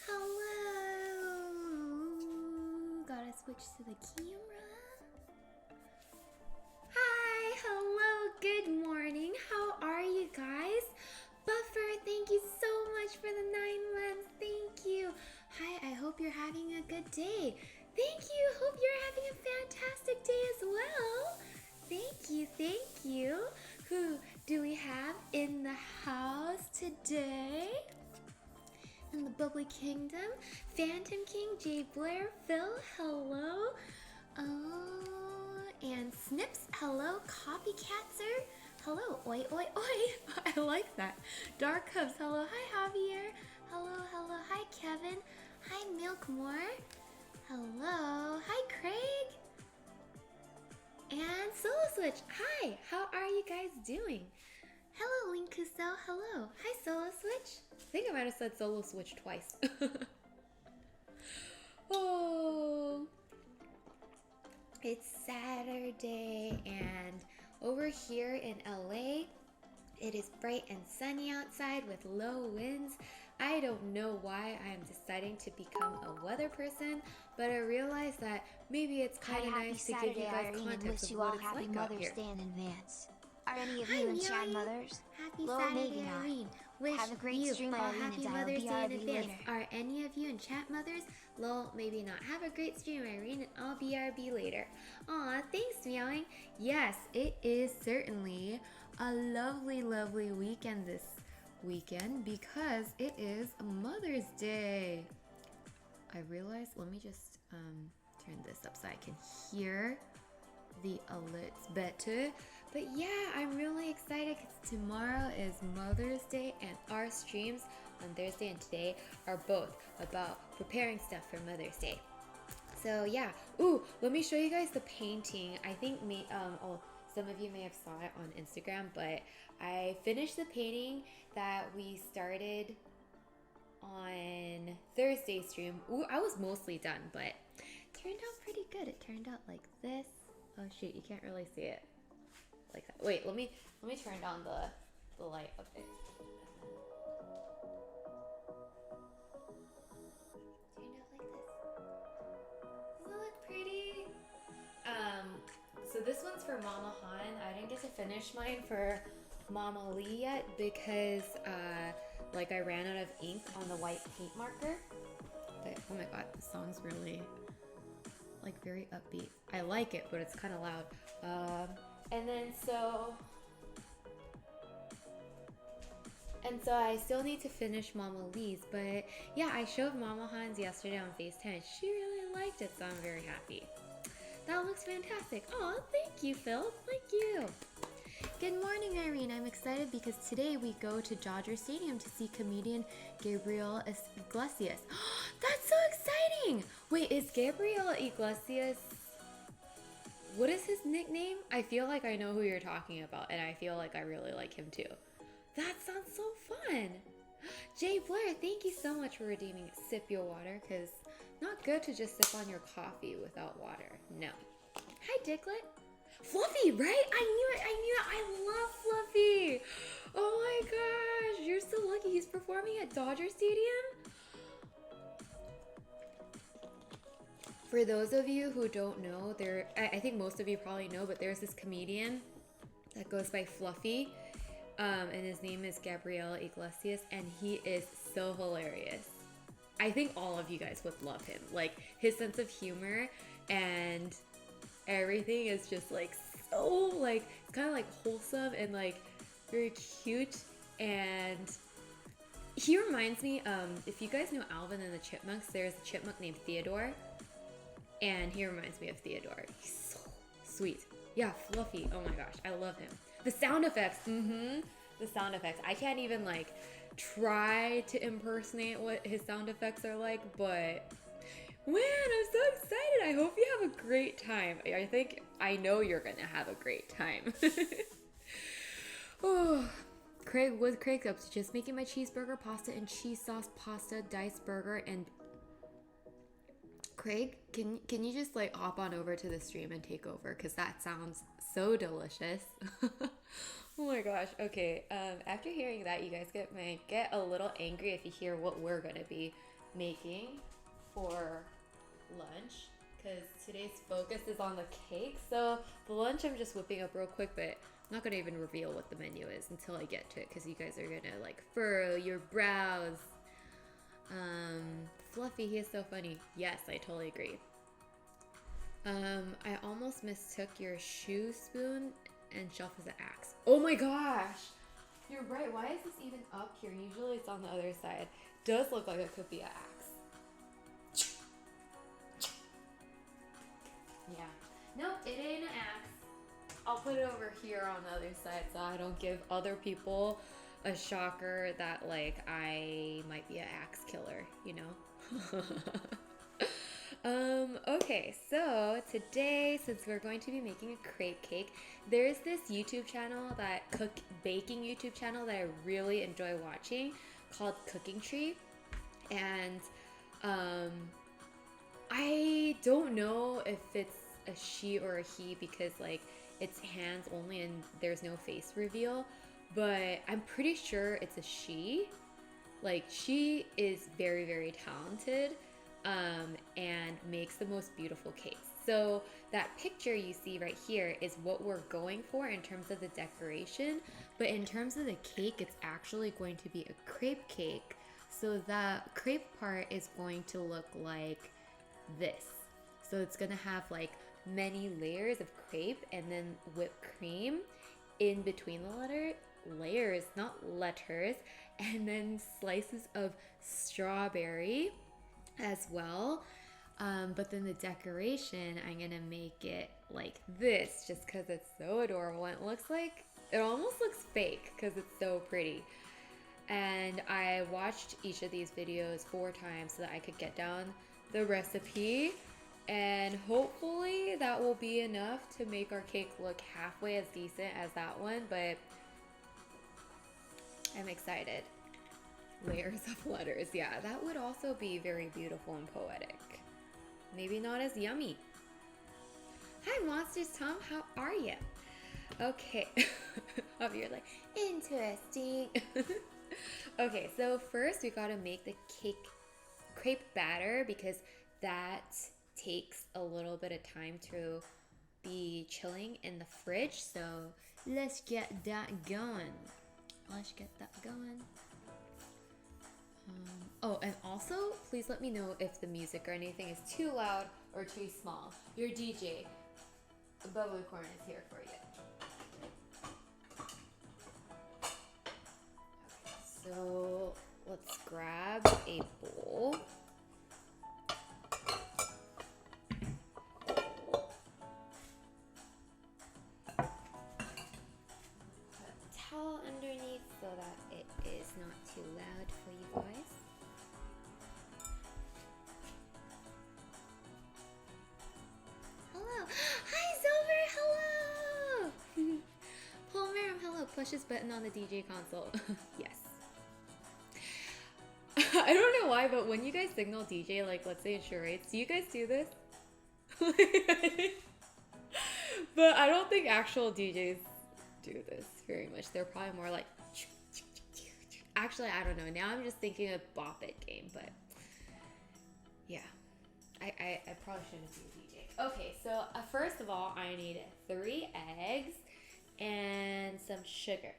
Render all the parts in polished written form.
Hello. Gotta switch to the camera. Hi, hello, good morning. How are you guys? Buffer, thank you so much for the 9 months. Thank you. Hi, I hope you're having a good day. Thank you. Hope you're having a fantastic day as well. Thank you, thank you. Who do we have in the house today? In the Bubbly Kingdom, Phantom King, Jay Blair, Phil, hello. And Snips, hello. Copycat Sir, hello. Oi, oi, oi. I like that. Dark Cubs, hello. Hi, Javier. Hello, hello. Hi, Kevin. Hi, Milkmore. Hello. Hi, Craig. And Solo Switch, hi. How are you guys doing? Hello, Link Kuso. Hello. Hi, Solo Switch. I think I might have said Solo Switch twice. Oh, it's Saturday, and over here in LA, it is bright and sunny outside with low winds. I don't know why I am deciding to become a weather person, but I realized that maybe it's kind of nice to give you guys context of what it's like out here. Day in advance. Are any of you in chat mothers? Happy Lol, Saturday, maybe not. Irene. Wish Have a great you stream, all Irene, happy and I'll Mother's Day in BRB advance. later. Are any of you in chat mothers? Lol, maybe not. Have a great stream, Irene, and I'll BRB later. Aw, thanks, Meowing. Yes, it is certainly a lovely, lovely weekend this weekend because it is Mother's Day. I realized, let me just turn this up so I can hear the alerts better. But yeah, I'm really excited because tomorrow is Mother's Day, and our streams on Thursday and today are both about preparing stuff for Mother's Day. So yeah, ooh, let me show you guys the painting. I think some of you may have saw it on Instagram, but I finished the painting that we started on Thursday's stream. Ooh, I was mostly done, but it turned out pretty good. It turned out like this. Oh shoot, you can't really see it like that. Wait, let me turn down the light a bit. Turned out like this. So this one's for Mama Han. I didn't get to finish mine for Mama Lee yet because like I ran out of ink on the white paint marker. But, oh my god, the song's really like very upbeat. I like it, but it's kind of loud. And so I still need to finish Mama Lee's, but yeah, I showed Mama Han's yesterday on FaceTime. She really liked it, so I'm very happy. That looks fantastic. Oh, thank you, Phil. Thank you. Good morning, Irene. I'm excited because today we go to Dodger Stadium to see comedian Gabriel Iglesias. That's so exciting! Wait, is Gabriel Iglesias... What is his nickname? I feel like I know who you're talking about, and I feel like I really like him too. That sounds so fun. Jay Blair, thank you so much for redeeming Sip Your Water, because not good to just sip on your coffee without water. No. Hi, Dicklet. Fluffy, right? I knew it. I love Fluffy. Oh my gosh. You're so lucky. He's performing at Dodger Stadium. For those of you who don't know, I think most of you probably know, but there's this comedian that goes by Fluffy. And his name is Gabriel Iglesias, and he is so hilarious. I think all of you guys would love him. Like, his sense of humor and everything is just like so like, it's kind of like wholesome and like very cute. And he reminds me, if you guys know Alvin and the Chipmunks, there's a chipmunk named Theodore, and he reminds me of Theodore. He's so sweet. Yeah, Fluffy. Oh my gosh, I love him. The sound effects, the sound effects. I can't even like try to impersonate what his sound effects are like, but man, I'm so excited. I hope you have a great time. I know you're gonna have a great time. Oh, Craig's up to just making my cheeseburger, pasta, and cheese sauce pasta, diced burger, and Craig, can you just like hop on over to the stream and take over? Because that sounds so delicious. Oh my gosh. Okay. After hearing that, you guys might get a little angry if you hear what we're gonna be making for lunch, because today's focus is on the cake. So the lunch I'm just whipping up real quick, but I'm not gonna even reveal what the menu is until I get to it, because you guys are gonna like furrow your brows. Fluffy, he is so funny. Yes, I totally agree. I almost mistook your shoe spoon and shelf as an axe. Oh my gosh! You're right. Why is this even up here? Usually it's on the other side. Does look like it could be an axe. Yeah. Nope, it ain't an axe. I'll put it over here on the other side so I don't give other people a shocker that like I might be an axe killer, you know? Okay, so today, since we're going to be making a crepe cake, there's this YouTube channel, baking YouTube channel that I really enjoy watching called Cooking Tree. And I don't know if it's a she or a he because like it's hands only and there's no face reveal, but I'm pretty sure it's a she. Like, she is very, very talented and makes the most beautiful cakes. So that picture you see right here is what we're going for in terms of the decoration, but in terms of the cake, it's actually going to be a crepe cake. So the crepe part is going to look like this. So it's gonna have like many layers of crepe and then whipped cream in between the layers, not letters, and then slices of strawberry as well. But then the decoration, I'm gonna make it like this just because it's so adorable. And it almost looks fake because it's so pretty. And I watched each of these videos 4 times so that I could get down the recipe, and hopefully that will be enough to make our cake look halfway as decent as that one, but I'm excited. Layers of letters, yeah, that would also be very beautiful and poetic. Maybe not as yummy. Hi Monsters Tom, how are you? Okay, you're like, interesting. Okay, so first we gotta make the crepe batter because that takes a little bit of time to be chilling in the fridge, so let's get that going. Let's get that going. Oh, and also, please let me know if the music or anything is too loud or too small. Your DJ, Bubbly Corn, is here for you. Okay, so let's grab a bowl. Towel underneath so that it is not too loud for you guys. Hello! Hi Silver! Hello! Paul Merrim, hello! Push this button on the DJ console. Yes. I don't know why, but when you guys signal DJ, like let's say in charades, do you guys do this? But I don't think actual DJs do this very much. They're probably more like, actually I don't know, now I'm just thinking of Bop It game, but yeah, I probably shouldn't be a DJ. Okay, so first of all I need 3 eggs and some sugar.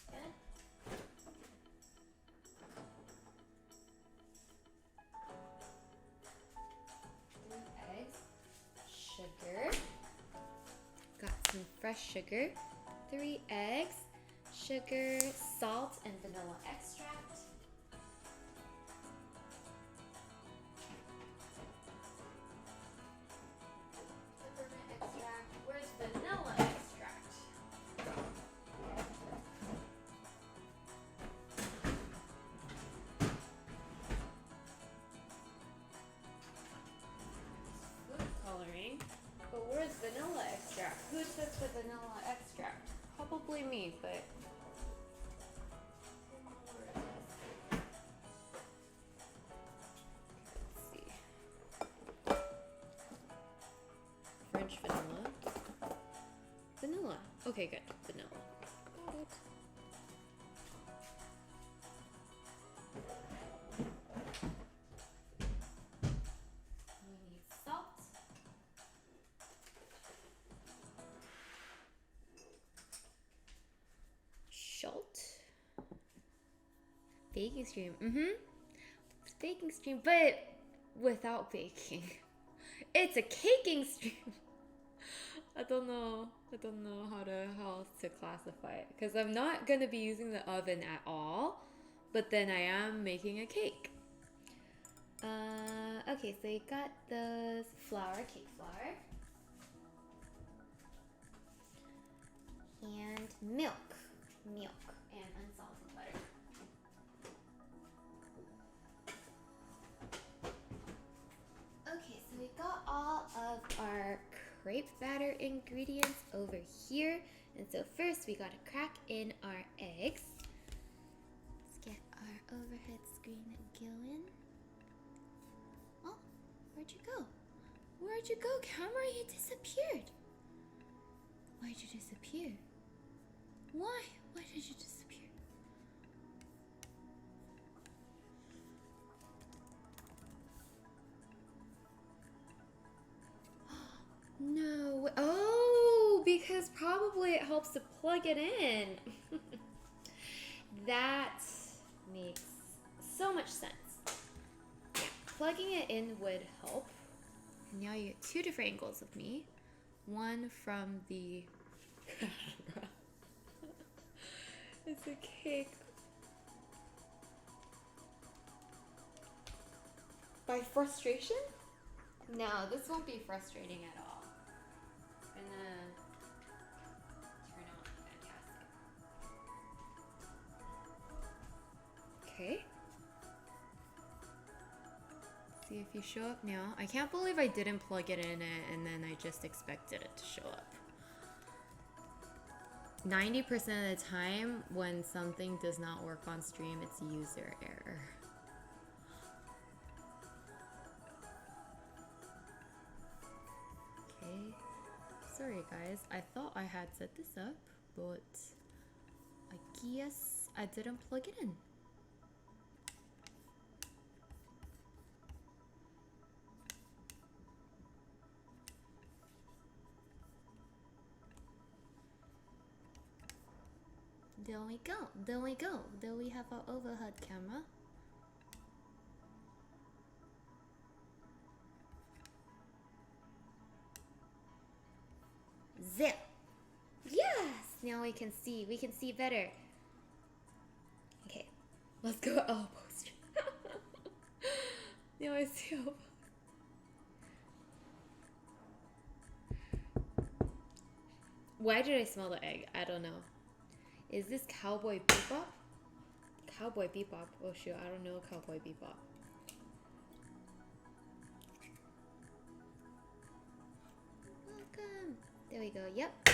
Okay. 3 eggs, sugar, got some fresh sugar, 3 eggs, sugar, salt, and vanilla extract. Peppermint extract. Where's vanilla extract? Food coloring. But where's vanilla extract? Who took the vanilla extract? Probably me, but let's see. French vanilla. Vanilla. Okay, good. Vanilla. Got it. We need salt. Salt. Baking stream. It's baking stream, but without baking. It's a caking stream. I don't know how to classify it because I'm not gonna be using the oven at all, but then I am making a cake. Okay, so you got the flour, cake flour, and milk, and unsalted butter. Okay, so we got all of our crepe batter ingredients over here, and so first we gotta crack in our eggs. Let's get our overhead screen going. Oh, where'd you go? Where'd you go, camera? You disappeared. Why'd you disappear? Why? Why did you disappear? No. Oh, because probably it helps to plug it in. That makes so much sense. Yeah, plugging it in would help. Now you get 2 different angles of me. One from the it's a cake. By frustration? No, this won't be frustrating at all. It's gonna turn out fantastic. Okay. See if you show up now. I can't believe I didn't plug it in and then I just expected it to show up. 90% of the time when something does not work on stream, it's user error. Okay. Sorry guys, I thought I had set this up, but I guess I didn't plug it in. There we go. There we go. There we have our overhead camera. Zip. Yes. Now we can see. We can see better. Okay. Let's go elbows. Now I see elbows. Why did I smell the egg? I don't know. Is this Cowboy Bebop? Cowboy Bebop. Oh shoot, I don't know Cowboy Bebop. Welcome. There we go. Yep.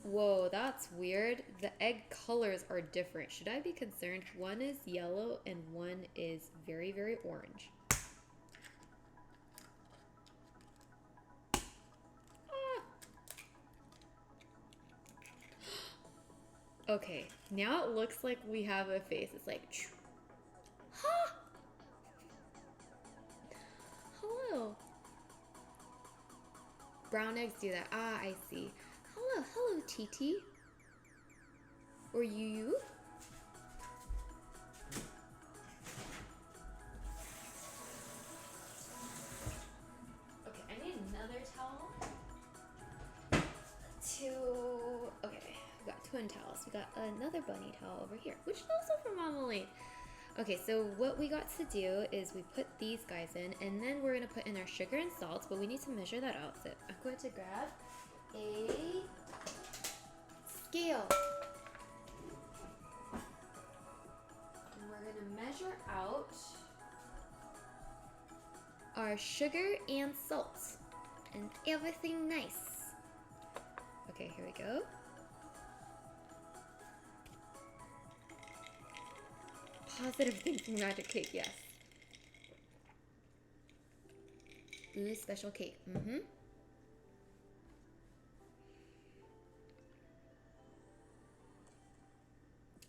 Whoa, that's weird. The egg colors are different. Should I be concerned? One is yellow and one is very, very orange. Okay, now it looks like we have a face. It's like, huh? Hello. Brown eggs do that. Ah, I see. Hello, TT. Or you? Okay, I need another towel. Okay, we got twin towels. We got another bunny towel over here, which is also from Mama. Okay, so what we got to do is we put these guys in, and then we're going to put in our sugar and salt, but we need to measure that out. So I'm going to grab a scale. And we're going to measure out our sugar and salt and everything nice. Okay, here we go. Positive thinking magic cake, yes. Ooh, special cake. Mm-hmm.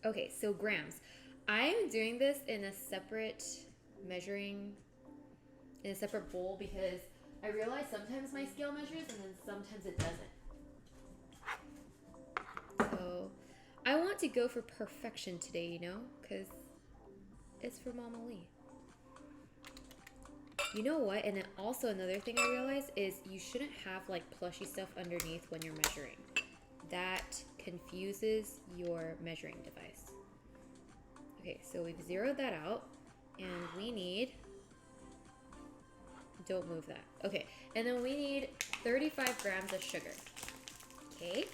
Okay, so grams. I'm doing this in a separate bowl because I realize sometimes my scale measures and then sometimes it doesn't. So I want to go for perfection today, you know, because it's for Mama Lee. You know what? And then also another thing I realized is you shouldn't have like plushy stuff underneath when you're measuring. That confuses your measuring device. Okay, so we've zeroed that out and we need, don't move that. Okay, and then we need 35 grams of sugar. Okay.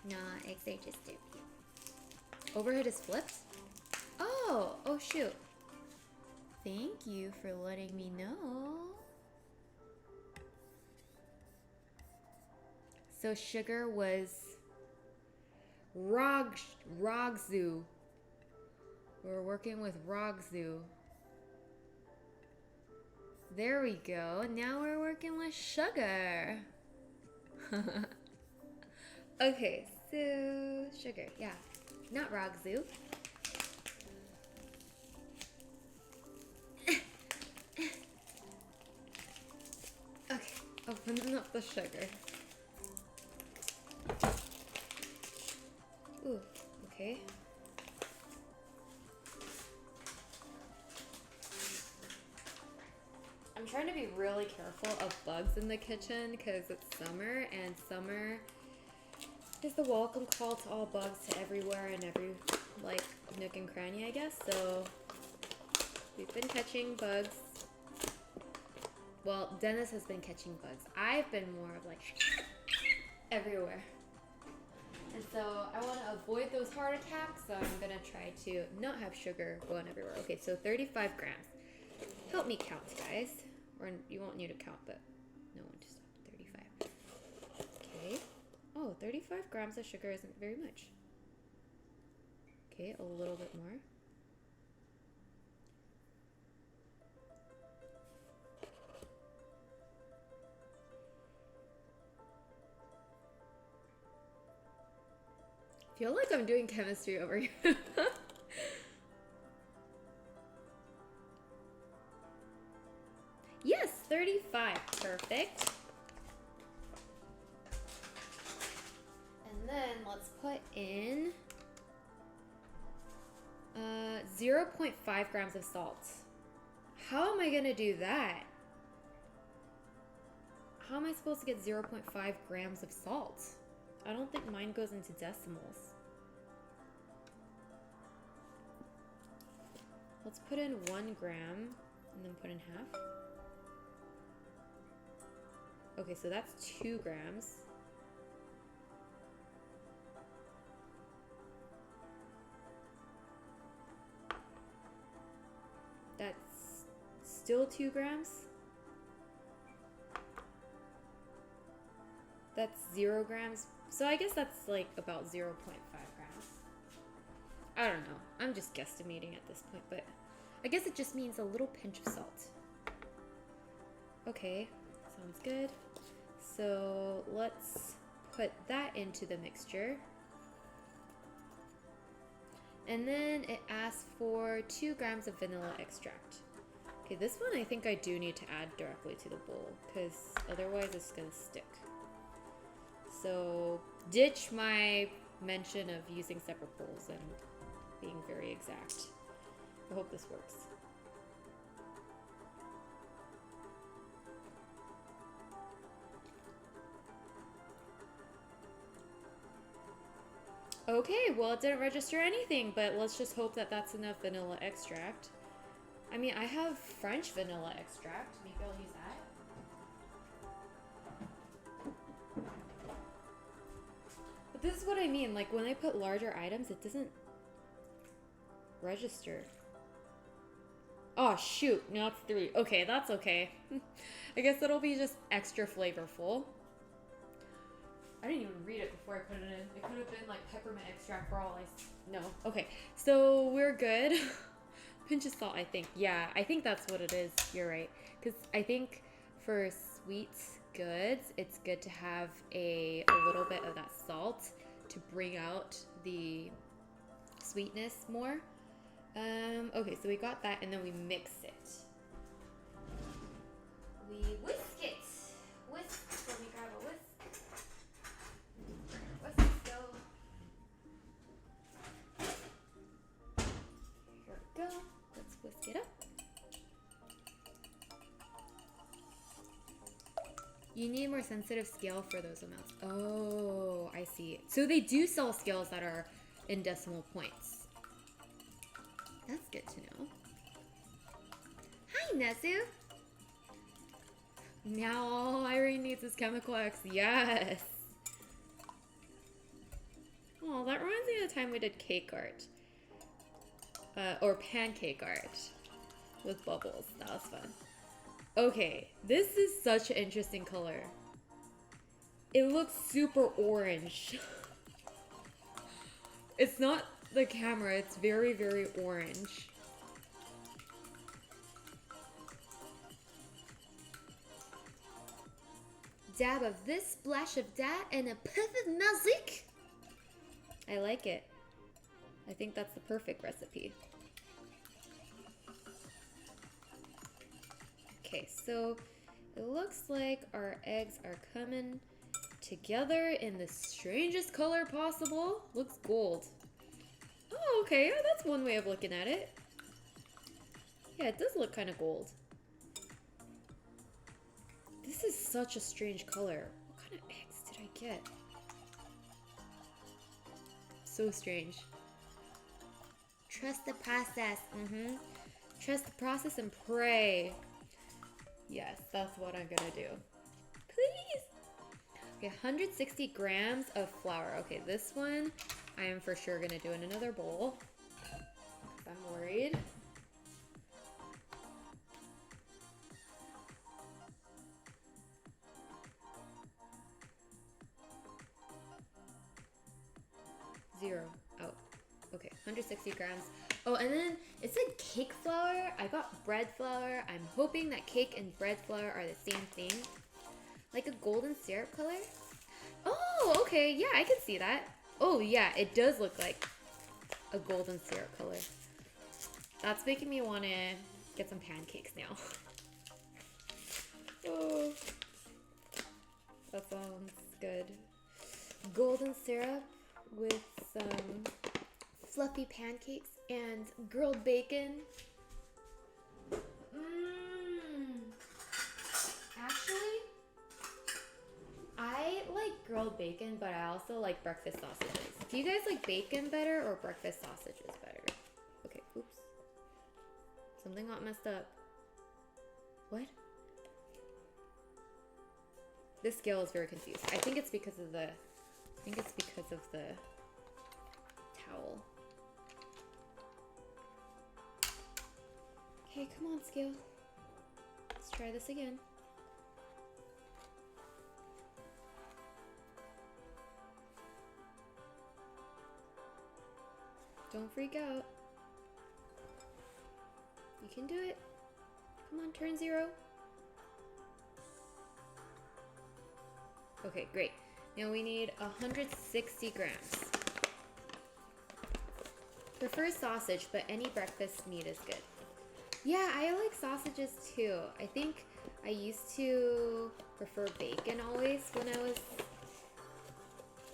Nah, eggs are just dirty. Overhead is flipped? Oh shoot. Thank you for letting me know. So sugar was Rogzu. We're working with Rogzu. There we go. Now we're working with sugar. Okay, so sugar, yeah. Not Rogzu. Okay, opening up the sugar. Ooh, okay. I'm trying to be really careful of bugs in the kitchen because it's summer, and summer is the welcome call to all bugs to everywhere and every like nook and cranny, I guess. So we've been catching bugs. Well, Dennis has been catching bugs. I've been more of like everywhere. And so I want to avoid those heart attacks, so I'm going to try to not have sugar going everywhere. Okay, so 35 grams. Help me count, guys. Or you won't need to count, but no one just 35. Okay. Oh, 35 grams of sugar isn't very much. Okay, a little bit more. I feel like I'm doing chemistry over here. Yes, 35. Perfect. And then let's put in 0.5 grams of salt. How am I gonna do that? How am I supposed to get 0.5 grams of salt? I don't think mine goes into decimals. Let's put in 1 gram and then put in half. Okay, so that's 2 grams. That's still 2 grams. That's 0 grams. So I guess that's like about 0.5 grams. I don't know. I'm just guesstimating at this point, but I guess it just means a little pinch of salt. Okay, sounds good. So let's put that into the mixture. And then it asks for 2 grams of vanilla extract. Okay, this one I think I do need to add directly to the bowl because otherwise it's gonna stick. So ditch my mention of using separate bowls and being very exact. I hope this works. Okay, well it didn't register anything, but let's just hope that that's enough vanilla extract. I mean, I have French vanilla extract. Maybe I'll use that. But this is what I mean, like when I put larger items, it doesn't register. Oh shoot, now it's 3. Okay, that's okay. I guess it'll be just extra flavorful. I didn't even read it before I put it in. It could have been like peppermint extract for all I know. Okay, so we're good. Pinch of salt, I think. Yeah, I think that's what it is. You're right. Because I think for sweet goods, it's good to have a little bit of that salt to bring out the sweetness more. Okay, so we got that and then we mix it. We whisk it. Whisk. Let me grab a whisk. Go. Let's whisk it up. You need a more sensitive scale for those amounts. Oh, I see. So they do sell scales that are in decimal points. That's good to know. Hi, Nezu. Now all Irene needs is chemical X. Yes. Oh, that reminds me of the time we did cake art. Or pancake art with bubbles. That was fun. Okay, this is such an interesting color. It looks super orange. It's not the camera, it's very, very orange. Dab of this, splash of that, and a puff of magic. I like it. I think that's the perfect recipe. Okay, so it looks like our eggs are coming together in the strangest color possible. Looks gold. Oh, okay, that's one way of looking at it. Yeah, it does look kind of gold. This is such a strange color. What kind of eggs did I get? So strange. Trust the process. Trust the process and pray. Yes, that's what I'm gonna do. Please. Okay, 160 grams of flour. Okay, this one I am for sure gonna do in another bowl. I'm worried. Zero out. Okay, 160 grams. Oh, and then it said cake flour. I got bread flour. I'm hoping that cake and bread flour are the same thing. Like a golden syrup color. Oh, okay. Yeah, I can see that. Oh, yeah, it does look like a golden syrup color. That's making me want to get some pancakes now. Oh, that sounds good. Golden syrup with some fluffy pancakes and grilled bacon. Actually, I like grilled bacon, but I also like breakfast sausages. Do you guys like bacon better or breakfast sausages better? Okay, oops. Something got messed up. What? This scale is very confused. I think it's because of the towel. Okay, come on, scale. Let's try this again. Don't freak out. You can do it. Come on, turn 0. Okay, great. Now we need 160 grams. Prefer sausage, but any breakfast meat is good. Yeah, I like sausages too. I think I used to prefer bacon always when I was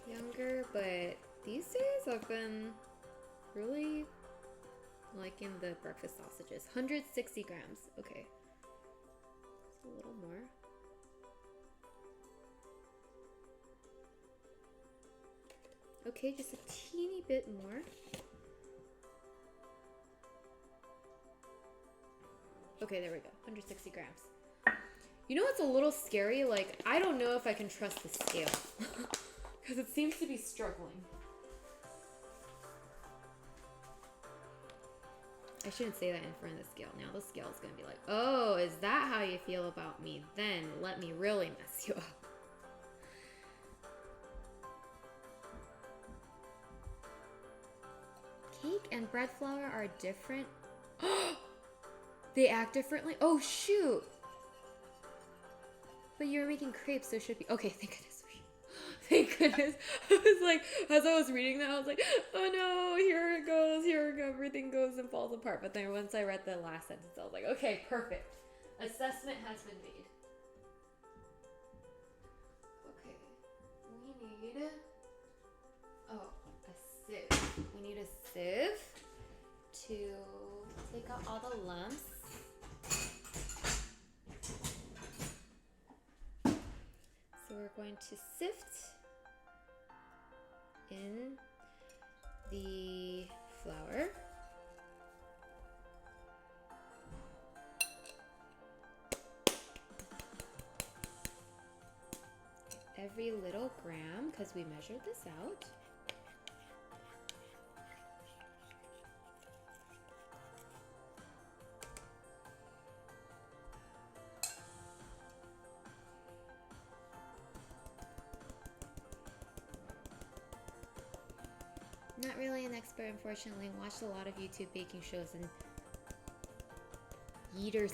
younger, but these days I've been really liking the breakfast sausages. 160 grams. Okay. Just a little more. Okay, just a teeny bit more. Okay, there we go. 160 grams. You know what's a little scary? Like, I don't know if I can trust the scale. Because it seems to be struggling. I shouldn't say that in front of the scale. Now the scale is going to be like, oh, is that how you feel about me? Then let me really mess you up. Cake and bread flour are different. They act differently? Oh, shoot. But you're making crepes, so it should be... Okay, thank goodness. Thank goodness. I was like, as I was reading that, I was like, oh no, here it goes, everything goes and falls apart. But then once I read the last sentence, I was like, okay, perfect. Assessment has been made. Okay, we need... Oh, a sieve. We need a sieve to take out all the lumps. So we're going to sift in the flour. Every little gram, because we measured this out. Not really an expert, unfortunately. Watched a lot of YouTube baking shows and yeeters.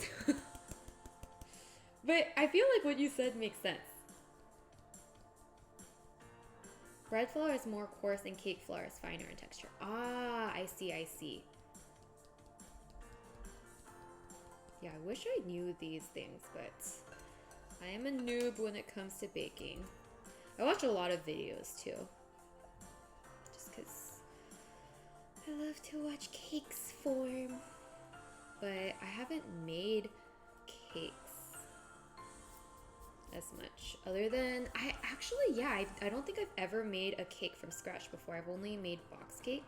But I feel like what you said makes sense. Bread flour is more coarse and cake flour is finer in texture. Ah, I see, I see. Yeah, I wish I knew these things, but I am a noob when it comes to baking. I watch a lot of videos too. Just because I love to watch cakes form. But I haven't made cakes as much. Other than, I don't think I've ever made a cake from scratch before. I've only made box cake.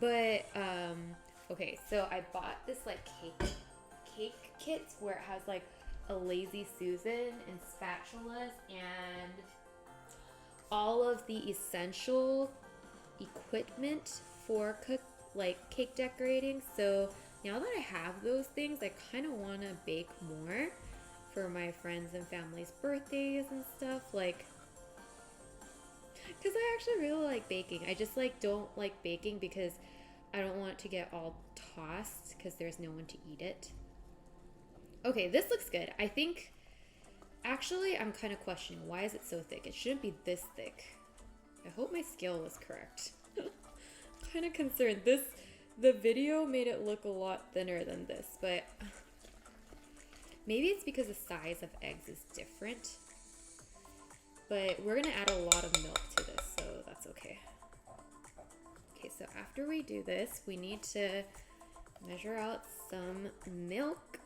But, okay, so I bought this like cake kit where it has like a Lazy Susan and spatulas and all of the essential equipment for cake decorating. So now that I have those things, I kind of want to bake more for my friends and family's birthdays and stuff, like, because I actually really like baking. I just like don't like baking because I don't want it to get all tossed because there's no one to eat it. Okay, this looks good. I think, actually, I'm kind of questioning, why is it so thick? It shouldn't be this thick. I hope my scale was correct. Kind of concerned. The video made it look a lot thinner than this, but Maybe it's because the size of eggs is different. But we're gonna add a lot of milk to this, so that's okay. Okay, so after we do this, we need to measure out some milk.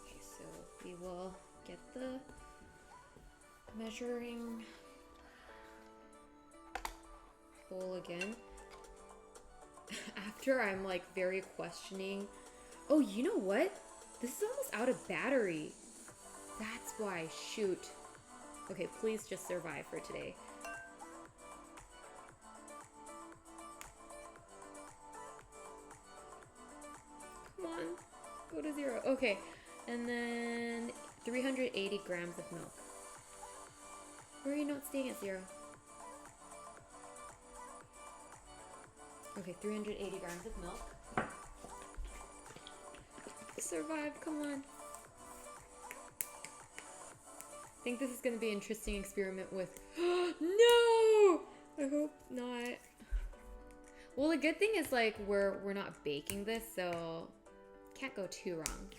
Okay, so we will get the measuring bowl again. After I'm like very questioning. Oh, you know what? This is almost out of battery. That's why. Shoot. Okay, please just survive for today. Come on. Go to 0. Okay. And then 380 grams of milk. Where are you not staying at 0? Okay, 380 grams of milk. Survive, come on. I think this is going to be an interesting experiment with... No! I hope not. Well, the good thing is, like, we're not baking this, so can't go too wrong.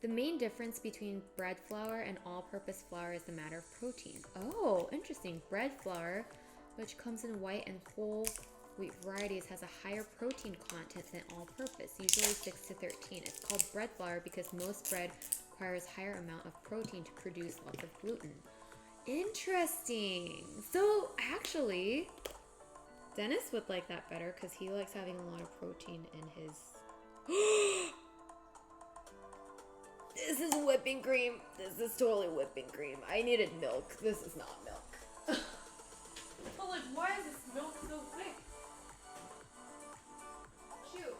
The main difference between bread flour and all-purpose flour is the matter of protein. Oh, interesting. Bread flour, which comes in white and whole wheat varieties, has a higher protein content than all-purpose, usually 6 to 13. It's called bread flour because most bread requires higher amount of protein to produce lots of gluten. Interesting. So actually, Dennis would like that better because he likes having a lot of protein in his... This is whipping cream. This is totally whipping cream. I needed milk. This is not milk. But like, why is this milk so thick? Shoot.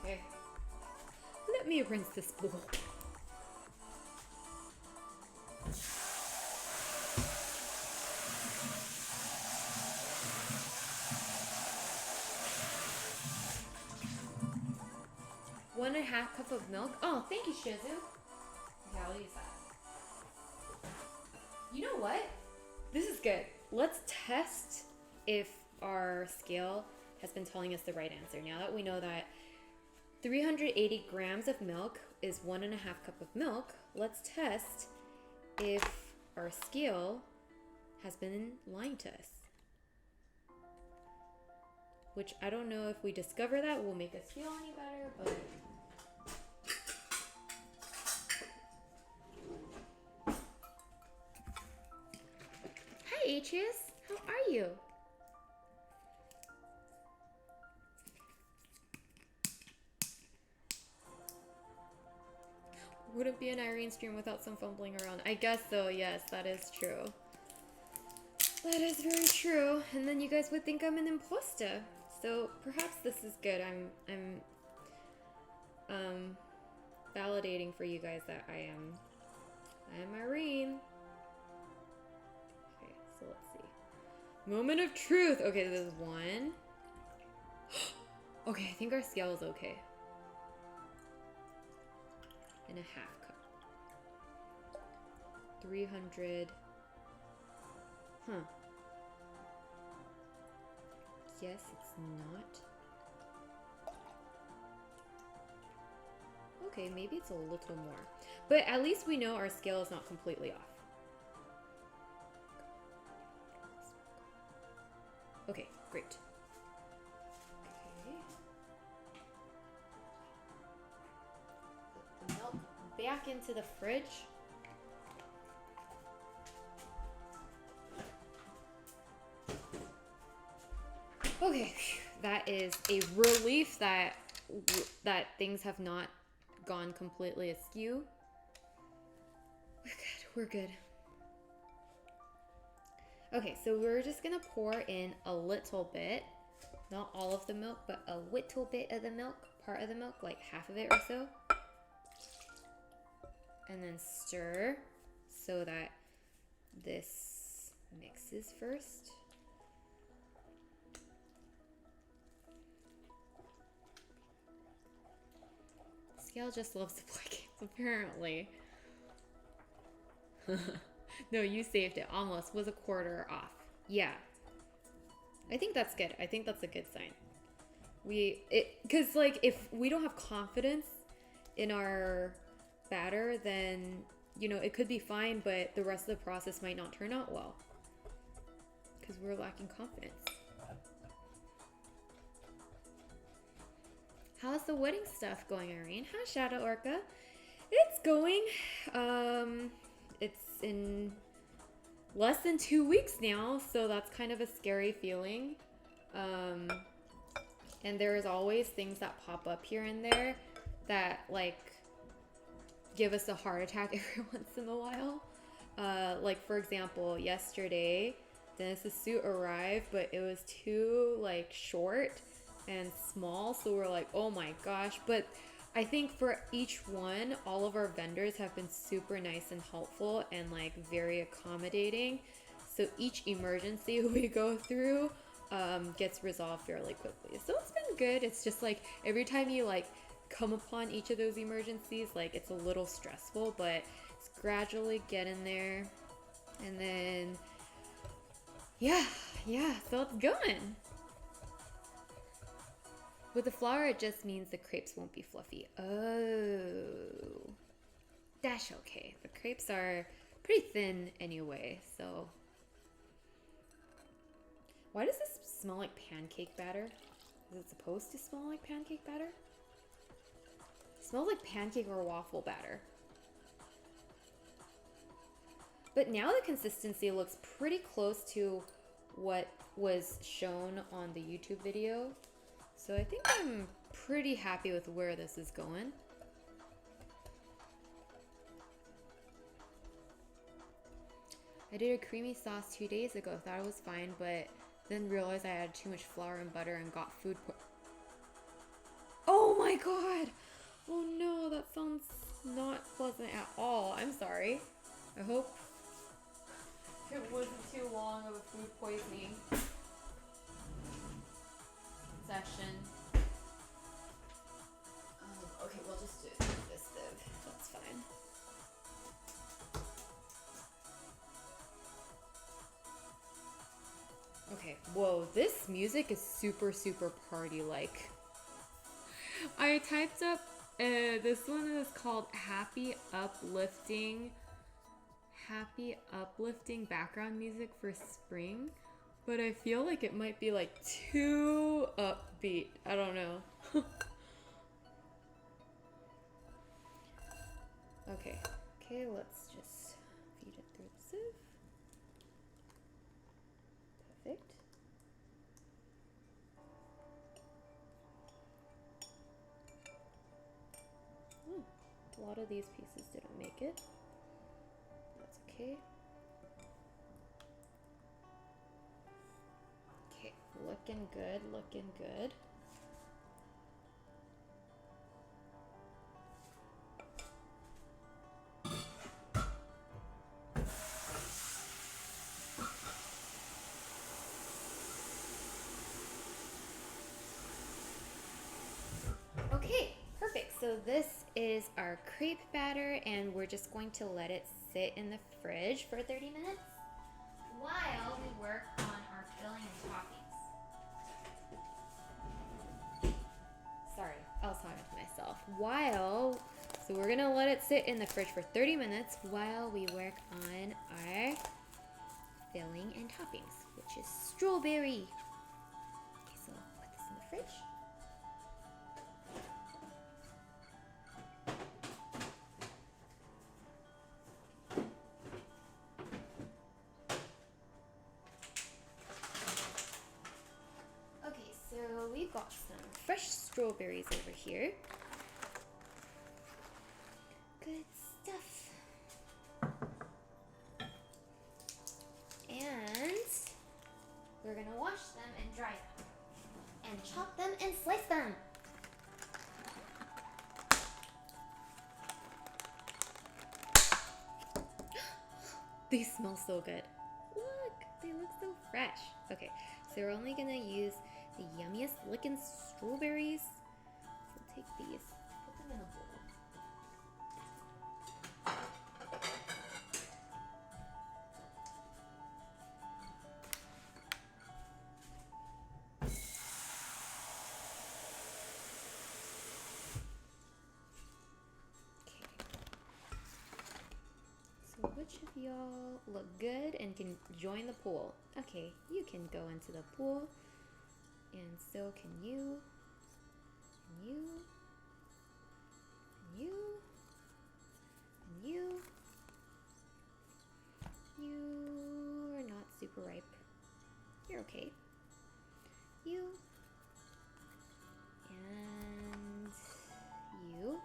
Okay. Let me rinse this bowl. One and a half cup of milk. Oh, thank you, Shizu. Okay, I'll use that. You know what? This is good. Let's test if our scale has been telling us the right answer. Now that we know that 380 grams of milk is 1.5 cup of milk, let's test if our scale has been lying to us. Which I don't know if we discover that will make us feel any better, but... Hi, Atreus. How are you? Wouldn't be an Irene stream without some fumbling around. I guess so, yes, that is true. That is very true. And then you guys would think I'm an imposter. So perhaps this is good. I'm validating for you guys that I am Irene. Okay, so let's see. Moment of truth. Okay, this is 1. Okay, I think our scale is okay. And a half cup. 300. Huh. Yes, it's not. Okay, maybe it's a little more. But at least we know our scale is not completely off. Okay, great. Okay. Put the milk back into the fridge. Okay, that is a relief that things have not gone completely askew. We're good. Okay, so we're just gonna pour in a little bit, not all of the milk, but a little bit of the milk, part of the milk, like half of it or so. And then stir so that this mixes first. Scale just loves to play games, apparently. No, you saved it. Almost was a quarter off. Yeah. I think that's good. I think that's a good sign. Because like if we don't have confidence in our batter, then it could be fine, but the rest of the process might not turn out well because we're lacking confidence. How's the wedding stuff going, Irene? Hi, Shadow Orca. It's going. It's in less than 2 weeks now, so that's kind of a scary feeling. And there's always things that pop up here and there that like give us a heart attack every once in a while. Like for example, yesterday, Dennis's suit arrived, but it was too like short and small, so we're like, oh my gosh. But I think for each one, all of our vendors have been super nice and helpful and like very accommodating. So each emergency we go through gets resolved fairly quickly. So it's been good. It's just like every time you like come upon each of those emergencies, like it's a little stressful, but it's gradually getting there. And then yeah, so it's going. With the flour, it just means the crepes won't be fluffy. Oh, that's okay. The crepes are pretty thin anyway, so. Why does this smell like pancake batter? Is it supposed to smell like pancake batter? It smells like pancake or waffle batter. But now the consistency looks pretty close to what was shown on the YouTube video. So I think I'm pretty happy with where this is going. I did a creamy sauce 2 days ago. Thought it was fine, but then realized I had too much flour and butter and got food Oh my god! Oh no, that sounds not pleasant at all. I'm sorry. I hope it wasn't too long of a food poisoning session. Okay, we'll just do this sieve. That's fine. Okay, whoa, this music is super, super party-like. I typed up, this one is called Happy Uplifting background music for spring, but I feel like it might be like too upbeat. I don't know. Okay, let's just feed it through the sieve. Perfect. A lot of these pieces didn't make it. That's okay. Okay, looking good, looking good. Okay, perfect. So this is our crepe batter, and we're just going to let it sit in the fridge for 30 minutes while we work on our filling and toppings. Sorry, I was talking to myself. So we're gonna let it sit in the fridge for 30 minutes while we work on our filling and toppings, which is strawberry. Okay, so put this in the fridge. So we've got some fresh strawberries over here. Good stuff. And we're gonna wash them and dry them. And chop them and slice them. They smell so good. Look, they look so fresh. Okay, so we're only gonna use the yummiest looking strawberries. So we'll take these, put them in a bowl. which of y'all look good and can join the pool? Okay, you can go into the pool, and so can you, and you, and you, and you. You are not super ripe. You're okay. You, and you,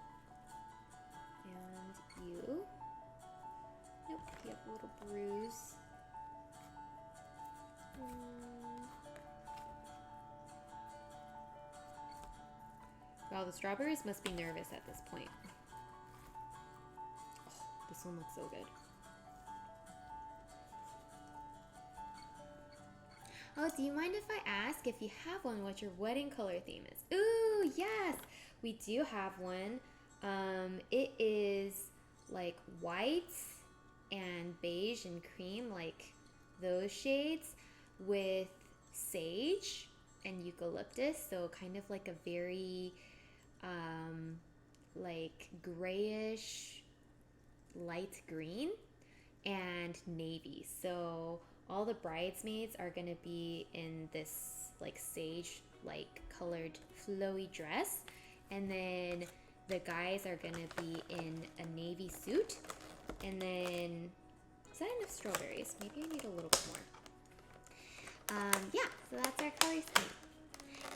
and you. Nope, you have a little bruise. Wow, the strawberries must be nervous at this point. Oh, this one looks so good. Oh, do you mind if I ask if you have one what your wedding color theme is? Ooh, yes, we do have one. It is like white and beige and cream, like those shades, with sage and eucalyptus, so kind of like a very like grayish light green and navy. So all the bridesmaids are gonna be in this like sage like colored flowy dress, and then the guys are gonna be in a navy suit. And then, is that enough strawberries? Maybe I need a little bit more. Yeah, so that's our color scheme.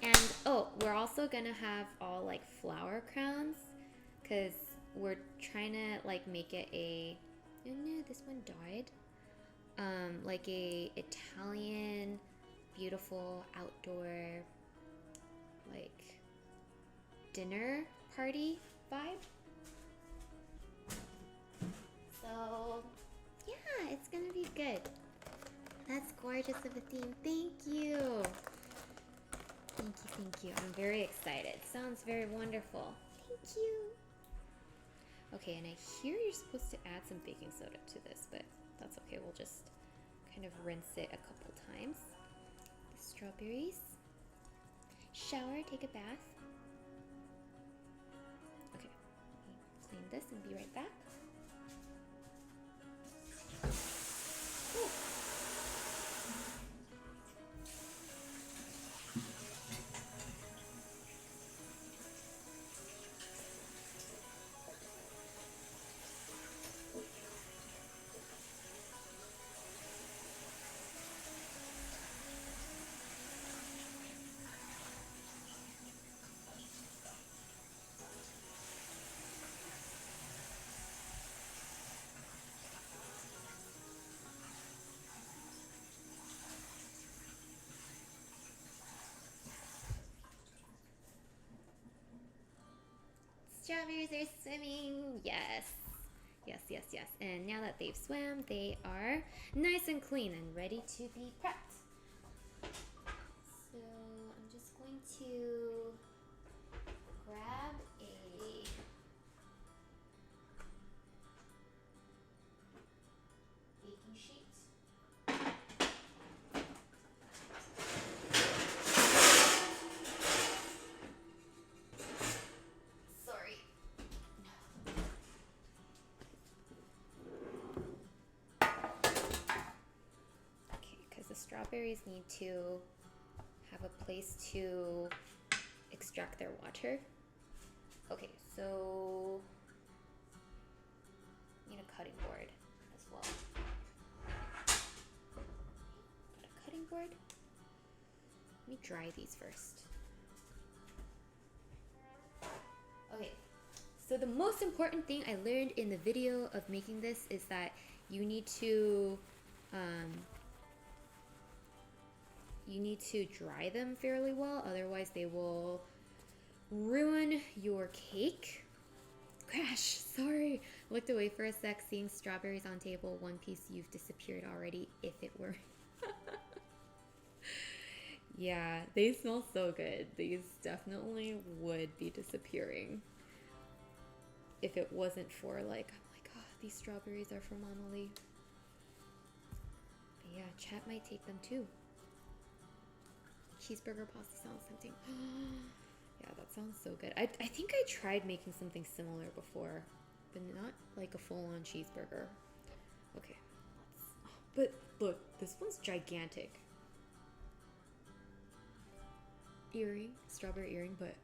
And oh, we're also gonna have all like flower crowns, because we're trying to like make it a, oh no, this one died. Like a Italian, beautiful outdoor, like dinner party vibe. So yeah, it's gonna be good. That's gorgeous of a theme. Thank you. Thank you, thank you. I'm very excited. Sounds very wonderful. Thank you. Okay, and I hear you're supposed to add some baking soda to this, but that's okay. We'll just kind of rinse it a couple times. The strawberries. Shower, take a bath. Okay, let me clean this and be right back. Ooh. Strawberries are swimming. Yes. Yes, yes, yes. And now that they've swam, they are nice and clean and ready to be prepped. So I'm just going to grab a baking sheet. Sorry. Okay, because the strawberries need to have a place to extract their water. Okay, so need a cutting board as well. Got a cutting board. Let me dry these first. Okay, so the most important thing I learned in the video of making this is that you need to dry them fairly well, otherwise they will ruin your cake. Crash, sorry. Looked away for a sec, seeing strawberries on table. One piece, you've disappeared already, if it were. Yeah, they smell so good. These definitely would be disappearing if it wasn't for like, I'm like, oh, these strawberries are from Mama Lee. But yeah, chat might take them too. Cheeseburger pasta sounds tempting. Yeah, that sounds so good. I think I tried making something similar before, but not like a full-on cheeseburger. Okay. But look, this one's gigantic. Earring, strawberry earring, but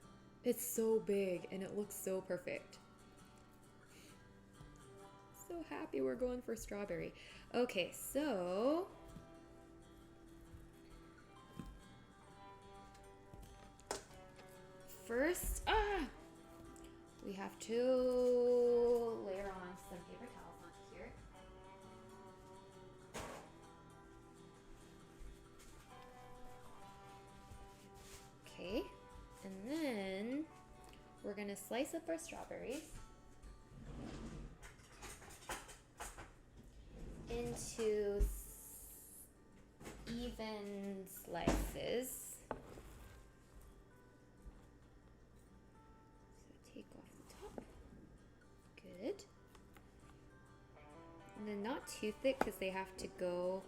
it's so big and it looks so perfect. So happy we're going for strawberry. Okay, so first, we have to layer on some paper towels onto here. Okay, and then we're gonna slice up our strawberries into even slices. So take off the top. Good. And then not too thick because they have to go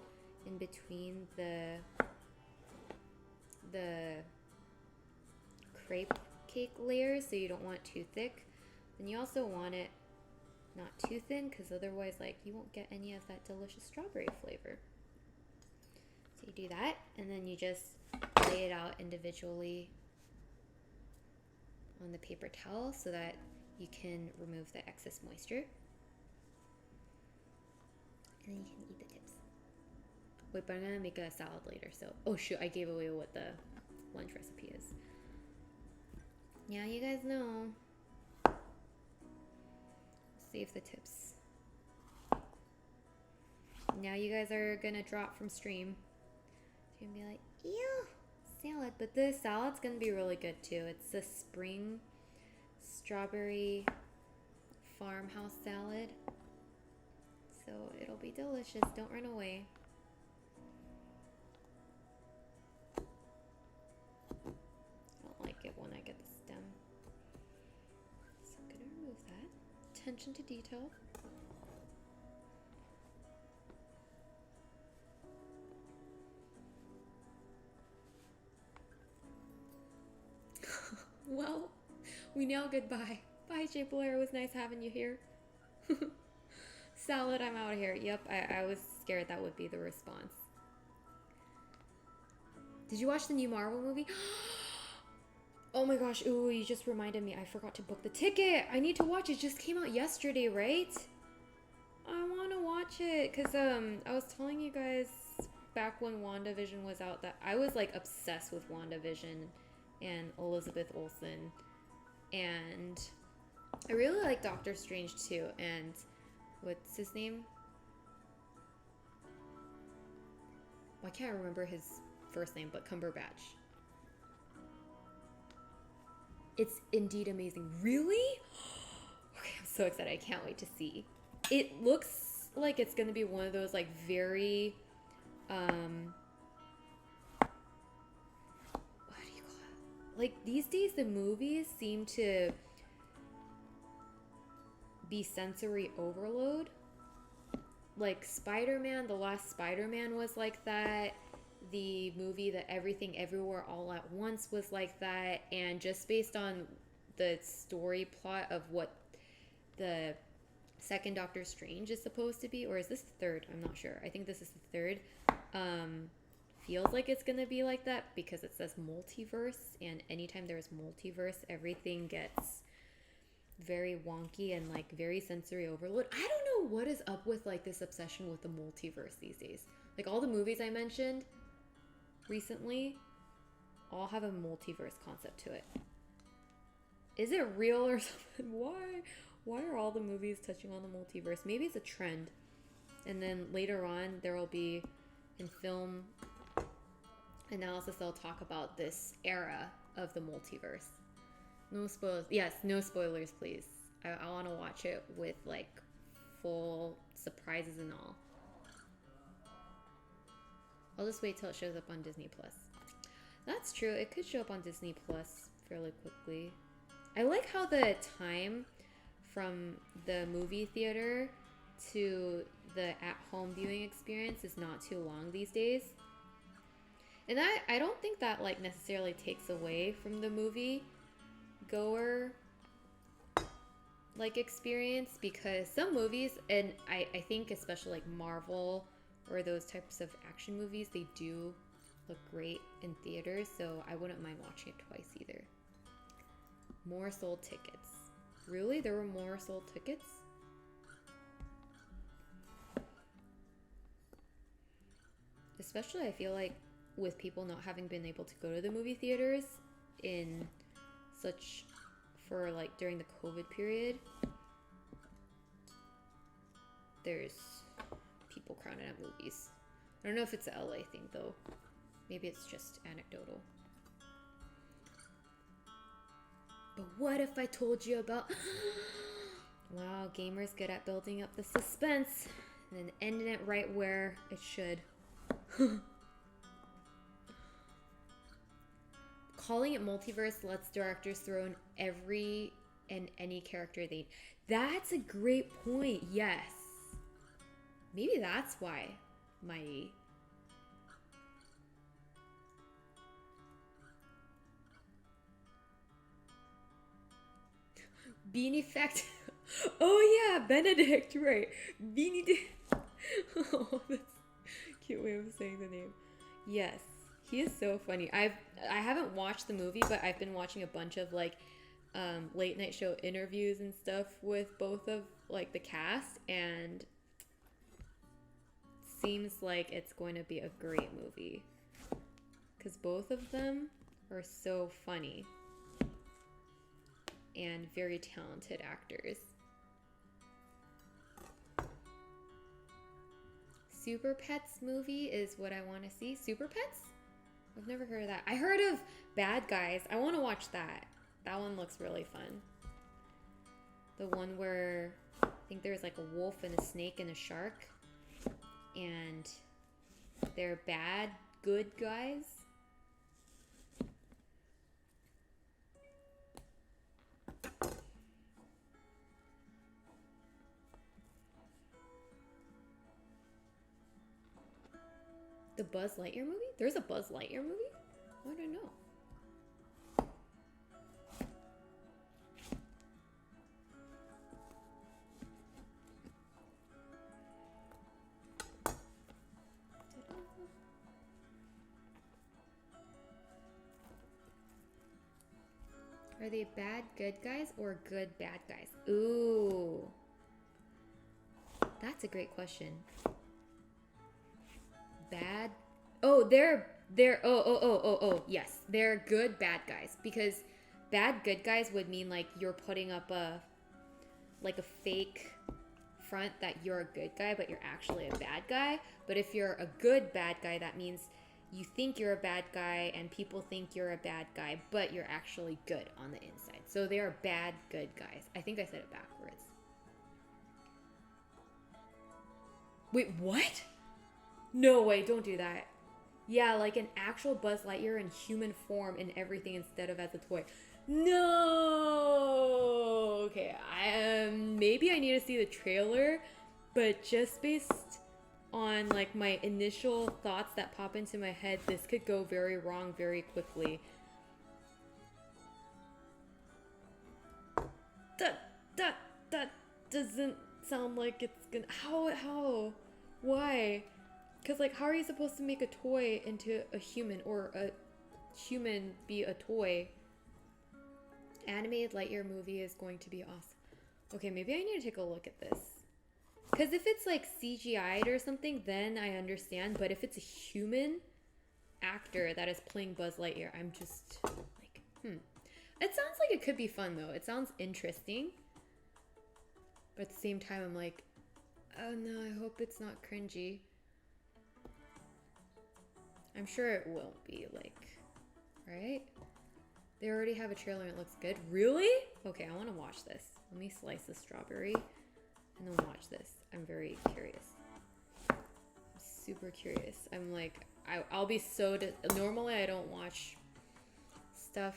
in between the crepe cake layers, so you don't want too thick. And you also want it not too thin because otherwise like you won't get any of that delicious strawberry flavor. So you do that and then you just lay it out individually on the paper towel so that you can remove the excess moisture. And then you can eat the tips. Wait, but I'm gonna make a salad later, so oh shoot, I gave away what the lunch recipe is. Yeah, you guys know. Save the tips. Now you guys are gonna drop from stream. You're gonna be like, ew, salad. But this salad's gonna be really good too. It's a spring strawberry farmhouse salad. So it'll be delicious. Don't run away. I don't like it when I get the stem. So I'm gonna remove that. Attention to detail. Well, we now goodbye. Bye, Jay Blair. It was nice having you here. Salad, I'm out of here. Yep, I was scared that would be the response. Did you watch the new Marvel movie? Oh my gosh, ooh, you just reminded me. I forgot to book the ticket. I need to watch it. It just came out yesterday, right? I want to watch it because I was telling you guys back when WandaVision was out that I was like obsessed with WandaVision and Elizabeth Olsen, and I really like Doctor Strange too. And what's his name? Well, I can't remember his first name, but Cumberbatch. It's indeed amazing. Really? Okay, I'm so excited. I can't wait to see. It looks like it's gonna be one of those like very what do you call it? Like these days the movies seem to be sensory overload. Like Spider-Man, the last Spider-Man was like that. The movie The Everything Everywhere All at Once was like that. And just based on the story plot of what the second Doctor Strange is supposed to be, or is this the third? I'm not sure. I think this is the third. Feels like it's gonna be like that because it says multiverse, and anytime there's multiverse, everything gets very wonky and like very sensory overload. I don't know what is up with like this obsession with the multiverse these days. Like all the movies I mentioned recently all have a multiverse concept to it. Is it real or something? Why are all the movies touching on the multiverse? Maybe it's a trend. And then later on there will be in film analysis they'll talk about this era of the multiverse. No spoilers. Yes, no spoilers, please. I want to watch it with like full surprises and all. I'll just wait till it shows up on Disney Plus. That's true. It could show up on Disney Plus fairly quickly. I like how the time from the movie theater to the at-home viewing experience is not too long these days. And I don't think that like necessarily takes away from the movie goer like experience, because some movies, and I think especially like Marvel or those types of action movies, they do look great in theaters, so I wouldn't mind watching it twice either. More sold tickets. Really? There were more sold tickets? Especially I feel like with people not having been able to go to the movie theaters in such for like during the COVID period, there's people crowding at movies. I don't know if it's a LA thing though. Maybe it's just anecdotal. But what if I told you about... Wow, gamers good at building up the suspense and then ending it right where it should. Calling it multiverse lets directors throw in every and any character they... That's a great point, yes. Maybe that's why my... Beanie Fact. Oh yeah, Benedict, right. Beanie... Oh, that's a cute way of saying the name. Yes, he is so funny. I haven't watched the movie, but I've been watching a bunch of like late night show interviews and stuff with both of like the cast, and seems like it's going to be a great movie because both of them are so funny and very talented actors. Super Pets movie is what I want to see. Super Pets? I've never heard of that. I heard of Bad Guys. I want to watch that. That one looks really fun. The one where I think there's like a wolf and a snake and a shark. And they're bad, good guys. The Buzz Lightyear movie? There's a Buzz Lightyear movie? I don't know. Are they bad good guys or good bad guys? Ooh. That's a great question. Bad. Oh, they're yes. They're good bad guys, because bad good guys would mean like you're putting up a fake front that you're a good guy but you're actually a bad guy. But if you're a good bad guy, that means you think you're a bad guy and people think you're a bad guy, but you're actually good on the inside. So they are bad good guys. I think I said it backwards. Wait, what? No way, don't do that. Yeah, like an actual Buzz Lightyear in human form and everything instead of as a toy. No! Okay, maybe I need to see the trailer, but just based on like my initial thoughts that pop into my head, this could go very wrong very quickly. That doesn't sound like it's gonna... How? Why? Because, like, how are you supposed to make a toy into a human, or a human be a toy? Animated Lightyear movie is going to be awesome. Okay, maybe I need to take a look at this. Because if it's, like, CGI'd or something, then I understand. But if it's a human actor that is playing Buzz Lightyear, I'm just, like, It sounds like it could be fun, though. It sounds interesting. But at the same time, I'm like, oh, no, I hope it's not cringy. I'm sure it won't be, like, right? They already have a trailer and it looks good. Really? Okay, I want to watch this. Let me slice the strawberry and then watch this. I'm very curious. I'm super curious. I'm like, I'll be so... Normally, I don't watch stuff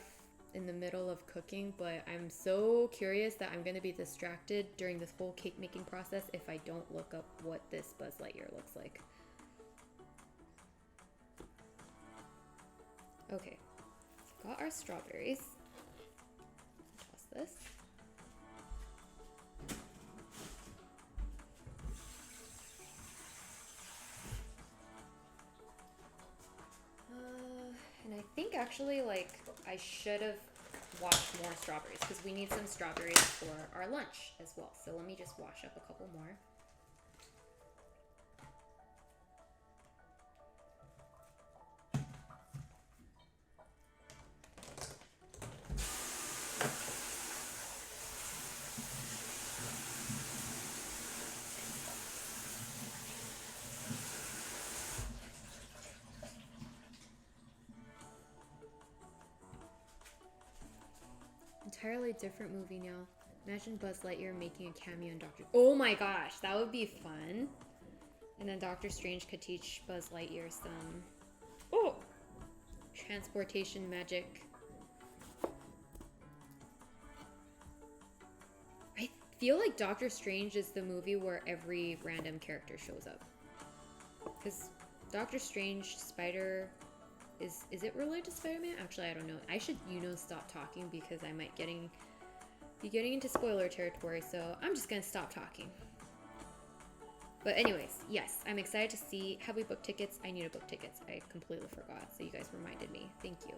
in the middle of cooking, but I'm so curious that I'm going to be distracted during this whole cake making process if I don't look up what this Buzz Lightyear looks like. Okay, got our strawberries. Toss this. think actually like I should have washed more strawberries because we need some strawberries for our lunch as well. So let me just wash up a couple more. Entirely different movie now. Imagine Buzz Lightyear making a cameo in Doctor... Oh my gosh, that would be fun. And then Doctor Strange could teach Buzz Lightyear some... Oh! Transportation magic. I feel like Doctor Strange is the movie where every random character shows up. Because Doctor Strange, Spider... Is it related to Spider-Man? Actually, I don't know. I should, stop talking because I might be getting into spoiler territory, so I'm just gonna stop talking. But anyways, yes, I'm excited to see. Have we booked tickets? I need to book tickets. I completely forgot, so you guys reminded me. Thank you.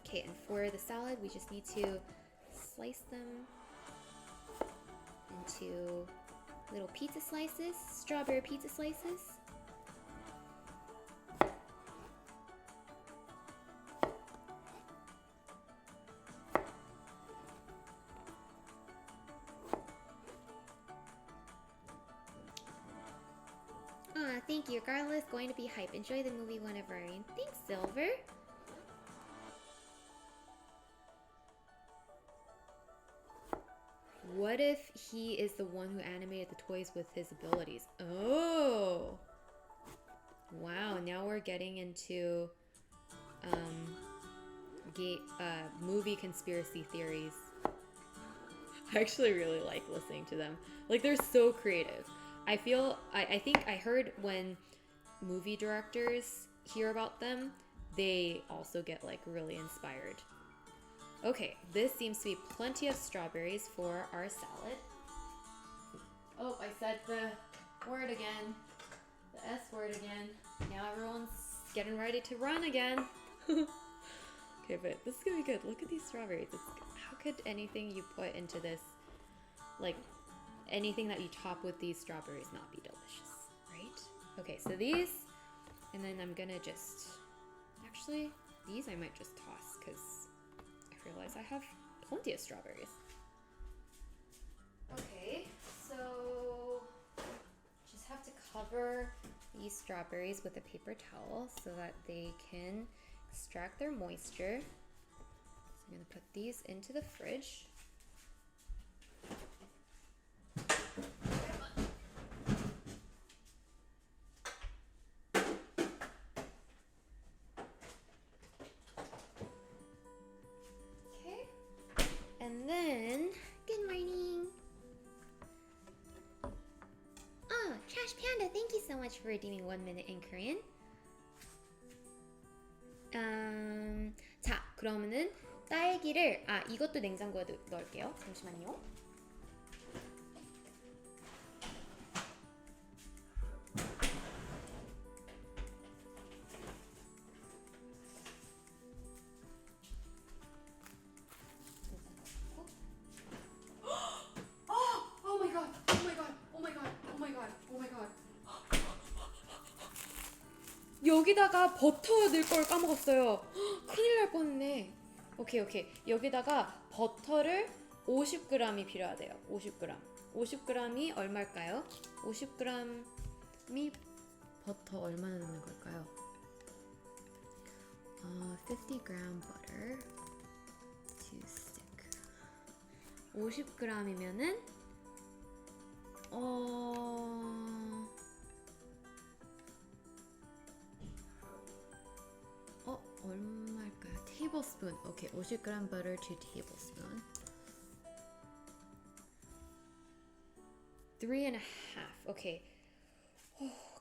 Okay, and for the salad, we just need to slice them into little pizza slices, strawberry pizza slices. Thank you. Garla is going to be hype. Enjoy the movie whenever. Thanks, Silver. What if he is the one who animated the toys with his abilities? Oh! Wow, now we're getting into movie conspiracy theories. I actually really like listening to them. Like, they're so creative. I think I heard when movie directors hear about them, they also get like really inspired. Okay, this seems to be plenty of strawberries for our salad. Oh, I said the word again. The S word again. Now everyone's getting ready to run again. Okay, but this is gonna be good. Look at these strawberries. How could anything you put into this, like, anything that you top with these strawberries not be delicious, right? Okay, so these, and then I'm gonna just, actually, these I might just toss because I realize I have plenty of strawberries. Okay, so just have to cover these strawberries with a paper towel so that they can extract their moisture. So I'm gonna put these into the fridge. And then, good morning. Oh, Trash Panda, thank you so much for redeeming 1 minute in Korean. 자, 그러면은 딸기를, 이것도 냉장고에 넣을게요. 잠시만요. 여기다가 버터 넣을 걸 까먹었어요. 큰일 날 뻔했네. 오케이. 여기다가 버터를 50g이 필요하대요. 50g. 50g이 얼마일까요? 50g이 버터 얼마나 넣는 걸까요? 50g butter to stick. 50g이면은 얼마일까요? tablespoon. 오케이, 50g butter to tablespoon. 3.5. 오케이.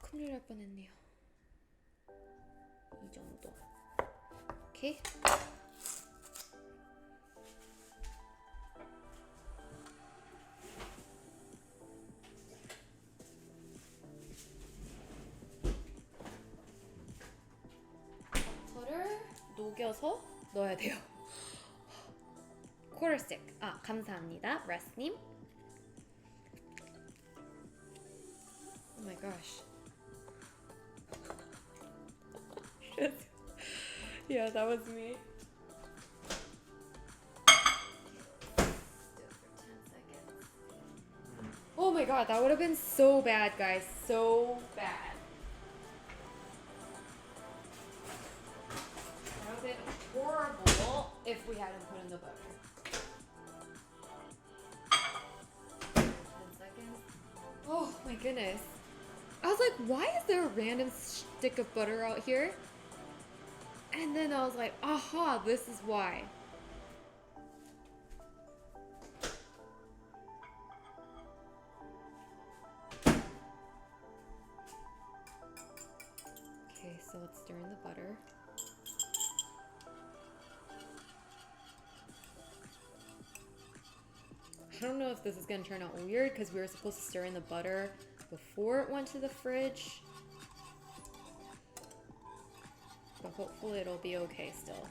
큰일 날 뻔했네요. 이 정도. 오케이. 버터를 썰어서 넣어야 돼요. quarter stick. 아, 감사합니다. 레스님. Oh my gosh. Yeah, that was me. Oh my god, that would have been so bad, guys. So bad. That would have been horrible if we hadn't put in the butter. 10 seconds. Oh my goodness. I was like, why is there a random stick of butter out here? And then I was like, aha, this is why. Okay, so let's stir in the butter. I don't know if this is gonna turn out weird because we were supposed to stir in the butter before it went to the fridge. But hopefully it'll be okay still.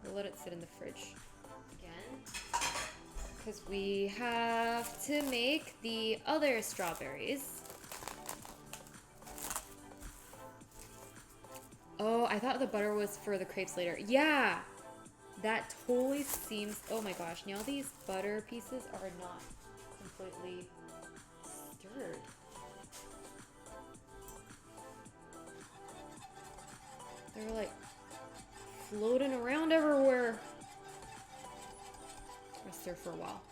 We'll let it sit in the fridge again because we have to make the other strawberries. Oh, I thought the butter was for the crepes later. Yeah, that totally seems... Oh my gosh, now these butter pieces are not completely stirred. They're like floating around everywhere. I'll stir for a while.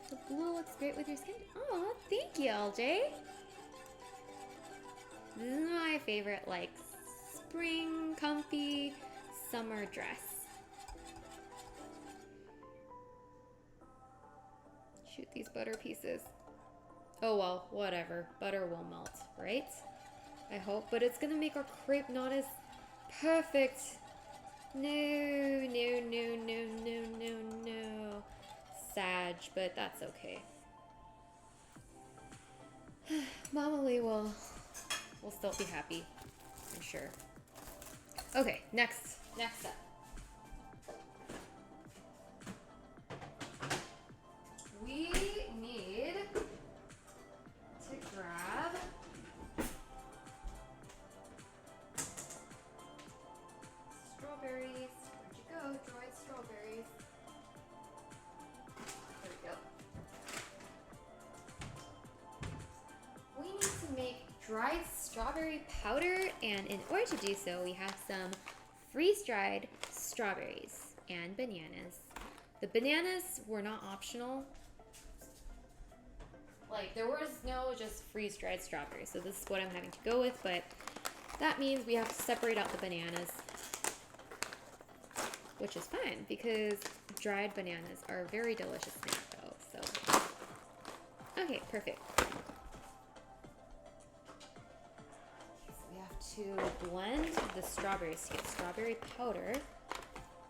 The blue looks great with your skin. Oh, thank you, LJ. This is my favorite, like, spring, comfy, summer dress. Shoot these butter pieces. Oh well, whatever. Butter will melt, right? I hope, but it's gonna make our crepe not as perfect. No, no, no, no, no, no, no. Sag, but that's okay. Mama Lee will still be happy, I'm sure. Okay, next up. We need to grab strawberries. Where'd you go? Dried strawberries. There we go. We need to make dried strawberry powder, and in order to do so, we have some freeze-dried strawberries and bananas. The bananas were not optional. Like, there was no just freeze-dried strawberries, so this is what I'm having to go with, but that means we have to separate out the bananas, which is fine because dried bananas are a very delicious snack though, so. Okay, perfect. To blend the strawberries to get strawberry powder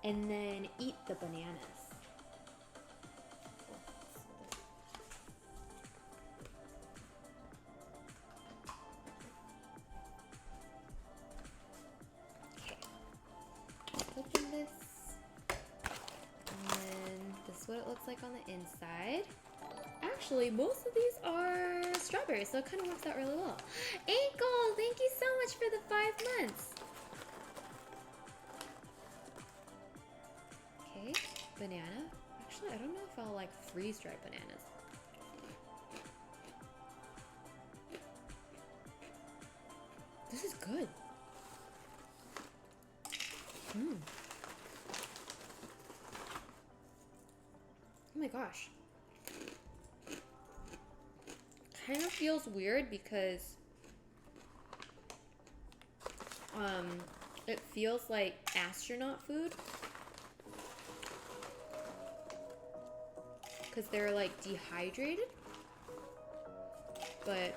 and then eat the bananas. Okay, open this, and then this is what it looks like on the inside. Actually, most of these are strawberries, so it kind of works out really well. Ankle, thank you so much for the 5 months. Okay, banana. Actually, I don't know if I'll like freeze-dried bananas. This is good. Oh my gosh. Kind of feels weird because it feels like astronaut food because they're like dehydrated, but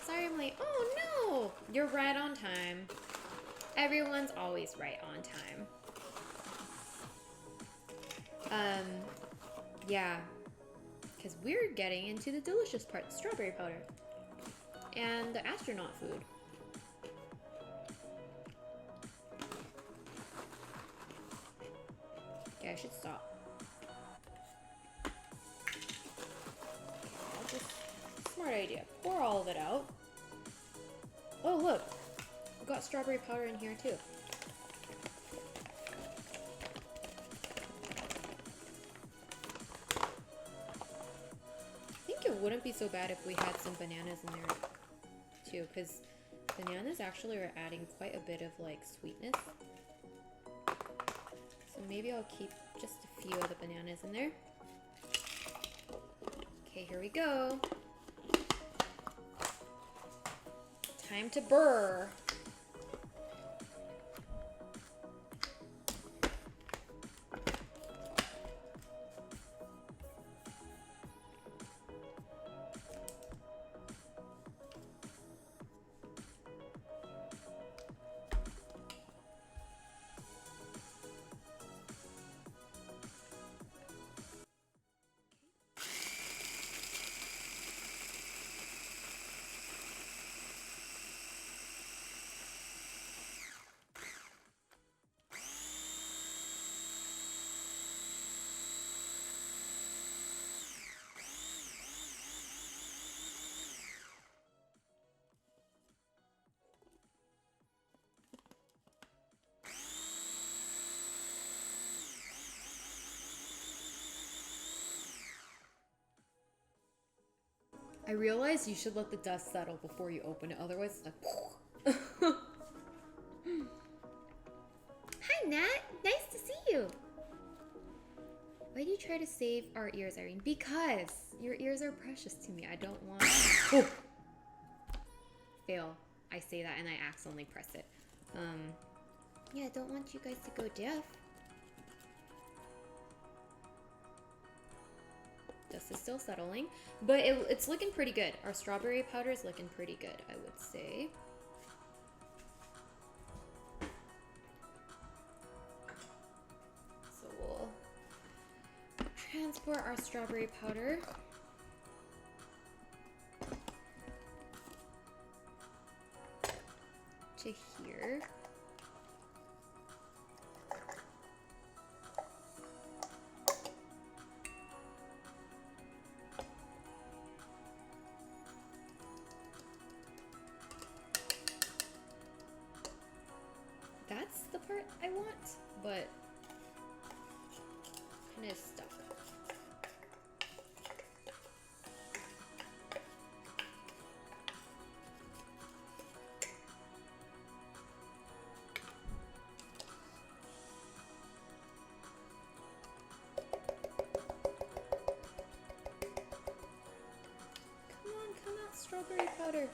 sorry I'm late. Oh no, you're right on time. Everyone's always right on time. Yeah, because we're getting into the delicious part, strawberry powder. And the astronaut food. Okay, I should stop. Smart idea. Pour all of it out. Oh, look. We've got strawberry powder in here, too. I think it wouldn't be so bad if we had some bananas in there, too, because bananas actually are adding quite a bit of, like, sweetness. So maybe I'll keep just a few of the bananas in there. Okay, here we go. Time to burr. I realized you should let the dust settle before you open it, otherwise it's like Hi Nat, nice to see you. Why do you try to save our ears, Irene? Because your ears are precious to me. I don't want oh. Fail. I say that and I accidentally press it. Yeah, I don't want you guys to go deaf. Dust is still settling, but it's looking pretty good. Our strawberry powder is looking pretty good, I would say. So we'll transport our strawberry powder to here. That's the part I want, but kind of stuck. Come out, strawberry powder.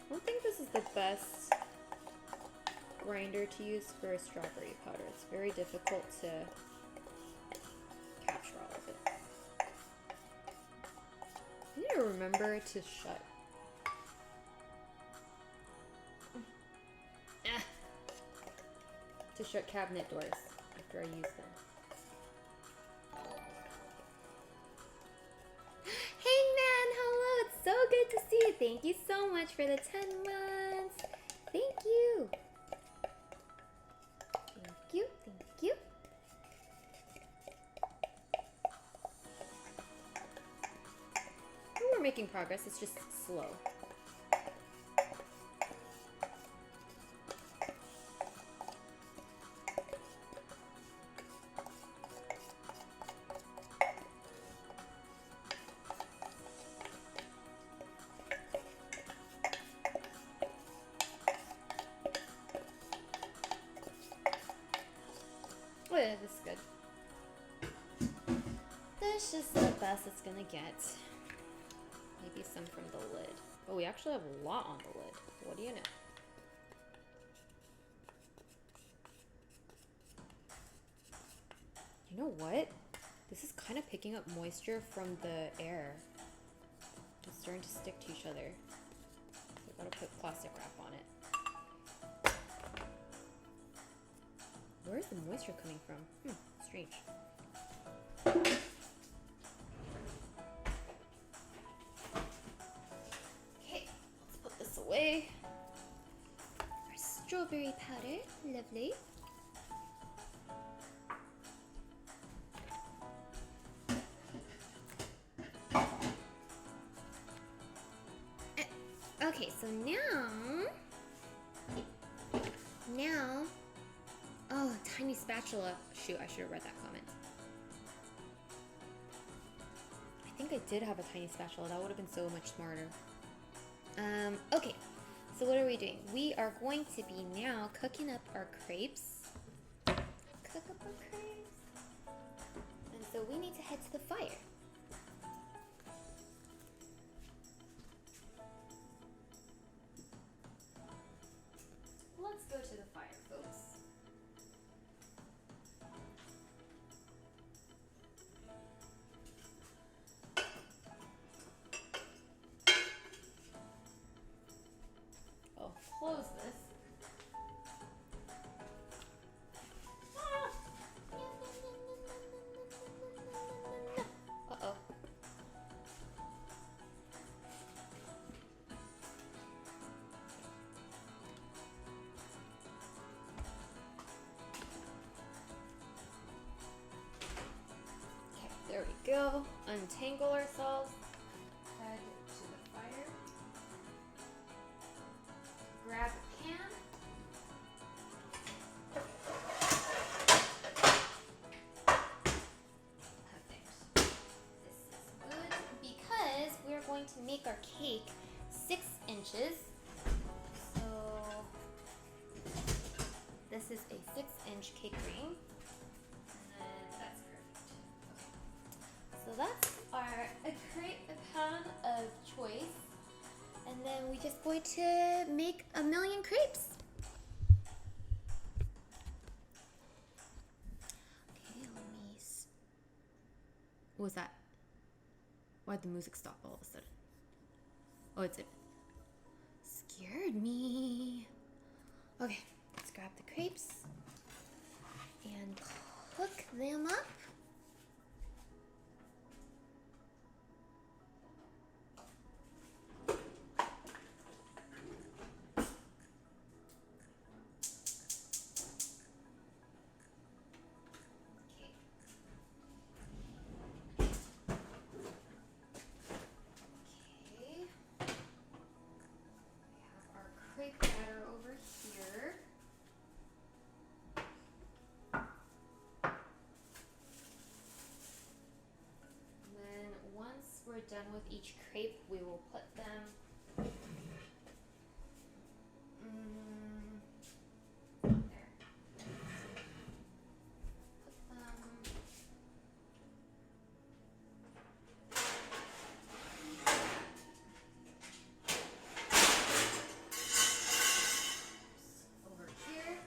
I don't think this is the best grinder to use for strawberry powder. It's very difficult to capture all of it. I need to remember to shut. To shut cabinet doors after I use them. Hey man, hello, it's so good to see you. Thank you so much for the 10 months. Thank you. Thank you, thank you. Oh, we're making progress, it's just slow. Oh yeah, this is good. This is the best it's gonna get. Maybe some from the lid. Oh, we actually have a lot on the lid. What do you know? You know what? This is kind of picking up moisture from the air. It's starting to stick to each other. So I gotta put plastic wrap on it. Where's the moisture coming from? Strange. Okay, let's put this away. Our strawberry powder, lovely. Okay, so now, oh, tiny spatula. Shoot, I should have read that comment. I think I did have a tiny spatula. That would have been so much smarter. Okay, so what are we doing? We are going to be now cooking up our crepes. Cook up our crepes. And so we need to head to the fire. Let's go to the fire, folks. I'll close this. Uh-oh. Okay, there we go. Untangle ourselves. Head to the fire. Grab a pan. Perfect. This is good because we're going to make our cake 6 inches. So this is a 6-inch cake ring. And that's perfect. Okay. So that's our crepe pan of choice. And then we're just going to make 1,000,000 crepes. Okay, let me. What was that? Why'd the music stop all of a sudden? Oh, it's it. Scared me. Okay, let's grab the crepes and cook them up. Crepe batter over here. And then once we're done with each crepe, we will put them there. Put them. Over here.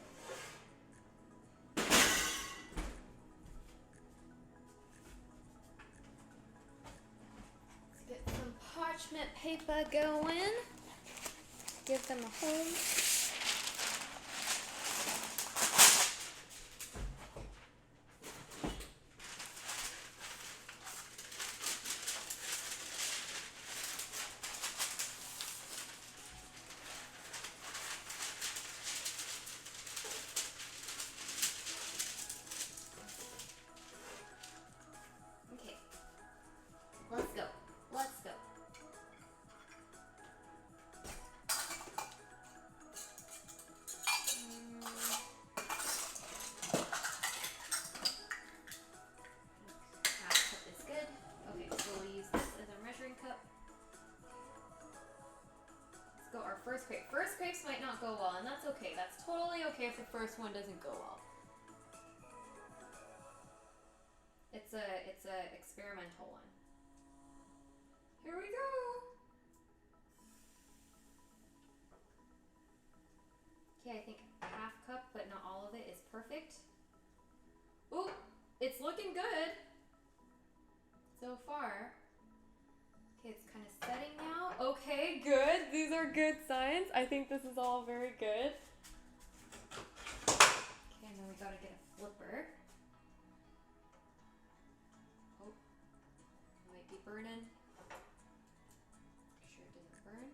Let's get some parchment paper going. Give them a home. Okay. Let's go. Let's go. Half cup is good. Okay, so we'll use this as our measuring cup. Let's go our first crepe. First crepes might not go well, and that's okay. That's totally okay if the first one doesn't go well. It's a experimental one. Here we go. Okay, I think half cup, but not all of it is perfect. Ooh, it's looking good so far. Okay, it's kind of setting now. Okay, good. These are good signs. I think this is all very good. Okay, and then we gotta get a flipper. Oh, it might be burning. Make sure it doesn't burn.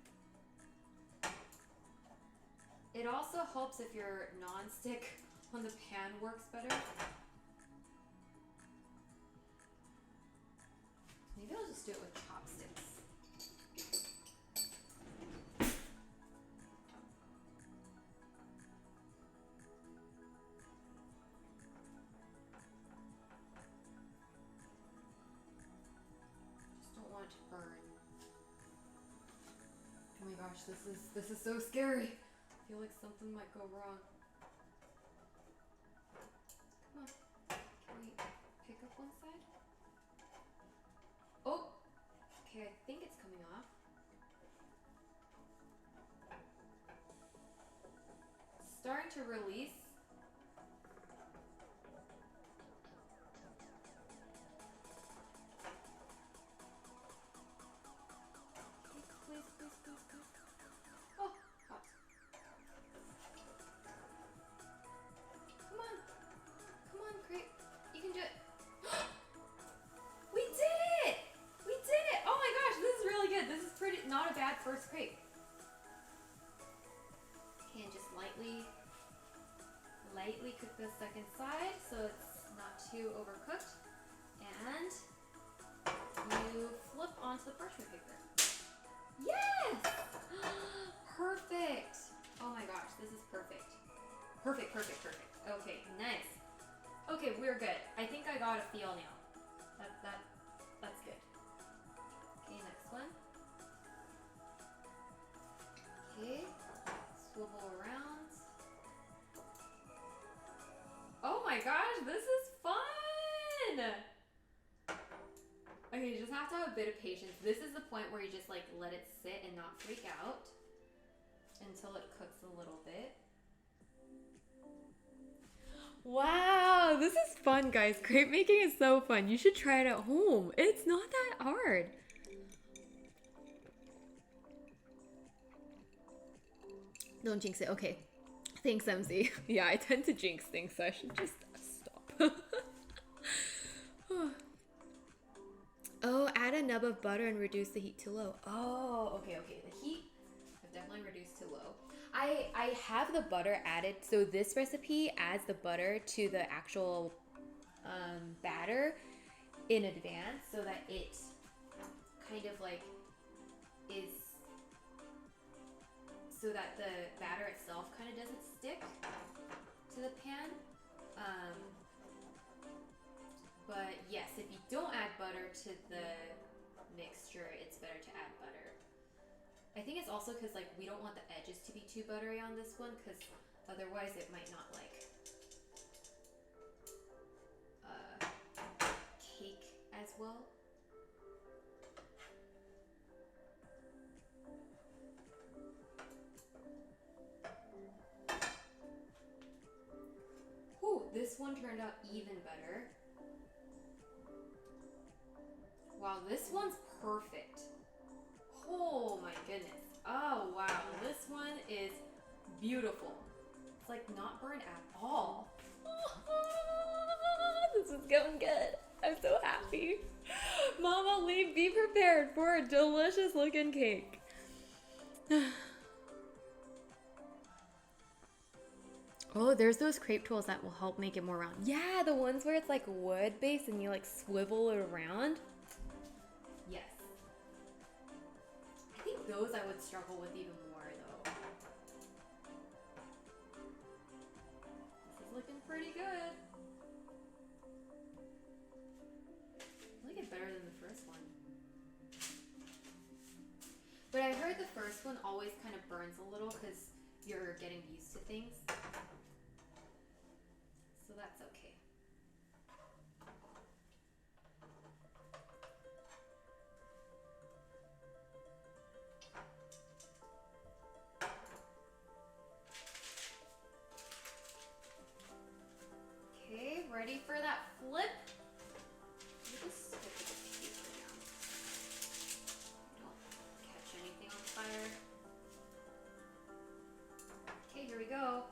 It also helps if your non-stick on the pan works better. Maybe I'll just do it with chopsticks. Just don't want it to burn. Oh my gosh, this is so scary. I feel like something might go wrong. Come on. Can we pick up one side? Oh! Okay, I think it's coming off. It's starting to release. Please, please, please, please. Oh, hot. Come on. Come on, crepe. You can do it. We did it! We did it! Oh my gosh, this is really good. This is not a bad first crepe. Okay, and just lightly cook the second side so it's not too overcooked. And you flip onto the parchment paper. Yes! Perfect! Oh my gosh, this is perfect. Perfect, perfect, perfect. Okay, nice. Okay, we're good. I think I got a feel now. That's good. Okay, next one. Okay, swivel around. Oh my gosh, this is fun! Okay, you just have to have a bit of patience. This is the point where you just like let it sit and not freak out until it cooks a little bit. Wow, this is fun, guys. Crepe making is so fun. You should try it at home. It's not that hard. Don't jinx it. Okay. Thanks, MC. Yeah, I tend to jinx things, so I should just stop. Oh, add a nub of butter and reduce the heat to low. Oh, okay. The heat I've definitely reduced to low. I have the butter added, so this recipe adds the butter to the actual batter in advance so that it kind of like is, so that the batter itself kind of doesn't stick to the pan. But yes, if you don't add butter to the mixture, it's better to add butter. I think it's also because like we don't want the edges to be too buttery on this one, because otherwise it might not like cake as well. Whew, this one turned out even better. Wow, this one's perfect. Oh my goodness. Oh wow, this one is beautiful. It's like not burnt at all. This is going good. I'm so happy. Mama Lee, be prepared for a delicious looking cake. Oh, there's those crepe tools that will help make it more round. Yeah, the ones where it's like wood based and you like swivel it around. Yes. I think those I would struggle with even more though. This is looking pretty good. I like it better than the first one. But I heard the first one always kind of burns a little because you're getting used to things. So that's okay. Okay, ready for that flip? Just stick the paper down. Don't catch anything on fire. Okay, here we go.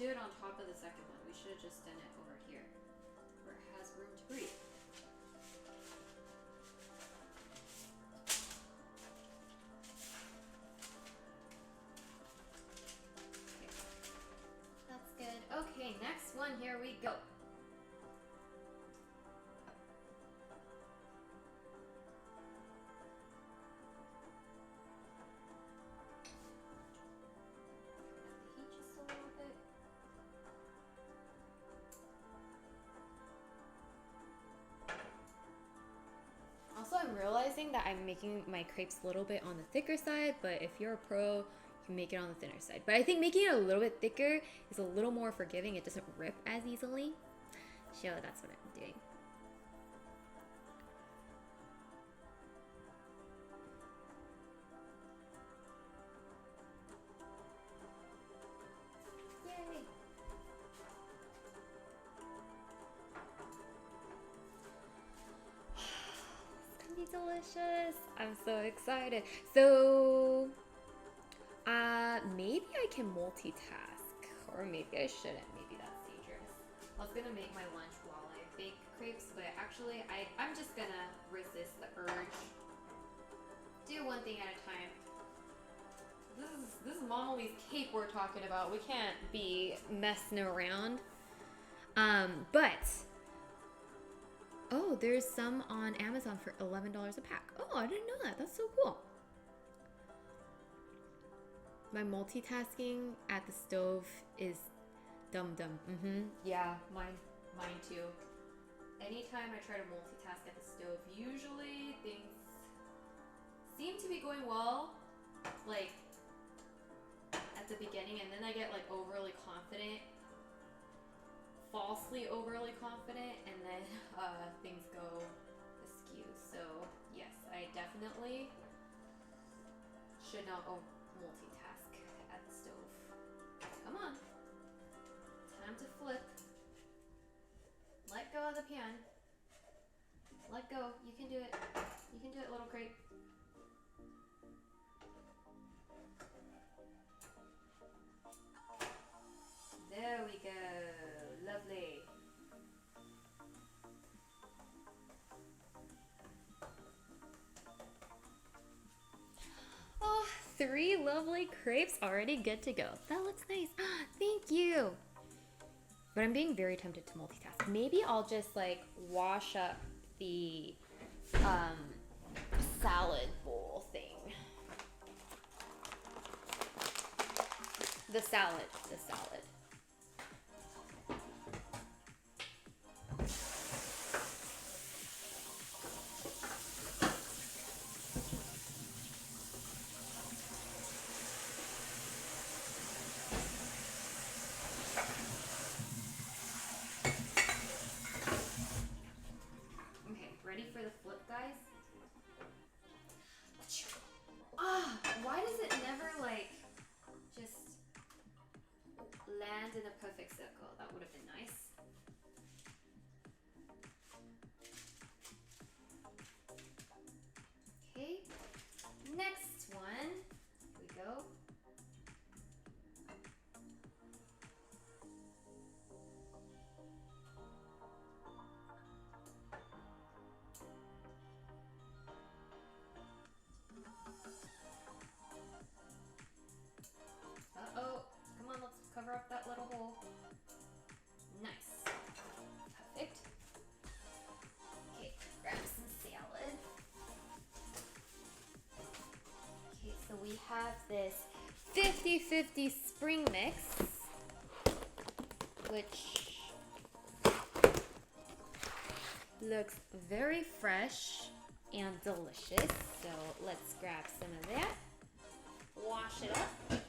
do it on top of the second one. We should have just done it over here, where it has room to breathe. Okay. That's good. Okay, next one, here we go. Also, I'm realizing that I'm making my crepes a little bit on the thicker side, but if you're a pro, you can make it on the thinner side. But I think making it a little bit thicker is a little more forgiving. It doesn't rip as easily. So that's what I'm doing. Yay! It's gonna be delicious. I'm so excited. So, maybe I can multitask, or maybe I shouldn't. Maybe that's dangerous. I was gonna make my lunch while I bake crepes, but actually, I'm just gonna resist the urge. Do one thing at a time. This is Mama Lee's cake we're talking about. We can't be messing around. But oh, there's some on Amazon for $11 a pack. Oh, I didn't know that. That's so cool. My multitasking at the stove is dumb. Yeah, mine too. Anytime I try to multitask at the stove, usually things seem to be going well, like at the beginning, and then I get like overly confident, falsely overly confident, and then things go askew. So yes, I definitely should not multitask at the stove. Come on, time to flip. Let go of the pan. Let go. You can do it. You can do it, little crepe. There we go. Lovely. Oh, 3 lovely crepes already good to go. That looks nice. Thank you. But I'm being very tempted to multitask. Maybe I'll just like wash up the salad bowl thing. The salad. Okay, ready for the flip, guys? Why does it never like just land in a perfect circle? That would have been nice. Okay, next one. Here we go. Uh-oh. Come on, let's cover up that little hole. Nice. Perfect. Okay, grab some salad. Okay, so we have this 50-50 spring mix, which looks very fresh and delicious. So let's grab some of that. Wash it up.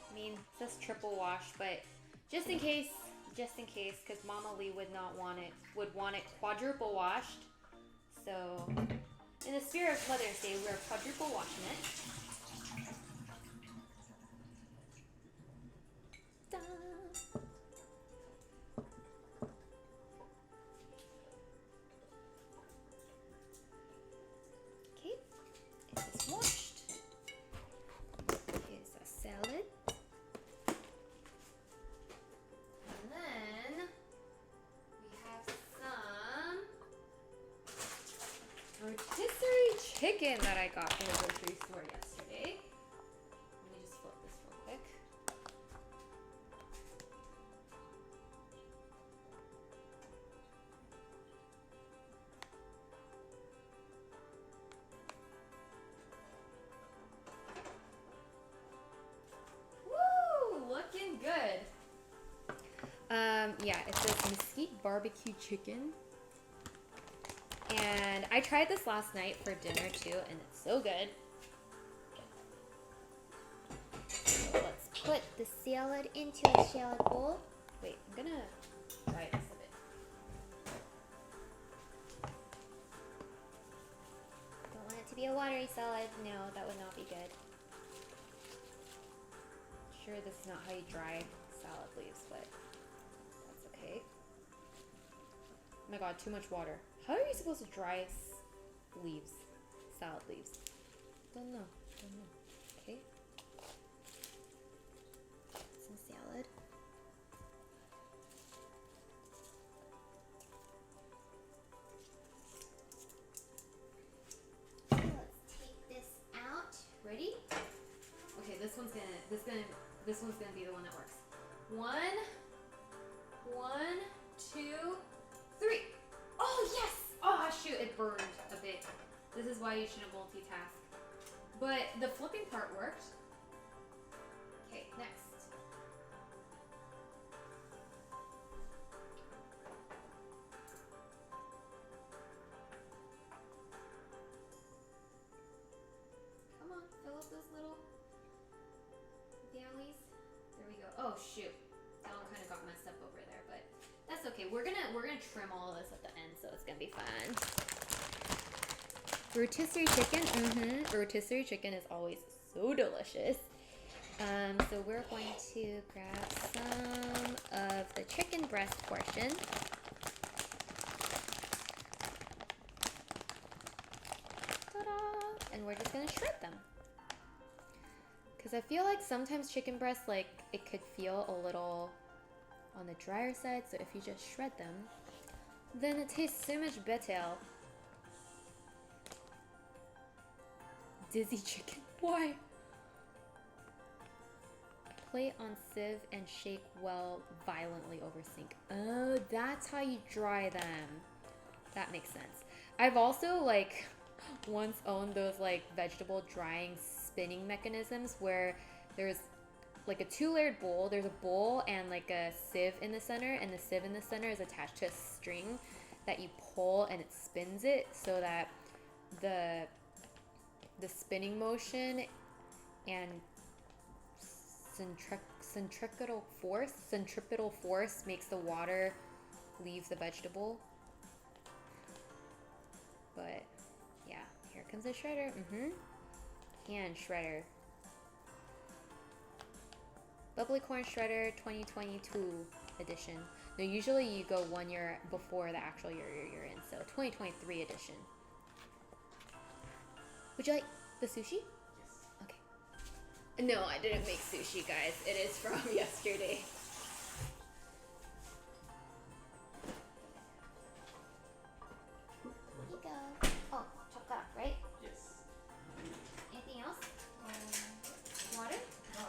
I mean, it says triple wash, but just in case, because Mama Lee would want it quadruple washed. So, in the spirit of Mother's Day, we're quadruple washing it. Da. chicken that I got from the grocery store yesterday. Let me just flip this real quick. Woo! Looking good. Yeah, it's this mesquite barbecue chicken. And I tried this last night for dinner too, and it's so good. So let's put the salad into a salad bowl. Wait, I'm gonna try this a bit. Don't want it to be a watery salad. No, that would not be good. Sure, this is not how you dry salad leaves, but that's okay. Oh my god, too much water. How are you supposed to dry leaves? Salad leaves? Don't know. Okay. Some salad. Let's take this out. Ready? Okay, this one's gonna be the one that works. One, 2, 3. Oh, yes! Oh, shoot, it burned a bit. This is why you shouldn't multitask. But the flipping part worked. Okay, next. Come on, fill up those little valleys. There we go. Oh, shoot. That one kind of got messed up over there, but that's okay. We're gonna trim all of this at the end, so it's gonna be fun. Rotisserie chicken, rotisserie chicken is always so delicious. So we're going to grab some of the chicken breast portion. Ta-da! And we're just gonna shred them. Because I feel like sometimes chicken breast, like, it could feel a little on the drier side, so if you just shred them, then it tastes so much better. Dizzy chicken. Why? Plate on sieve and shake well violently over sink. Oh, that's how you dry them. That makes sense. I've also, like, once owned those, like, vegetable drying spinning mechanisms where there's like a 2-layered bowl. There's a bowl and like a sieve in the center, and the sieve in the center is attached to a string that you pull and it spins it, so that the spinning motion and centripetal force makes the water leave the vegetable. But yeah, here comes the shredder. Hand shredder. Bubbly corn shredder 2022 edition. No, usually you go 1 year before the actual year you're in, so 2023 edition. Would you like the sushi? Yes. Okay. No, I didn't make sushi, guys. It is from yesterday. Here you go. Oh, chopped up, right? Yes. Anything else? Water? No.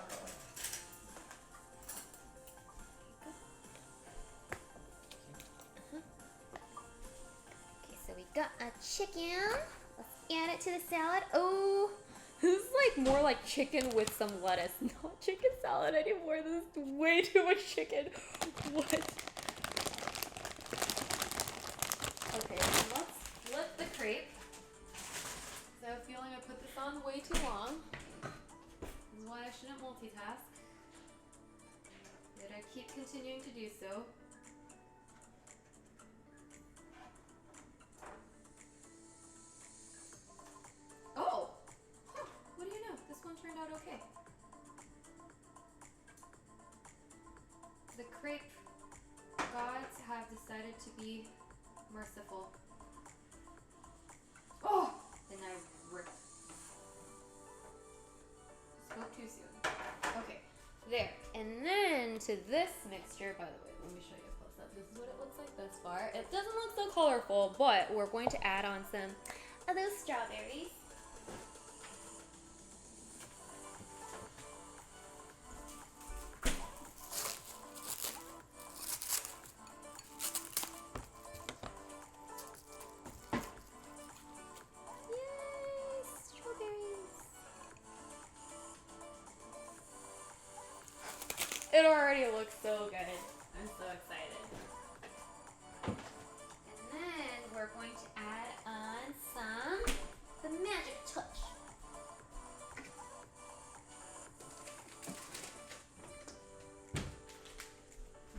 Okay, so we got a chicken. Let's add it to the salad. Oh, this is like more like chicken with some lettuce. Not chicken salad anymore. This is way too much chicken. What? Okay, so let's flip the crepe. So I have a feeling I put this on way too long. This is why I shouldn't multitask. Yet I keep continuing to do so. Oh! Huh, what do you know? This one turned out okay. The crepe gods have decided to be merciful. Oh! Then I ripped. Spoke too soon. Okay, there. And then to this mixture, by the way, let me show you a close up. This is what it looks like thus far. It doesn't look so colorful, but we're going to add on some of those strawberries. It already looks so good. I'm so excited. And then we're going to add on the magic touch.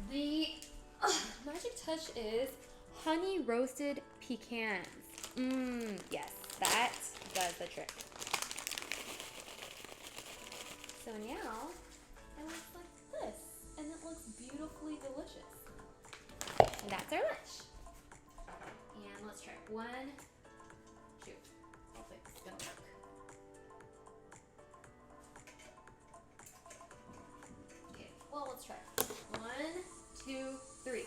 The magic touch is honey roasted pecans. Yes, that does the trick. So now it looks like this, and it looks beautifully delicious. And that's our lunch. And let's try it. 1, 2. I think it's gonna work. Okay, well, let's try it. 1, 2, 3.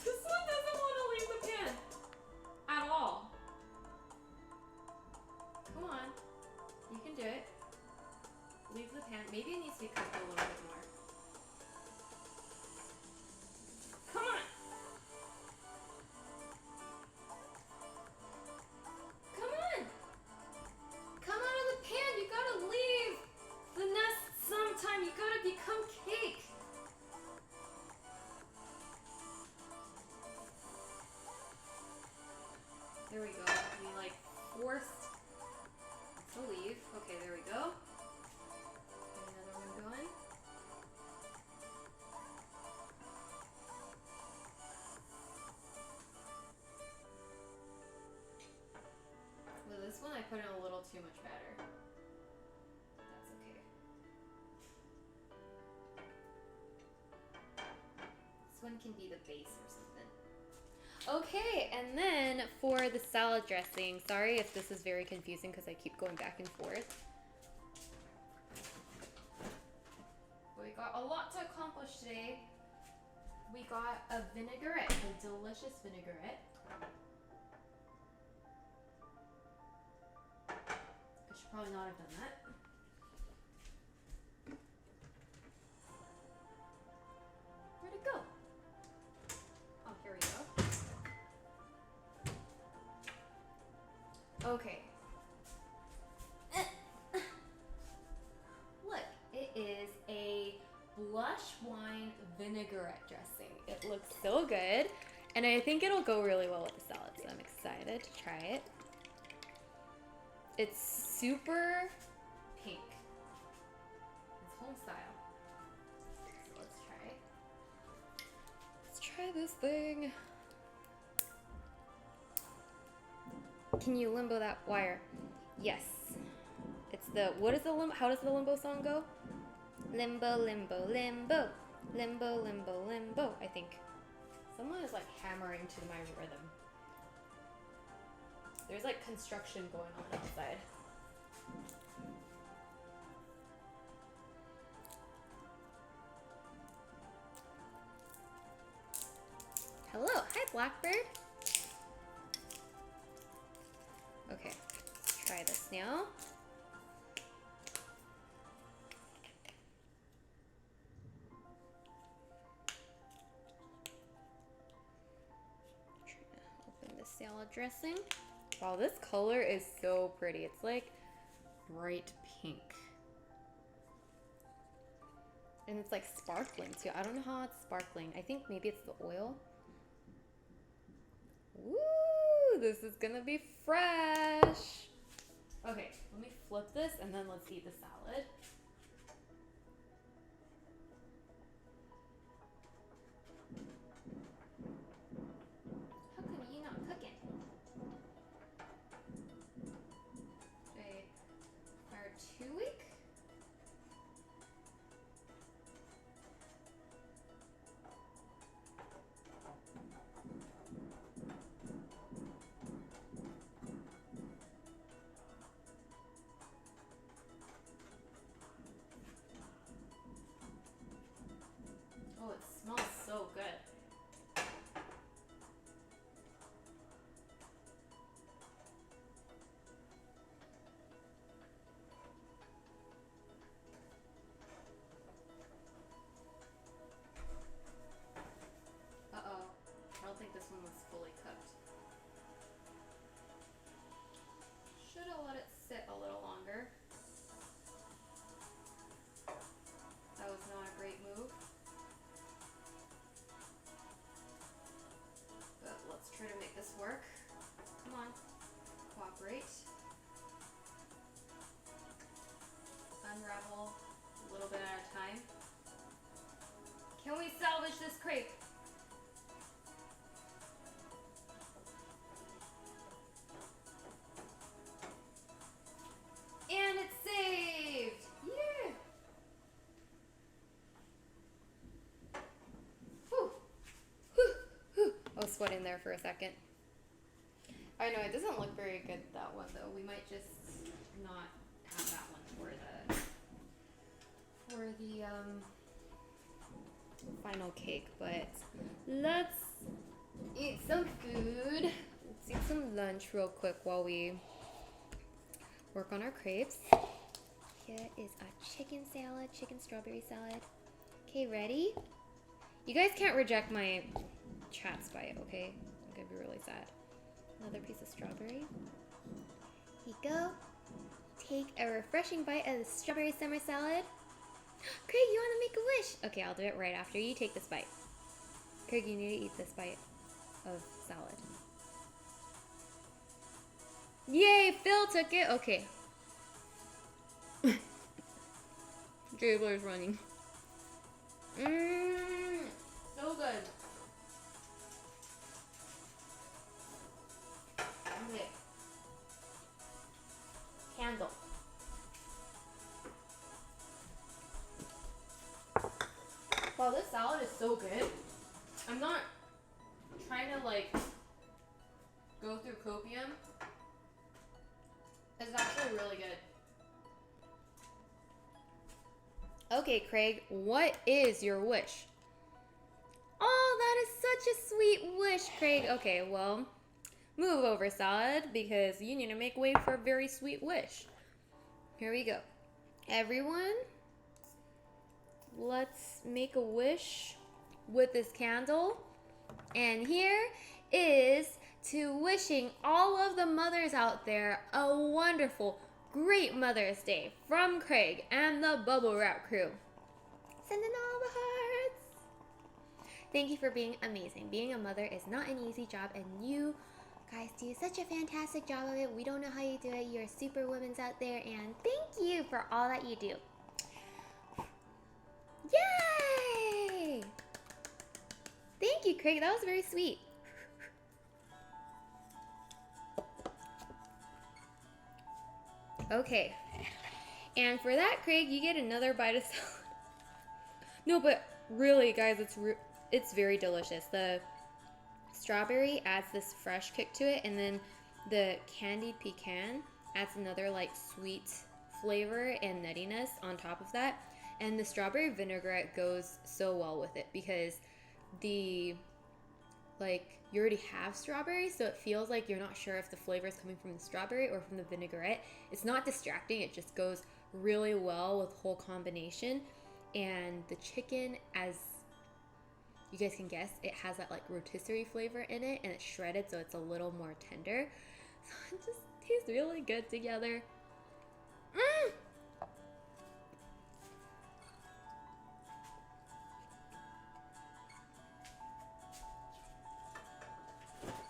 This one doesn't want to leave the pan at all. Come on, you can do it. Leave the pan. Maybe it needs to be cooked a little bit more. Come on. Come on. Come out of the pan. You gotta leave the nest sometime. You gotta become cake. There we go. We like forced to leave. Okay, there we go. Get another one going. Well, this one I put in a little too much batter. That's okay. This one can be the base or something. Okay, and then for the salad dressing, sorry if this is very confusing because I keep going back and forth. But we got a lot to accomplish today. We got a vinaigrette, a delicious vinaigrette. I should probably not have done that. Where'd it go? Oh, here we go. Okay. Look, it is a blush wine vinaigrette dressing. It looks so good, and I think it'll go really well with the salad, so I'm excited to try it. It's super pink. It's home style. So let's try it. Let's try this thing. Can you limbo that wire? Yes. It's the, what is the limbo, how does the limbo song go? Limbo, limbo, limbo. Limbo, limbo, limbo, I think. Someone is like hammering to my rhythm. There's like construction going on outside. Hello, hi Blackbird. Okay, let's try this now. Try to open the salad dressing. Wow, this color is so pretty. It's like bright pink. And it's like sparkling too. I don't know how it's sparkling. I think maybe it's the oil. Woo! This is gonna be fresh. Okay, let me flip this and then let's eat the salad. How come you not cooking? Wait, our 2-week? Oh, it smells so good. Uh-oh. I don't think this one was fully cooked. Should have let it sit a little longer. finish this crepe. And it's saved! Yeah! Whew. Whew. Whew. I was sweating there for a second. I know it doesn't look very good, that one though. We might just not have that one for the final cake, but let's eat some food. Let's eat some lunch real quick while we work on our crepes. Here is a chicken salad, chicken strawberry salad. Okay, ready? You guys can't reject my chat's bite, okay? I'm gonna be really sad. Another piece of strawberry. Here you go. Take a refreshing bite of the strawberry summer salad. Craig, you want to make a wish? Okay, I'll do it right after you take this bite. Craig, you need to eat this bite of salad. Yay, Phil took it. Okay. Jabler's running. Mmm, so good. Okay. Candle. Wow, this salad is so good. I'm not trying to like go through copium. It's actually really good. Okay, Craig, what is your wish? Oh, that is such a sweet wish, Craig. Okay, well, move over, salad, because you need to make way for a very sweet wish. Here we go. Everyone, let's make a wish with this candle. And here is to wishing all of the mothers out there a wonderful, great Mother's Day from Craig and the Bubble Wrap crew. Sending all the hearts. Thank you for being amazing. Being a mother is not an easy job, and you guys do such a fantastic job of it. We don't know how you do it. You're superwomans out there, and thank you for all that you do. Yay! Thank you, Craig. That was very sweet. Okay. And for that, Craig, you get another bite of salad. No, but really, guys, it's very delicious. The strawberry adds this fresh kick to it, and then the candied pecan adds another like sweet flavor and nuttiness on top of that. And the strawberry vinaigrette goes so well with it because you already have strawberry, so it feels like you're not sure if the flavor is coming from the strawberry or from the vinaigrette. It's not distracting. It just goes really well with the whole combination. And the chicken, as you guys can guess, it has that like rotisserie flavor in it, and it's shredded, so it's a little more tender. So it just tastes really good together. Mmm!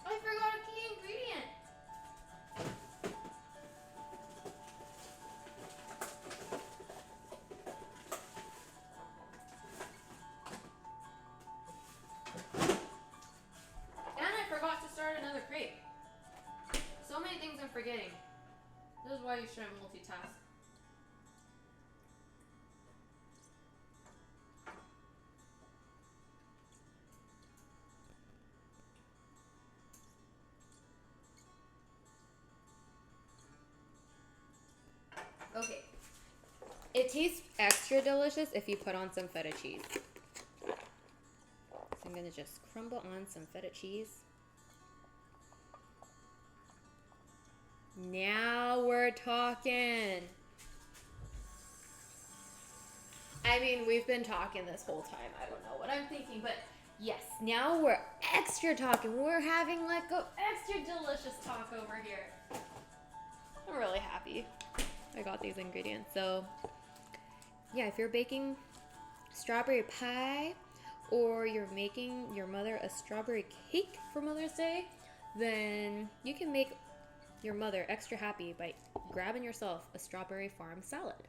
I forgot a key ingredient. And I forgot to start another crepe. So many things I'm forgetting. This is why you shouldn't multitask. Okay. It tastes extra delicious if you put on some feta cheese. So I'm going to just crumble on some feta cheese. Now we're talking. I mean, we've been talking this whole time. I don't know what I'm thinking, but yes, now we're extra talking. We're having like an extra delicious talk over here. I'm really happy I got these ingredients. So yeah, if you're baking strawberry pie or you're making your mother a strawberry cake for Mother's Day, then you can make your mother extra happy by grabbing yourself a strawberry farm salad.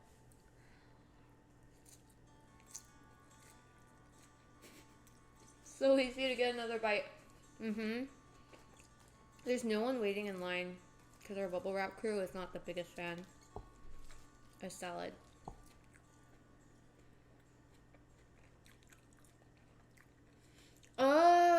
so easy to get another bite. There's no one waiting in line because our bubble wrap crew is not the biggest fan of salad. Oh!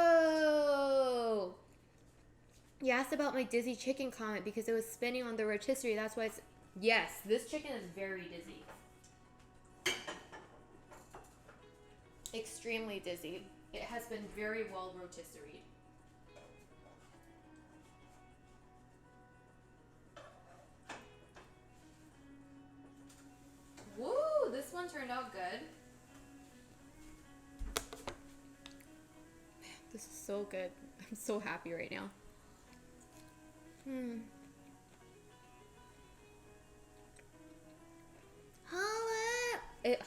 You asked about my dizzy chicken comment because it was spinning on the rotisserie. That's why it's... Yes, this chicken is very dizzy. Extremely dizzy. It has been very well rotisseried. Woo! This one turned out good. This is so good. I'm so happy right now. Holla!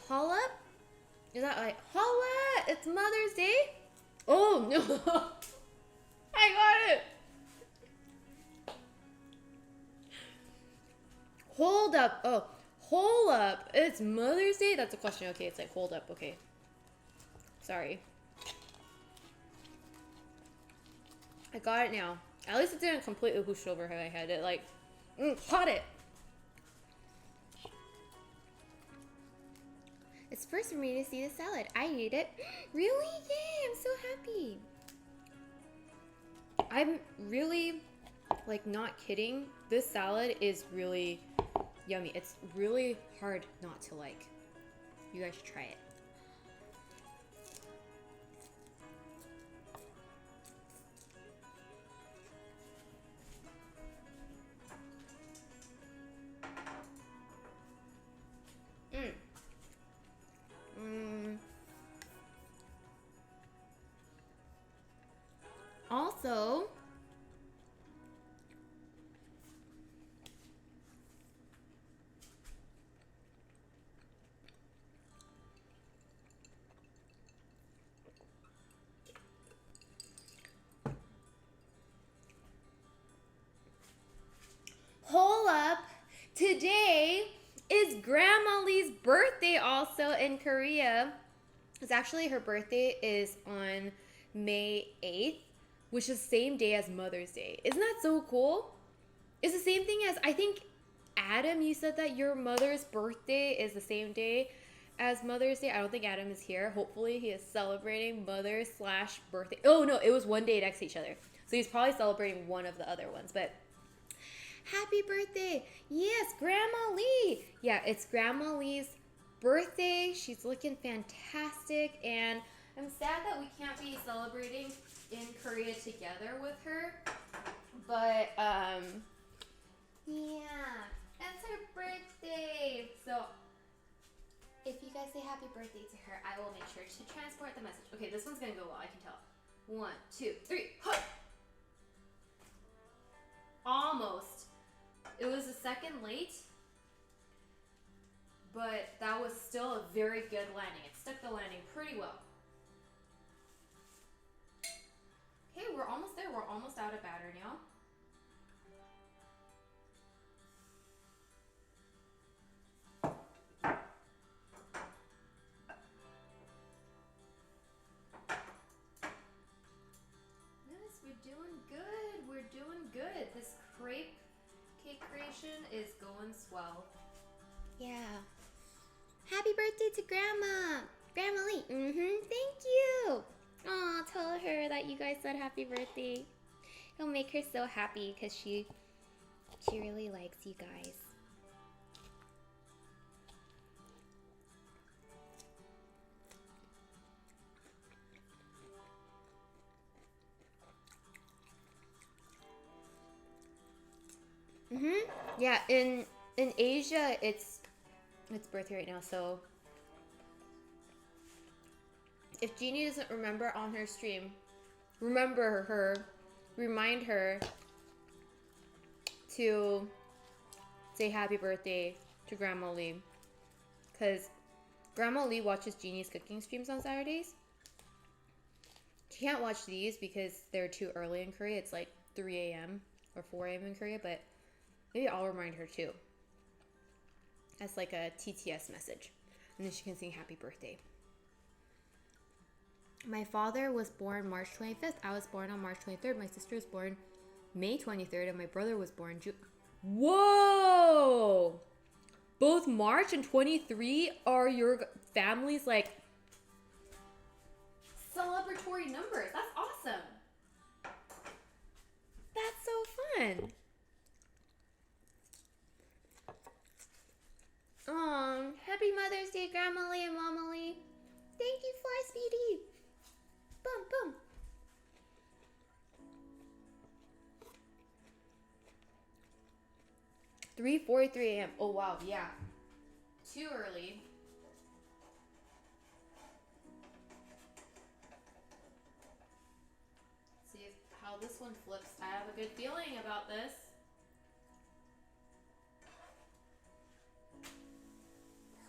Holla? Is that like, holla! It's Mother's Day? Oh, no. I got it. Hold up. Oh, hold up. It's Mother's Day? That's a question. Okay, it's like, hold up. Okay. Sorry. I got it now. At least it didn't completely whoosh over my head. It like, caught it. It's first for me to see the salad. I ate it. Really? Yay, I'm so happy. I'm really, like, not kidding. This salad is really yummy. It's really hard not to like. You guys should try it. Also, hold up. Today is Grandma Lee's birthday also in Korea. It's actually her birthday is on May 8th, which is the same day as Mother's Day. Isn't that so cool? It's the same thing as, I think, Adam, you said that your mother's birthday is the same day as Mother's Day. I don't think Adam is here. Hopefully he is celebrating mother/birthday. Oh no, it was one day next to each other. So he's probably celebrating one of the other ones, but happy birthday. Yes, Grandma Lee. Yeah, it's Grandma Lee's birthday. She's looking fantastic, and I'm sad that we can't be celebrating in Korea together with her, but yeah, it's her birthday. So if you guys say happy birthday to her, I will make sure to transport the message. Okay, this one's gonna go well, I can tell. 1, 2, 3, hut! Almost. It was a second late, but that was still a very good landing. It stuck the landing pretty well. Okay, we're almost there. We're almost out of batter now. Yes, we're doing good. We're doing good. This crepe cake creation is going swell. Yeah. Happy birthday to Grandma. Grandma Lee. Thank you. Aw, tell her that you guys said happy birthday. It'll make her so happy because she really likes you guys. Yeah, in Asia, it's birthday right now, so if Jeannie doesn't remember on her stream, remind her to say happy birthday to Grandma Lee, because Grandma Lee watches Jeannie's cooking streams on Saturdays. She can't watch these because they're too early in Korea. It's like 3 a.m. or 4 a.m. in Korea, but maybe I'll remind her too, as like a TTS message, and then she can sing happy birthday. My father was born March 25th. I was born on March 23rd. My sister was born May 23rd, and my brother was born June. Whoa! Both March and 23 are your family's like celebratory numbers. That's awesome. That's so fun. Happy Mother's Day, Grandma Lee and Mama Lee. Thank you, Fly Speedy. Boom, boom. "3:43 a.m. Oh wow, yeah. Too early. See how this one flips. I have a good feeling about this.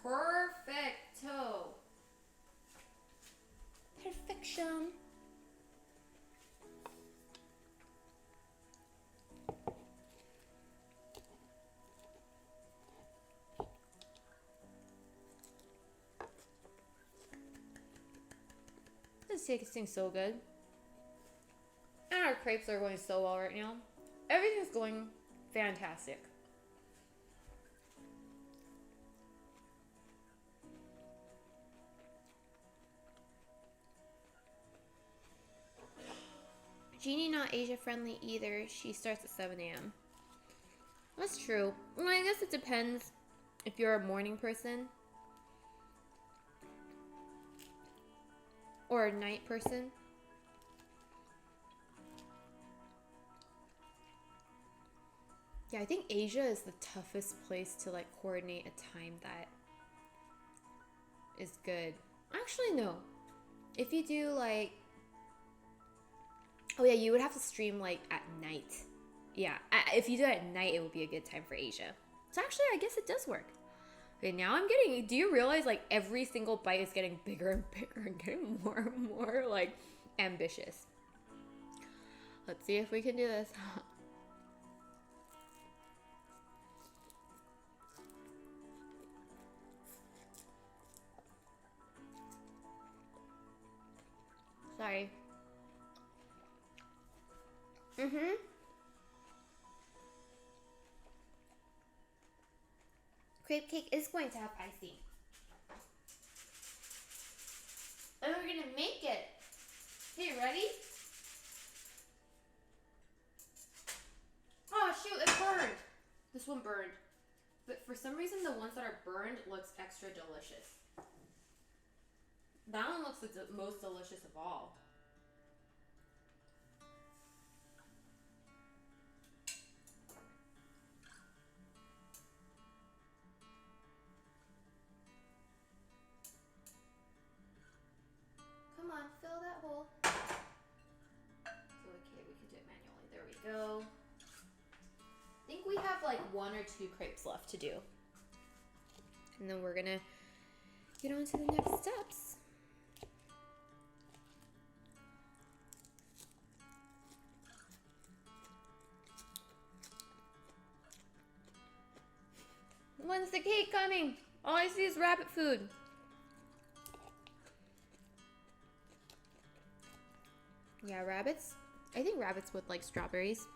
Perfecto. Perfection. This is tasting so good. And our crepes are going so well right now. Everything's going fantastic. Jeannie not Asia friendly either. She starts at 7 a.m. That's true. Well, I guess it depends if you're a morning person or a night person. Yeah, I think Asia is the toughest place to like coordinate a time that is good. Actually, no. If you do like, oh yeah, you would have to stream like at night. Yeah, if you do it at night, it would be a good time for Asia. So actually, I guess it does work. Okay, now I'm getting, do you realize like every single bite is getting bigger and bigger and getting more and more like ambitious? Let's see if we can do this. Sorry. Crepe cake is going to have icing. And we're gonna make it. Okay, ready? Oh shoot, it burned. This one burned. But for some reason, the ones that are burned looks extra delicious. That one looks the most delicious of all. Come on, fill that hole. So, okay, we can do it manually. There we go. I think we have like 1 or 2 crepes left to do. And then we're gonna get on to the next steps. When's the cake coming? All I see is rabbit food. Yeah, rabbits. I think rabbits would like strawberries.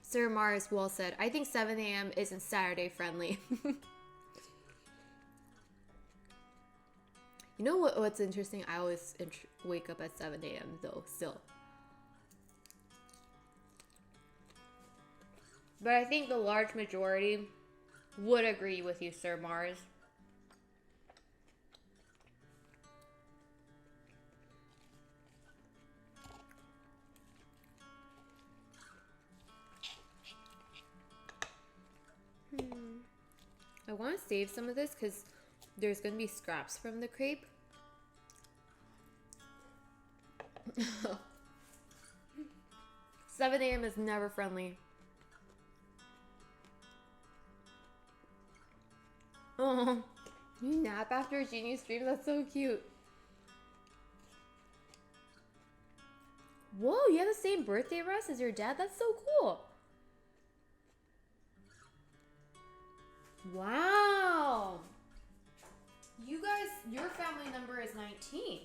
Sir Mars well said. I think 7 a.m. isn't Saturday friendly. You know what's interesting? I always wake up at 7 a.m. though, still. But I think the large majority would agree with you, Sir Mars. I want to save some of this because there's going to be scraps from the crepe. 7 a.m. is never friendly. Oh, you nap after a Genie stream? That's so cute. Whoa, you have the same birthday, Russ, as your dad? That's so cool. Wow. You guys, your family number is 19.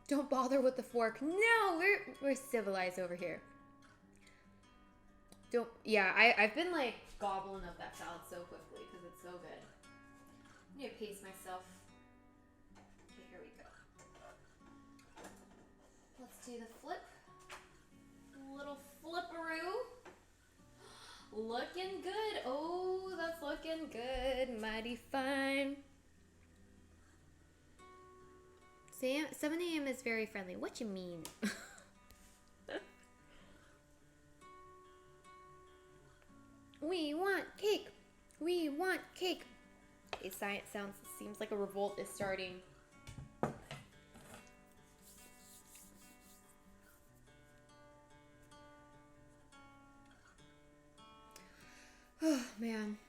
Don't bother with the fork. No, we're civilized over here. Don't. Yeah, I've been like gobbling up that salad so quickly because it's so good. I need to pace myself. Okay, here we go. Let's do the flip. Little flipperoo. Looking good. Oh, that's looking good. Mighty fine. 7 a.m. is very friendly. What you mean? We want cake. We want cake. Okay, science seems like a revolt is starting. Oh man,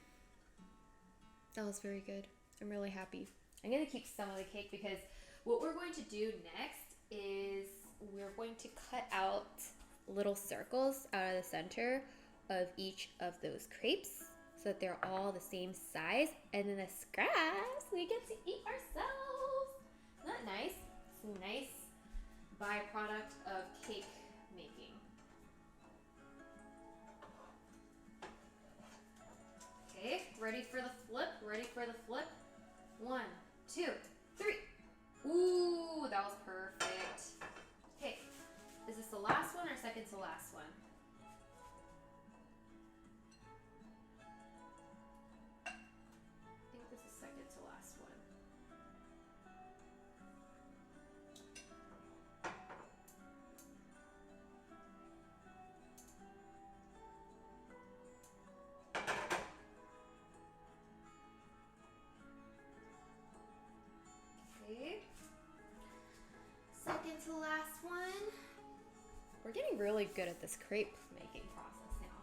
that was very good. I'm really happy. I'm gonna keep some of the cake because what we're going to do next is we're going to cut out little circles out of the center of each of those crepes so that they're all the same size, and then the scraps we get to eat ourselves. Isn't that nice? It's a nice byproduct of cake making. Okay, ready for the flip? Ready for the flip? 1, 2, 3. Ooh, that was perfect. Okay, is this the last one or second to last one? I think this is second to last one. Okay. Second to last one. We're getting really good at this crepe making process now.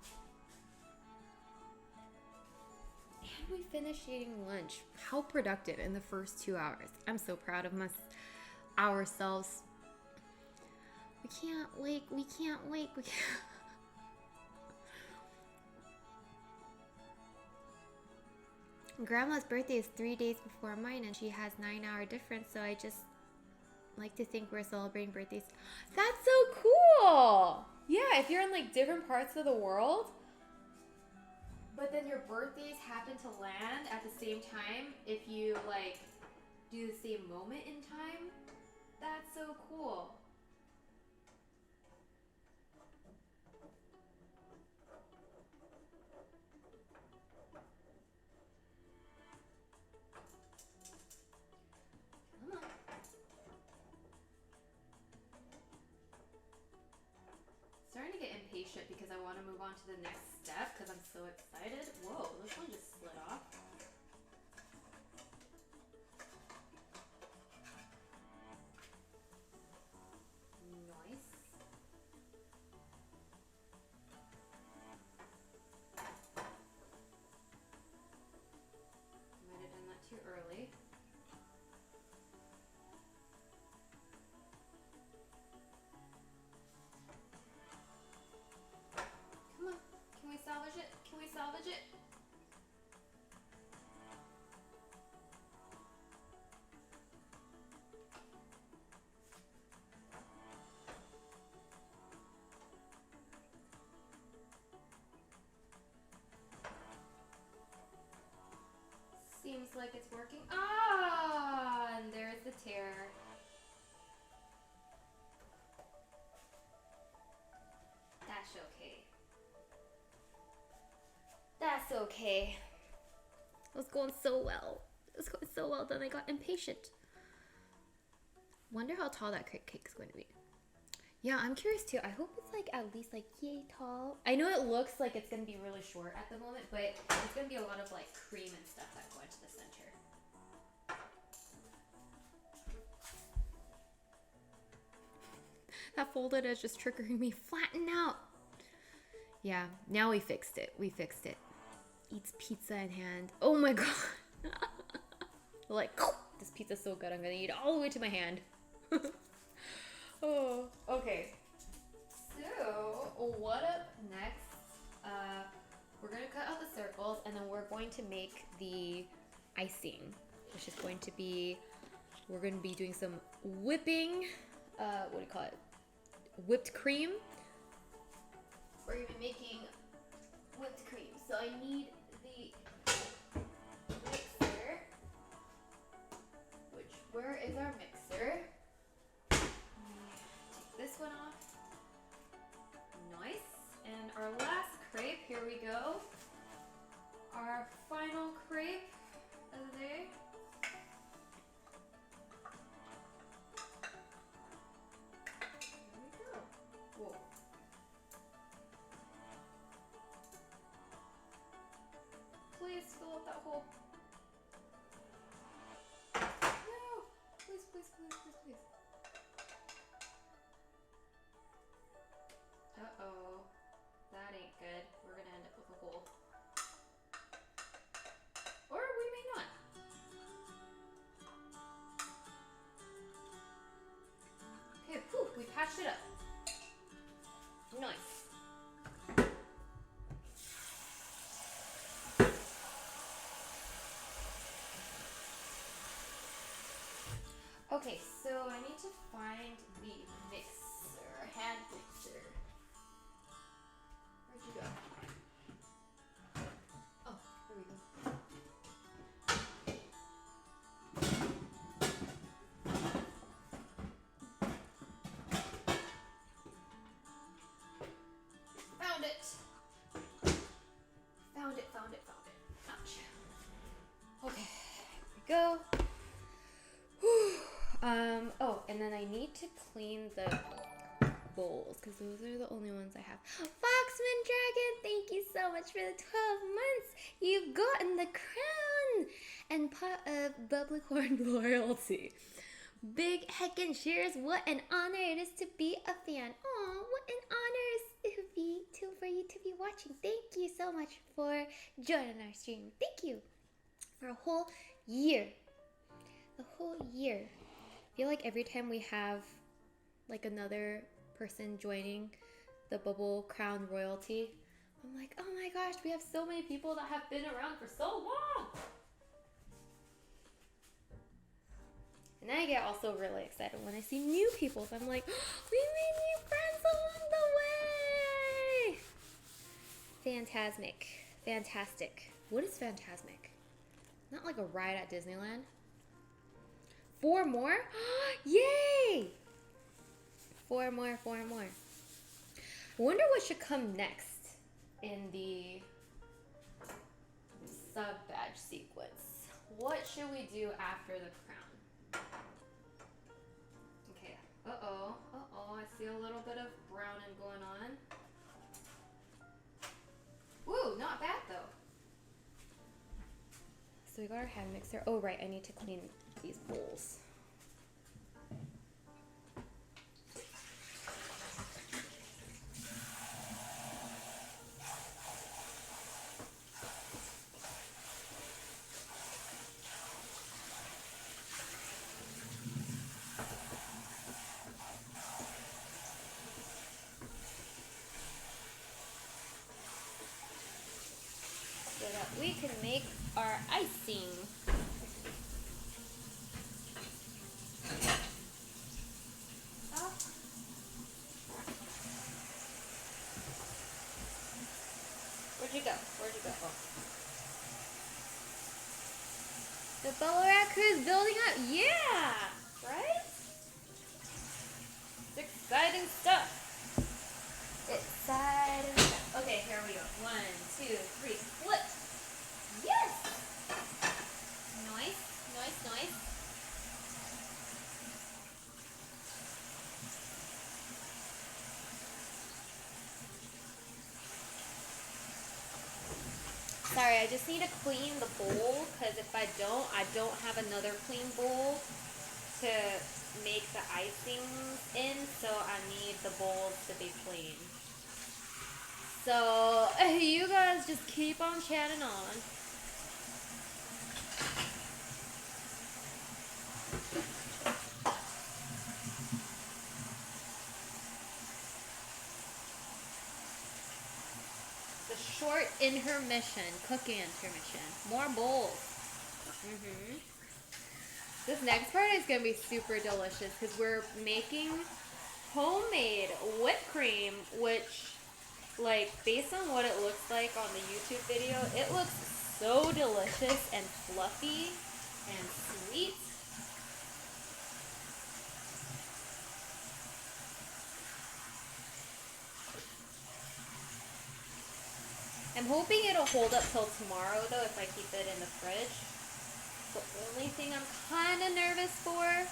And we finished eating lunch. How productive in the first 2 hours. I'm so proud of ourselves. We can't wait. We can't wait. We can't. Grandma's birthday is 3 days before mine, and she has 9-hour difference, so I just like to think we're celebrating birthdays. That's so cool! Yeah, if you're in like different parts of the world, but then your birthdays happen to land at the same time, if you like do the same moment in time, that's so cool. Come on. Starting to get impatient because I want to move on to the next step because I'm so excited. Whoa, this one just slid off. Nice. Might have done that too early. Come on. Can we salvage it? Can we salvage it? Seems like it's working. Ah, and there's the tear. That's okay. That's okay. It was going so well. It was going so well, then I got impatient. Wonder how tall that cake is going to be. Yeah, I'm curious too. I hope it's like at least like yay tall. I know it looks like it's going to be really short at the moment, but it's going to be a lot of like cream and stuff that go into the center. That folded is just triggering me. Flatten out. Yeah, now we fixed it. We fixed it. Eats pizza in hand. Oh my god. Like, this pizza's so good. I'm going to eat it all the way to my hand. Oh, okay. So, what up next? We're gonna cut out the circles and then we're going to make the icing, which is going to be, we're gonna be doing some whipping, what do you call it? Whipped cream. We're gonna be making whipped cream. So I need the mixer, where is our mixer? Take this one off. Nice. And our last crepe, here we go. Our final crepe of the day. Here we go. Whoa. Please fill up that hole. No! Please, please, please, please, please. Uh-oh. That ain't good. We're gonna end up with a hole. Or we may not. Okay, whew, we patched it up. Nice. Okay, so I need to find the mixer, hand mixer. Where'd you go? Oh, here we go. Found it. Found it, found it, found it. Ouch. Okay, here we go. Oh, and then I need to clean the bowls because those are the only ones I have. Foxman Dragon, thank you so much for the 12 months. You've gotten the crown and pot of Bubblycorn royalty. Big heckin' cheers. What an honor it is to be a fan. Aw, what an honor it would be for you to be watching. Thank you so much for joining our stream. Thank you for a whole year. A whole year. I feel like every time we have like another person joining the Bubble Crown royalty, I'm like, oh my gosh, we have so many people that have been around for so long. And I get also really excited when I see new people. So I'm like, oh, we made new friends along the way. Phantasmic. Fantastic. What is Phantasmic? Not like a ride at Disneyland. 4 more? Yay! 4 more, 4 more. I wonder what should come next in the sub-badge sequence. What should we do after the crown? Okay, uh-oh, I see a little bit of browning going on. Woo, not bad though. So we got our hand mixer. Oh right, I need to clean these bowls. So that we can make our icing. Where'd you go? Where'd you go? Oh. The bubble wrap crew is building up. Yeah! Right? It's exciting stuff. Exciting stuff. Okay, here we go. 1, 2, 3, flip. Yes! Nice, nice, nice. Sorry, I just need to clean the bowl because if I don't have another clean bowl to make the icing in, so I need the bowls to be clean. So you guys just keep on chatting on. short intermission, cooking intermission. More bowls. This next part is gonna be super delicious because we're making homemade whipped cream, which, like, based on what it looks like on the YouTube video, it looks so delicious and fluffy and sweet. I'm hoping it'll hold up till tomorrow though if I keep it in the fridge. The only thing I'm kind of nervous for,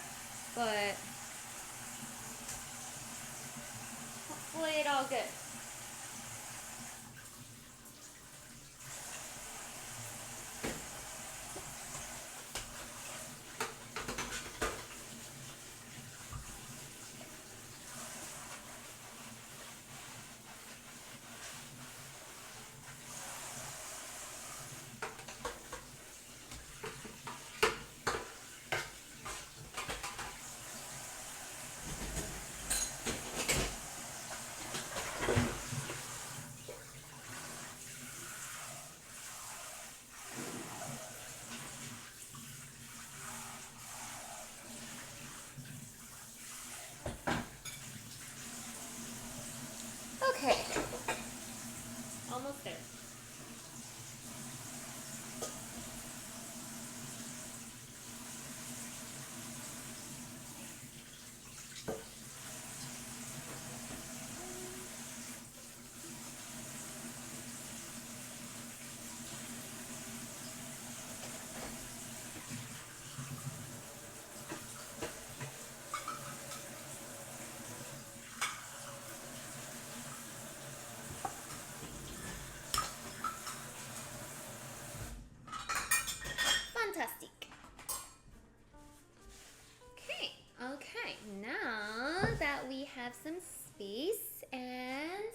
but hopefully it all good. Okay, almost there. Fantastic. Okay, now that we have some space and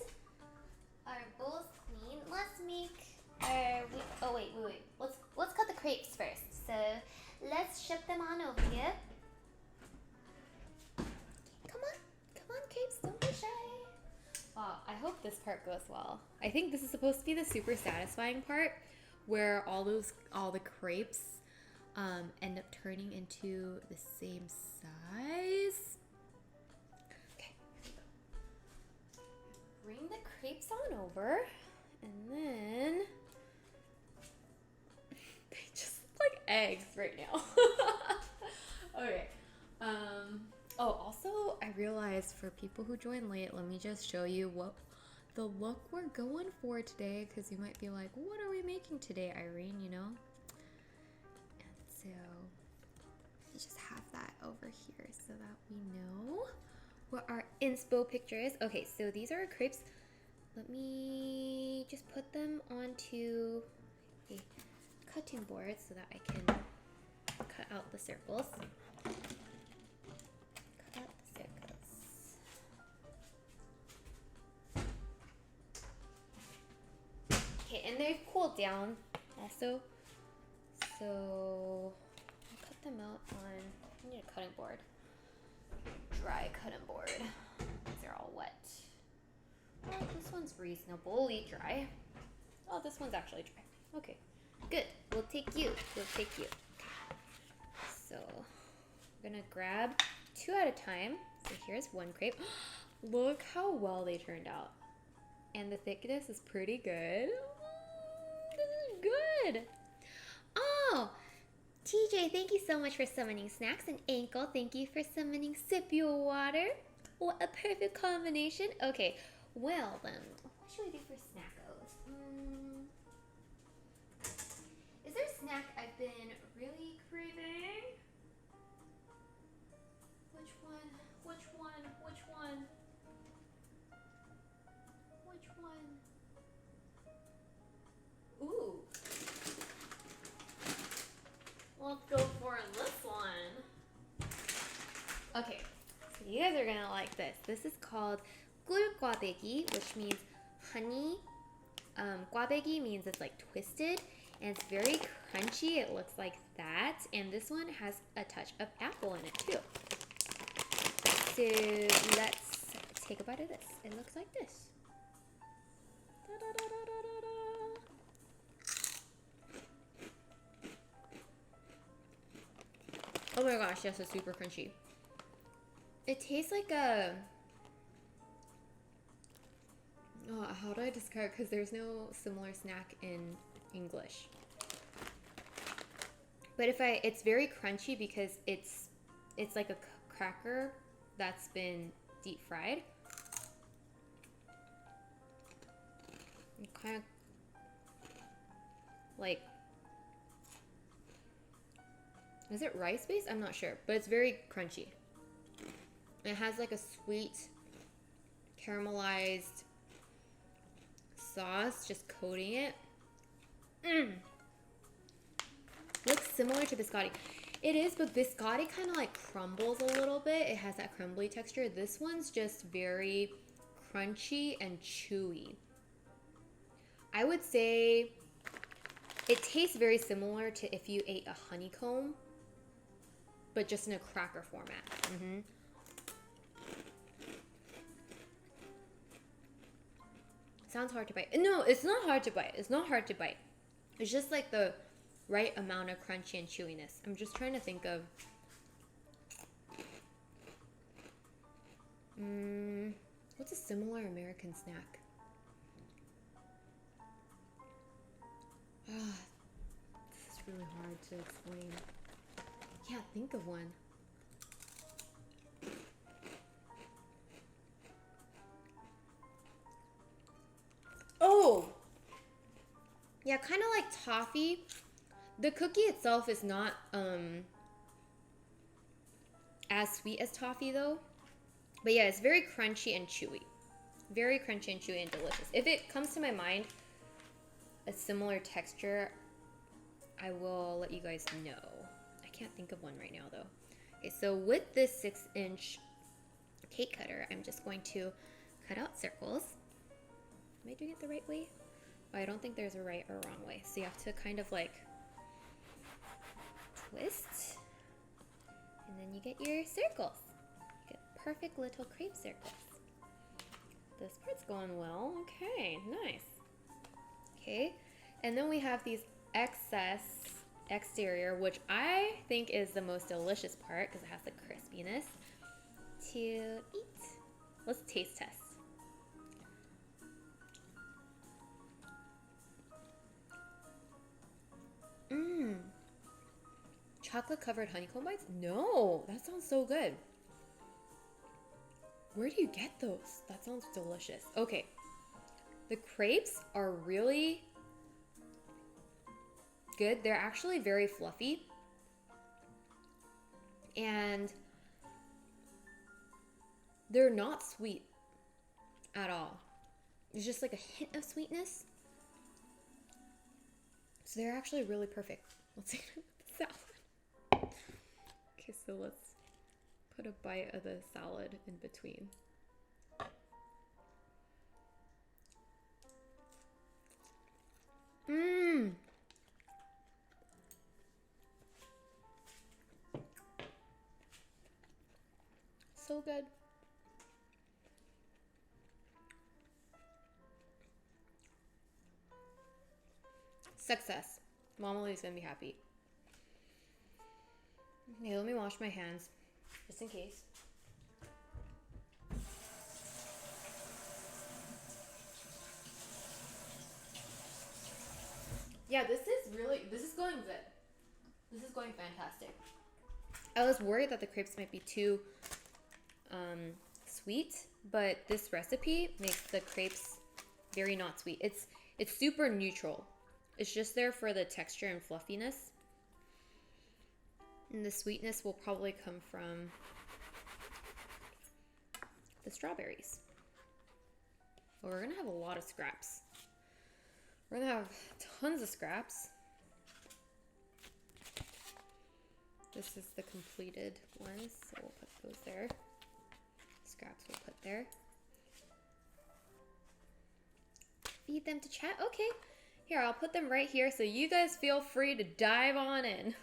our bowl's clean, let's make our, oh wait. Let's cut the crepes first. So let's ship them on over here. Come on crepes, don't be shy. Wow, I hope this part goes well. I think this is supposed to be the super satisfying part where all the crepes end up turning into the same size. Okay, bring the crepes on over, and then they just look like eggs right now. Okay. Oh, also, I realized for people who join late, let me just show you what the look we're going for today, because you might be like, what are we making today, Irene, you know? And so we just have that over here so that we know what our inspo picture is. Okay, so these are our crepes. Let me just put them onto a cutting board so that I can cut out the circles. Okay, and they've cooled down also, so I'll cut them out on, I need a cutting board, dry cutting board, because they're all wet. Oh, this one's reasonably dry. Oh, this one's actually dry. Okay, good, we'll take you. Okay. So I'm gonna grab 2 at a time. So here's one crepe. Look how well they turned out. And the thickness is pretty good. This is good. Oh, TJ, thank you so much for summoning snacks. And Ankle, thank you for summoning Sip Your Water. What a perfect combination. Okay, well then, what should we do for snackos? Is there a snack I've been really craving? Which one? Ooh. Let's go for this one. Okay, so you guys are gonna like this. This is called 꿀꽈배기, which means honey. 꽈배기 means it's like twisted, and it's very crunchy. It looks like that, and this one has a touch of apple in it too. So let's take a bite of this. It looks like this. Da, da, da, da, da, da. my gosh, yes, it's super crunchy. It tastes like a... Oh, how do I describe? Because there's no similar snack in English. But it's very crunchy because it's like a cracker that's been deep fried. Kind of like, is it rice based? I'm not sure, but it's very crunchy. It has like a sweet caramelized sauce just coating it. Looks similar to biscotti. It is, but biscotti kind of like crumbles a little bit. It has that crumbly texture. This one's just very crunchy and chewy. I would say it tastes very similar to if you ate a honeycomb, but just in a cracker format. Sounds hard to bite. No, it's not hard to bite. It's not hard to bite. It's just like the right amount of crunchy and chewiness. I'm just trying to think of... what's a similar American snack? This is really hard to explain. Can't think of one. Oh! Yeah, kind of like toffee. The cookie itself is not as sweet as toffee though. But yeah, it's very crunchy and chewy. Very crunchy and chewy and delicious. If it comes to my mind, a similar texture, I will let you guys know. I can't think of one right now though. Okay, so with this 6-inch cake cutter, I'm just going to cut out circles. Am I doing it the right way? Oh, I don't think there's a right or wrong way. So you have to kind of like twist, and then you get your circles. You get perfect little crepe circles. This part's going well. Okay, nice. Okay, and then we have these excess exterior, which I think is the most delicious part because it has the crispiness to eat. Let's taste test. Chocolate covered honeycomb bites? No, that sounds so good. Where do you get those? That sounds delicious. Okay, the crepes are really good. They're actually very fluffy. And they're not sweet at all. It's just like a hint of sweetness. So they're actually really perfect. Let's eat it with the salad. Okay, so let's put a bite of the salad in between. So good. Success. Mama Lee's gonna be happy. Okay, let me wash my hands, just in case. Yeah, this is going good. This is going fantastic. I was worried that the crepes might be too sweet, but this recipe makes the crepes very not sweet. It's super neutral. It's just there for the texture and fluffiness. And the sweetness will probably come from the strawberries. Well, we're gonna have a lot of scraps. We're gonna have tons of scraps. This is the completed ones, so we'll put those there. Scraps we'll put there. Feed them to chat. Okay, here, I'll put them right here so you guys feel free to dive on in.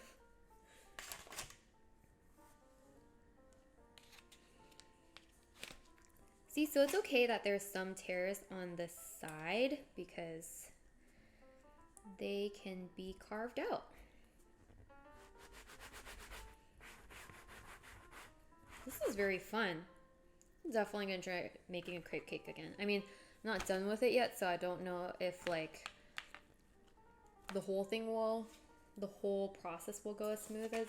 See, so it's okay that there's some tears on the side because they can be carved out. This is very fun. I'm definitely gonna try making a crepe cake again. I mean, I'm not done with it yet, so I don't know if like the whole process will go as smooth as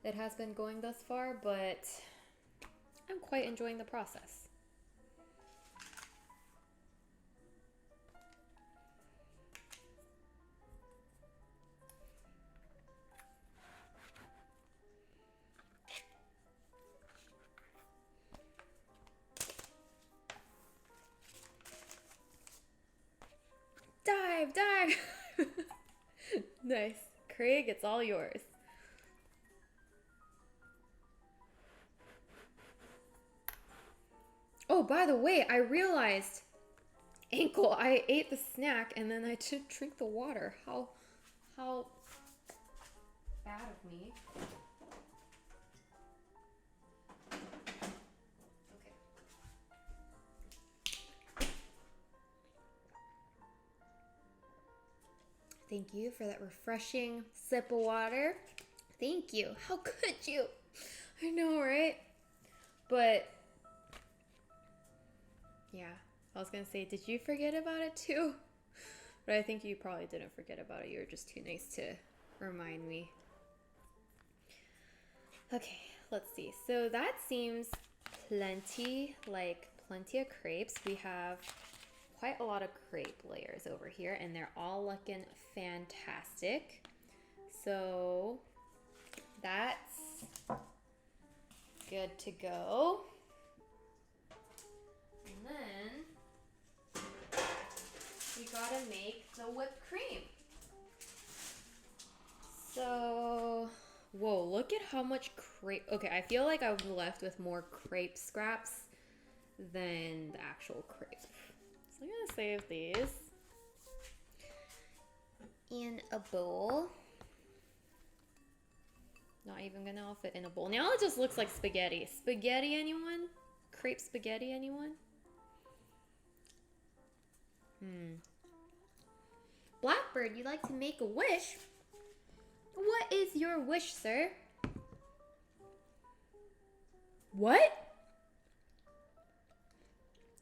it has been going thus far, but I'm quite enjoying the process. Dive, dive! Nice. Craig, it's all yours. Oh, by the way, I realized, Ankle, I ate the snack and then I didn't drink the water. How bad of me. Okay. Thank you for that refreshing sip of water. Thank you. How could you? I know, right? But yeah, I was gonna say, did you forget about it too? But I think you probably didn't forget about it. You were just too nice to remind me. Okay, let's see. So that seems plenty of crepes. We have quite a lot of crepe layers over here, and they're all looking fantastic. So that's good to go. And then we gotta make the whipped cream. So, whoa, look at how much crepe. Okay, I feel like I'm left with more crepe scraps than the actual crepe. So I'm gonna save these in a bowl. Not even gonna all fit in a bowl. Now it just looks like spaghetti. Spaghetti, anyone? Crepe spaghetti, anyone? Blackbird, you'd like to make a wish? What is your wish, sir? What?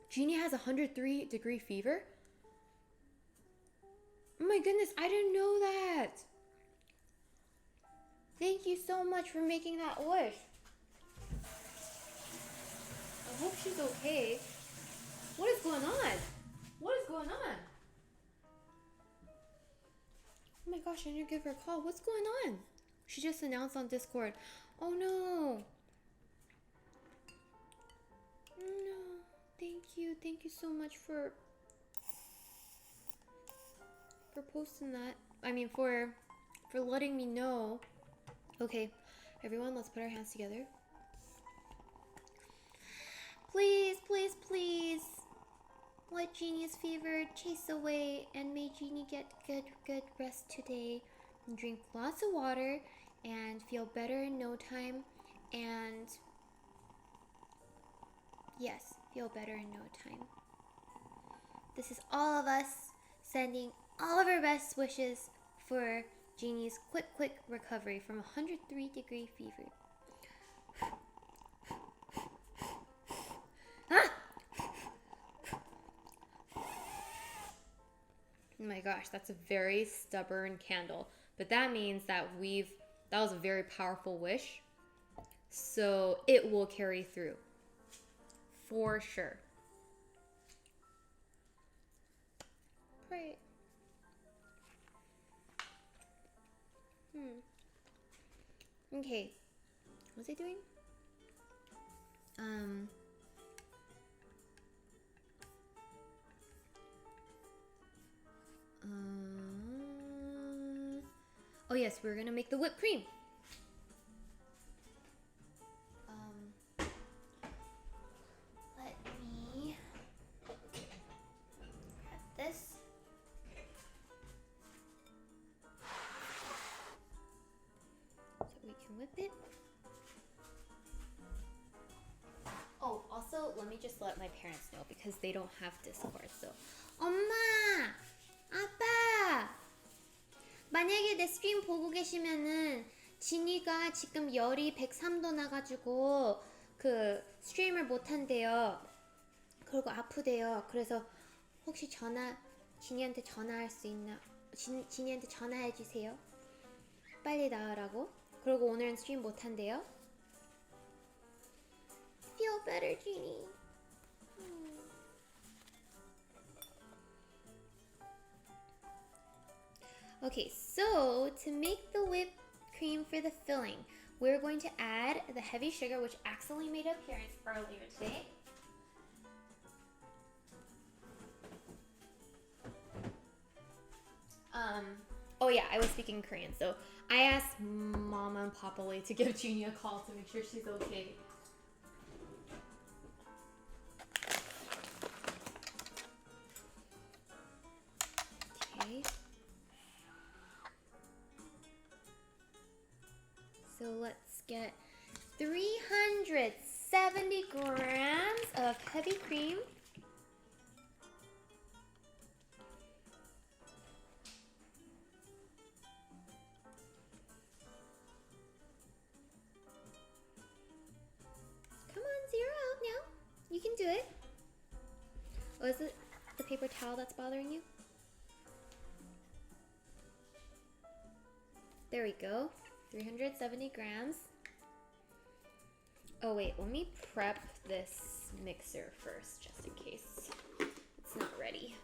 Jeannie has a 103-degree fever? Oh my goodness, I didn't know that. Thank you so much for making that wish. I hope she's okay. What is going on? What is going on? Oh my gosh, I need to give her a call. What's going on? She just announced on Discord. Oh no. No. Thank you. Thank you so much for posting that. I mean, for letting me know. Okay, everyone, let's put our hands together. Please, please, please. Let Jeannie's fever chase away and may Jeannie get good rest today. And drink lots of water and feel better in no time. And yes, feel better in no time. This is all of us sending all of our best wishes for Jeannie's quick recovery from a 103-degree fever. Ah! Oh my gosh, that's a very stubborn candle. But that means that that was a very powerful wish. So it will carry through. For sure. Pray. Okay. What's it doing? Oh yes, we're gonna make the whipped cream. Let me grab this. So we can whip it. Oh, also, let me just let my parents know because they don't have Discord. So, 엄마, 아빠, 만약에 내 스트림 보고 계시면은 지니가 지금 열이 103도 나가지고 그 스트리밍을 못 한대요. 그리고 아프대요. 그래서 혹시 지니한테 전화할 수 있나? 지니한테 전화해 주세요. 빨리 나으라고. 그리고 오늘은 스트림 못 한대요. Feel better, Genie. Okay, so to make the whipped cream for the filling, we're going to add the heavy sugar, which accidentally made an appearance earlier today. Oh yeah, I was speaking Korean, so I asked Mama and Papa Lee to give Jeannie a call to make sure she's okay. Okay. So let's get 370 grams of heavy cream. Come on, zero out now. You can do it. Oh, is it the paper towel that's bothering you? There we go. 370 grams. Oh wait, let me prep this mixer first, just in case it's not ready.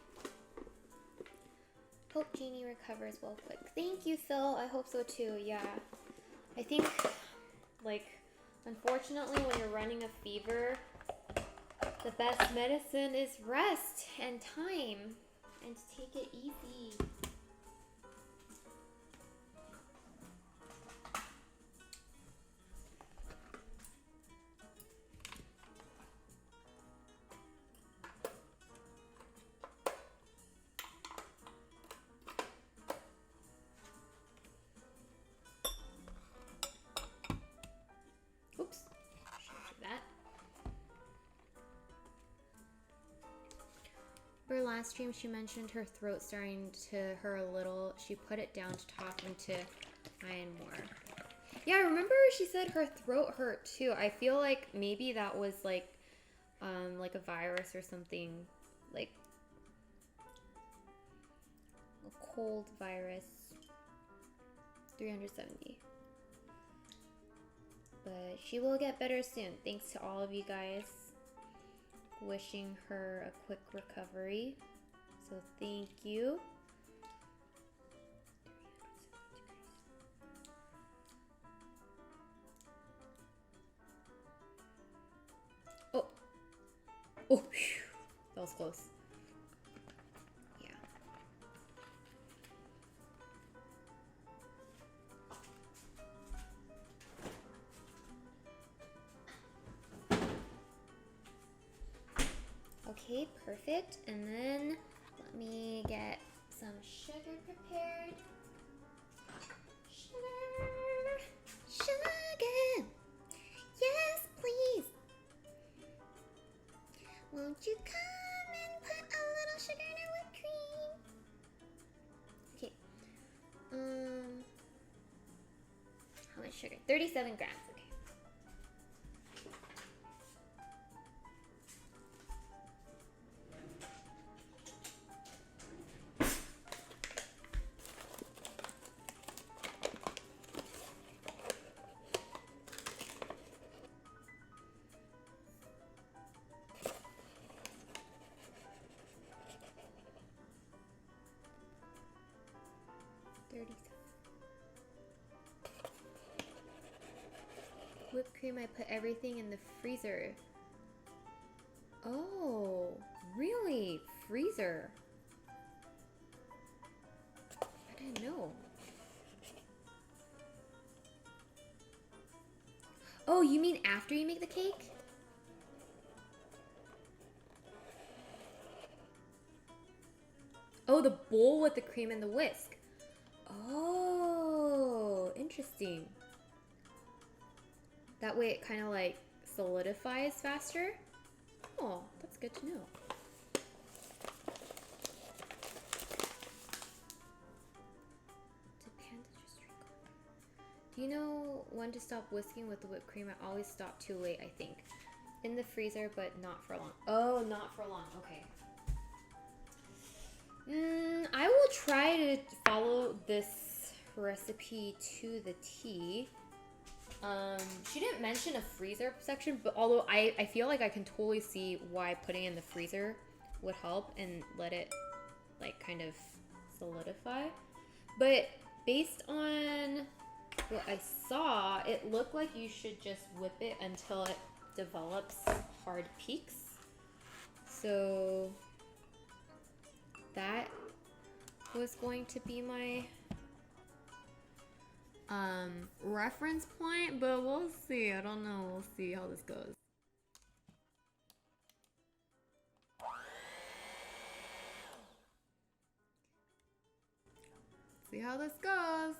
Hope Jeannie recovers well quick. Thank you, Phil. I hope so too. Yeah. I think, like, unfortunately, when you're running a fever, the best medicine is rest and time, and to take it easy. Oops, shouldn't do that. For last stream, she mentioned her throat starting to hurt a little. She put it down to talk and to iron more. Yeah, I remember she said her throat hurt too. I feel like maybe that was like a virus or something, like a cold virus. 370. But she will get better soon. Thanks to all of you guys. Wishing her a quick recovery. So thank you. Oh. Oh, phew. That was close. Yeah. Okay, perfect. And then let me get some sugar prepared. Sugar. Sugar. Yes, please. Won't you come and put a little sugar in our whipped cream? Okay. How much sugar? 37 grams. Okay. Whipped cream, I put everything in the freezer. Oh, really? Freezer? I didn't know. Oh, you mean after you make the cake? Oh, the bowl with the cream and the whisk. Oh, interesting. That way it kind of like solidifies faster. Oh, that's good to know. Do you know when to stop whisking with the whipped cream. I always stop too late, I think. In the freezer, but not for long. Oh, not for long. Okay. I will try to follow this recipe to the T. She didn't mention a freezer section, but although I feel like I can totally see why putting it in the freezer would help and let it like kind of solidify. But based on what I saw, it looked like you should just whip it until it develops hard peaks. So that was going to be my reference point, but we'll see. I don't know. We'll see how this goes. See how this goes.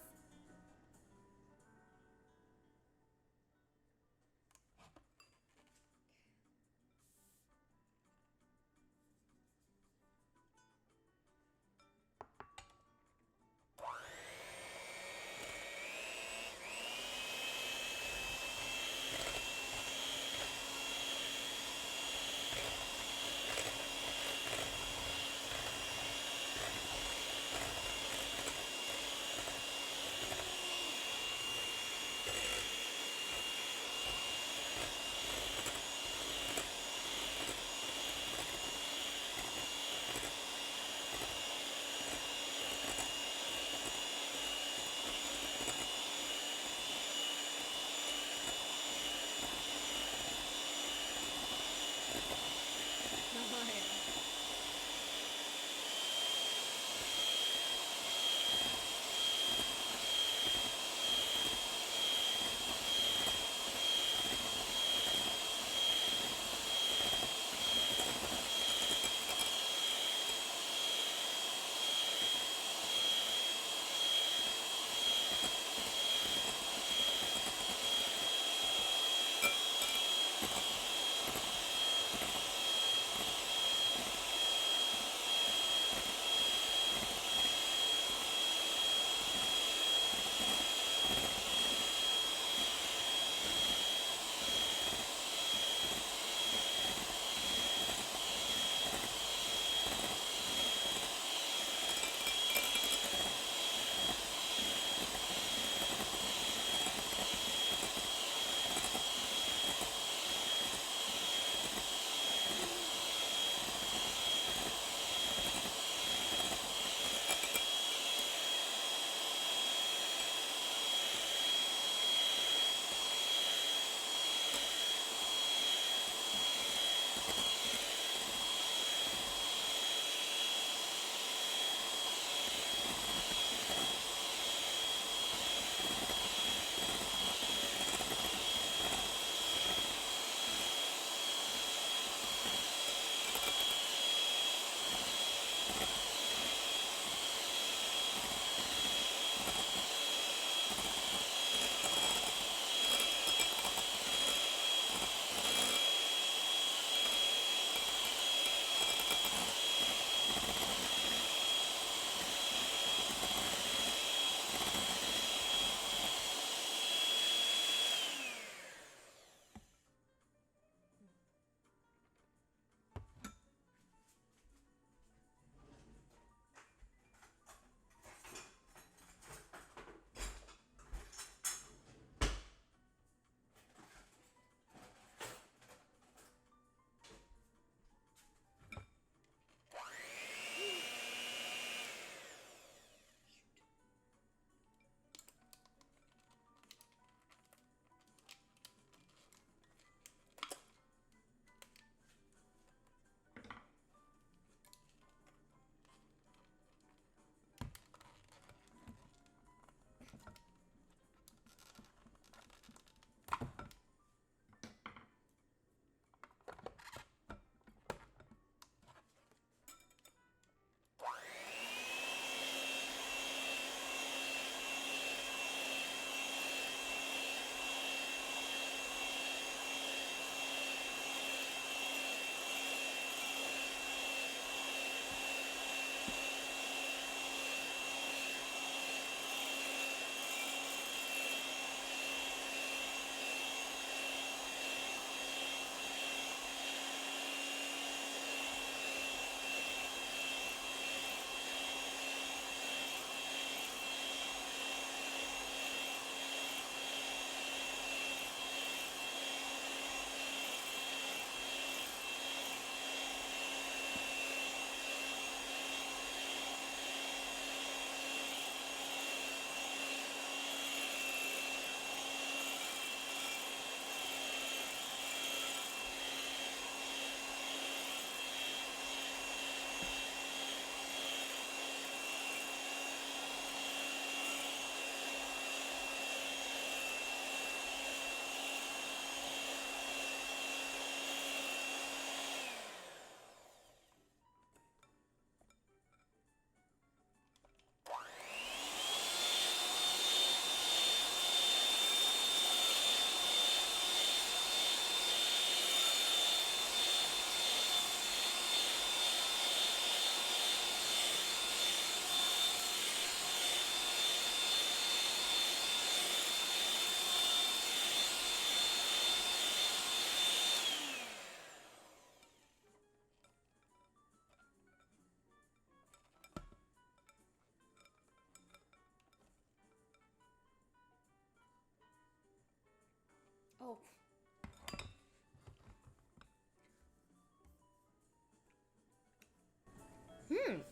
Oh.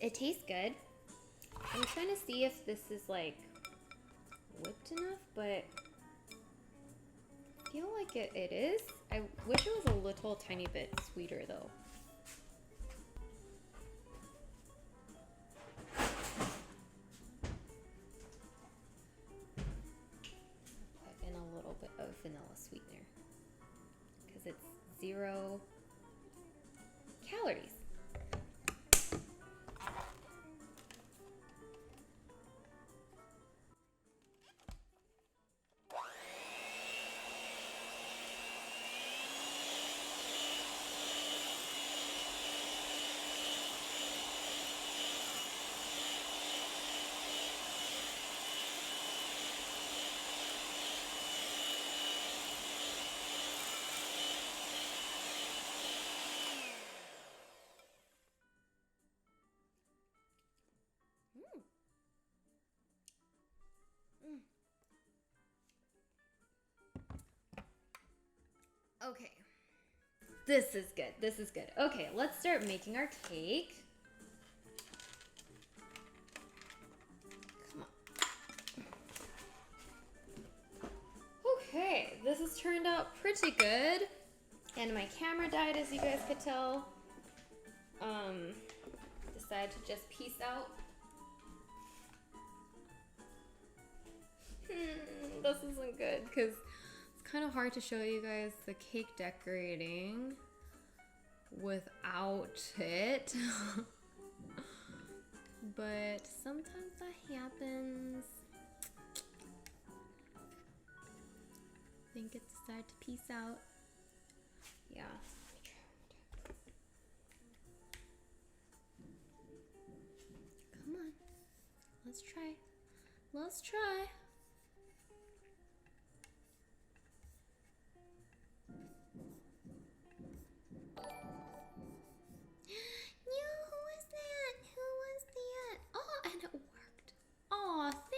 It tastes good. I'm trying to see if this is like whipped enough, but I feel like it is. I wish it was a little tiny bit sweeter though. Put in a little bit of vanilla sweetener because it's 0 calories. Okay. This is good. This is good. Okay, let's start making our cake. Come on. Okay, this has turned out pretty good. And my camera died, as you guys could tell. Decided to just peace out. This isn't good because it's kind of hard to show you guys the cake decorating without it. But sometimes that happens. I think it decided to peace out. Yeah. Come on. Let's try. Let's try.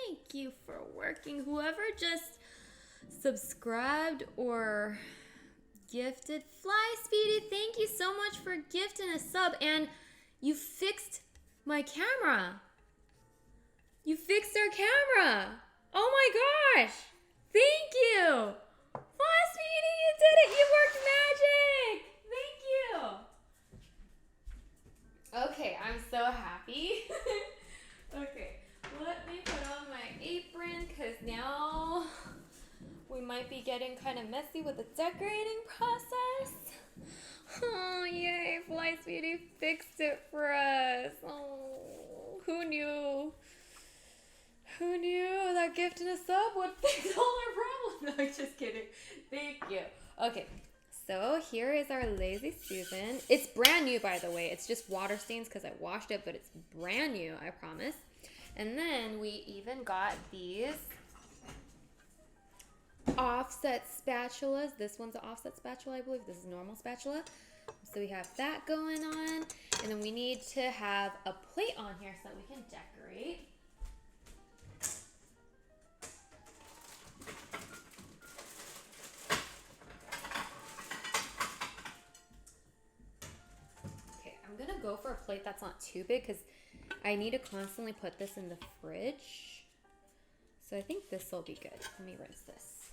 Thank you for working. Whoever just subscribed or gifted. Fly Speedy, thank you so much for gifting a sub. And you fixed my camera. You fixed our camera. Oh my gosh. Thank you. Fly Speedy, you did it. You worked magic. Thank you. Okay, I'm so happy. Okay. Let me put on my apron because now we might be getting kind of messy with the decorating process. Oh, yay. Fly Speedy fixed it for us. Oh, who knew? Who knew that gift and a sub would fix all our problems? No, I'm just kidding. Thank you. Okay, so here is our Lazy Susan. It's brand new, by the way. It's just water stains because I washed it, but it's brand new, I promise. And then we even got these offset spatulas. This one's an offset spatula, I believe. This is a normal spatula. So we have that going on. And then we need to have a plate on here so that we can decorate. Okay, I'm gonna go for a plate that's not too big because I need to constantly put this in the fridge. So I think this will be good. Let me rinse this.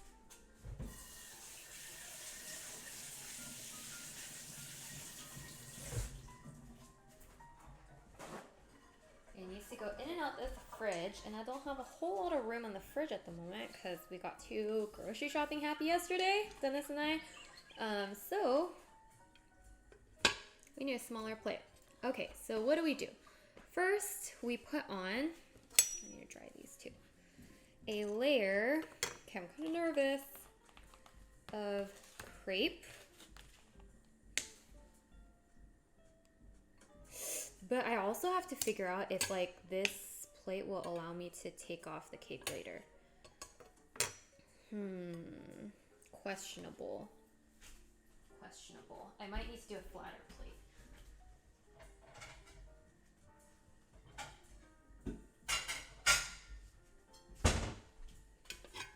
It needs to go in and out this fridge, and I don't have a whole lot of room in the fridge at the moment because we got too grocery shopping happy yesterday, Dennis and I. So we need a smaller plate. Okay, so what do? First, we put on, I need to dry these too, a layer, okay, I'm kind of nervous, of crepe. But I also have to figure out if like this plate will allow me to take off the cake later. Questionable. I might need to do a flatter plate.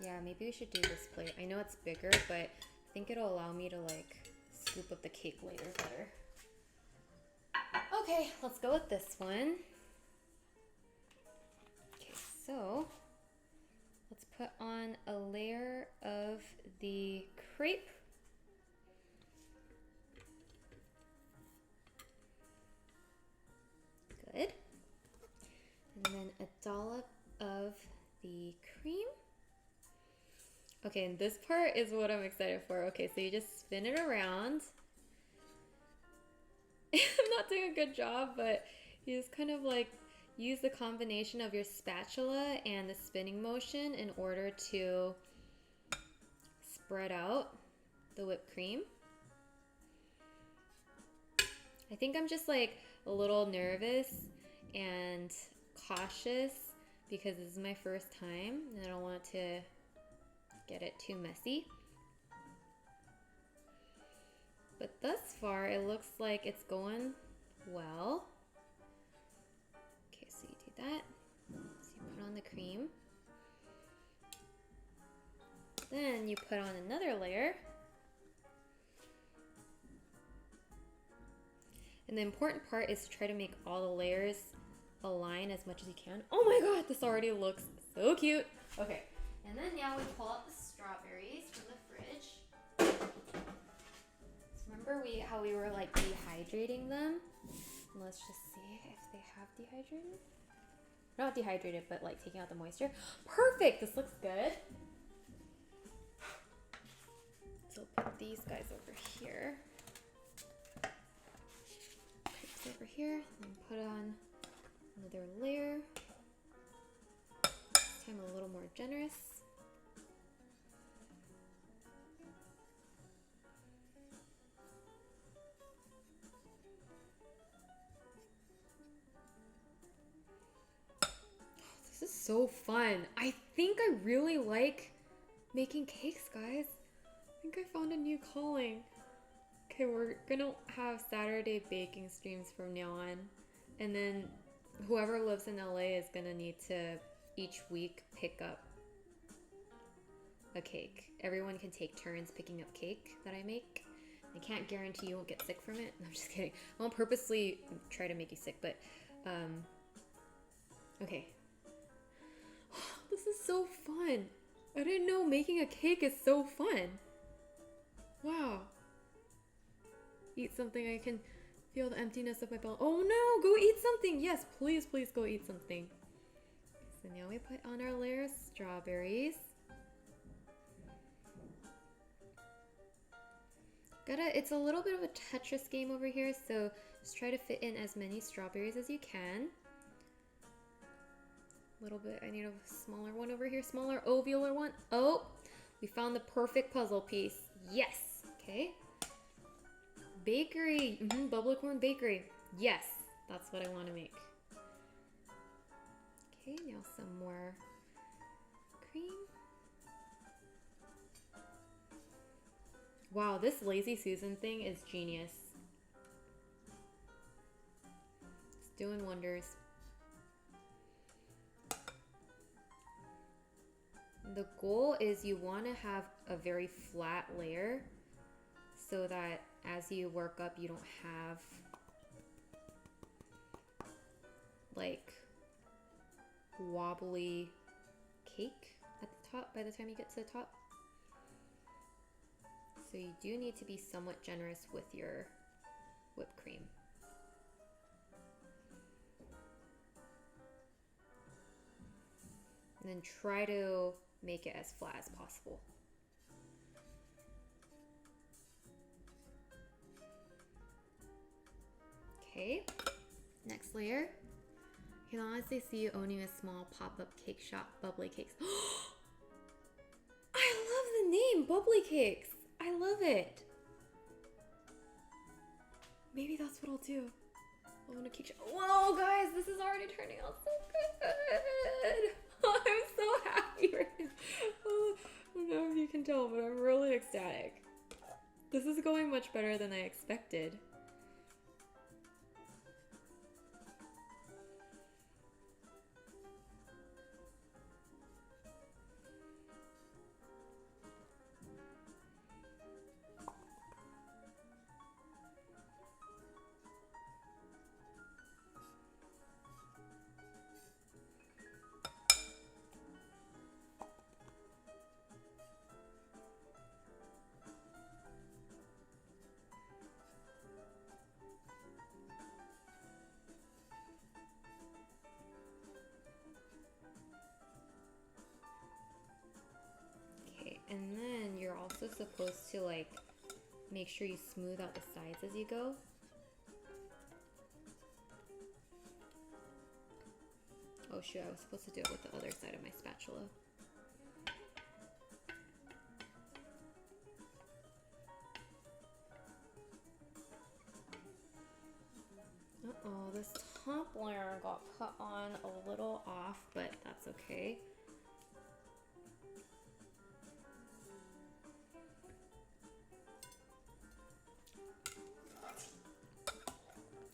Yeah, maybe we should do this plate. I know it's bigger, but think it'll allow me to like scoop up the cake later better. Okay, let's go with this one. Okay, so let's put on a layer of the crepe. Good. And then a dollop of the cream. Okay, and this part is what I'm excited for. Okay, so you just spin it around. I'm not doing a good job, but you just kind of like use the combination of your spatula and the spinning motion in order to spread out the whipped cream. I think I'm just like a little nervous and cautious because this is my first time and I don't want to get it too messy. But thus far it looks like it's going well. Okay, so you do that. So you put on the cream. Then you put on another layer. And the important part is to try to make all the layers align as much as you can. Oh my god, this already looks so cute. Okay, and then now we pull out the strawberries from the fridge. So remember how we were like dehydrating them? And let's just see if they have dehydrated. Not dehydrated, but like taking out the moisture. Perfect, this looks good. So I'll put these guys over here. Over here, and put on another layer. This time a little more generous. This is so fun. I think I really like making cakes, guys. I think I found a new calling. Okay, we're gonna have Saturday baking streams from now on. And then whoever lives in LA is gonna need to each week pick up a cake. Everyone can take turns picking up cake that I make. I can't guarantee you won't get sick from it. I'm just kidding. I won't purposely try to make you sick, but okay. This is so fun. I didn't know making a cake is so fun. Wow. Eat something, I can feel the emptiness of my belly. Oh no, go eat something. Yes, please, please go eat something. So now we put on our layer of strawberries. It's a little bit of a Tetris game over here, so just try to fit in as many strawberries as you can. A little bit, I need a smaller one over here, smaller ovular one. Oh, we found the perfect puzzle piece. Yes, okay. Bakery, bubbly corn bakery. Yes, that's what I want to make. Okay, now some more cream. Wow, this Lazy Susan thing is genius. It's doing wonders. The goal is you want to have a very flat layer so that as you work up, you don't have like wobbly cake at the top by the time you get to the top. So you do need to be somewhat generous with your whipped cream. And then try to make it as flat as possible. Okay, next layer. I can honestly see you owning a small pop-up cake shop, Bubbly Cakes. I love the name, Bubbly Cakes. I love it. Maybe that's what I'll do. I'll own a cake shop. Whoa, guys, this is already turning out so good. I'm so happy right now. I don't know if you can tell, but I'm really ecstatic. This is going much better than I expected. supposed to like make sure you smooth out the sides as you go. Oh shoot, I was supposed to do it with the other side of my spatula. Uh-oh, this top layer got put on a little off, but that's okay.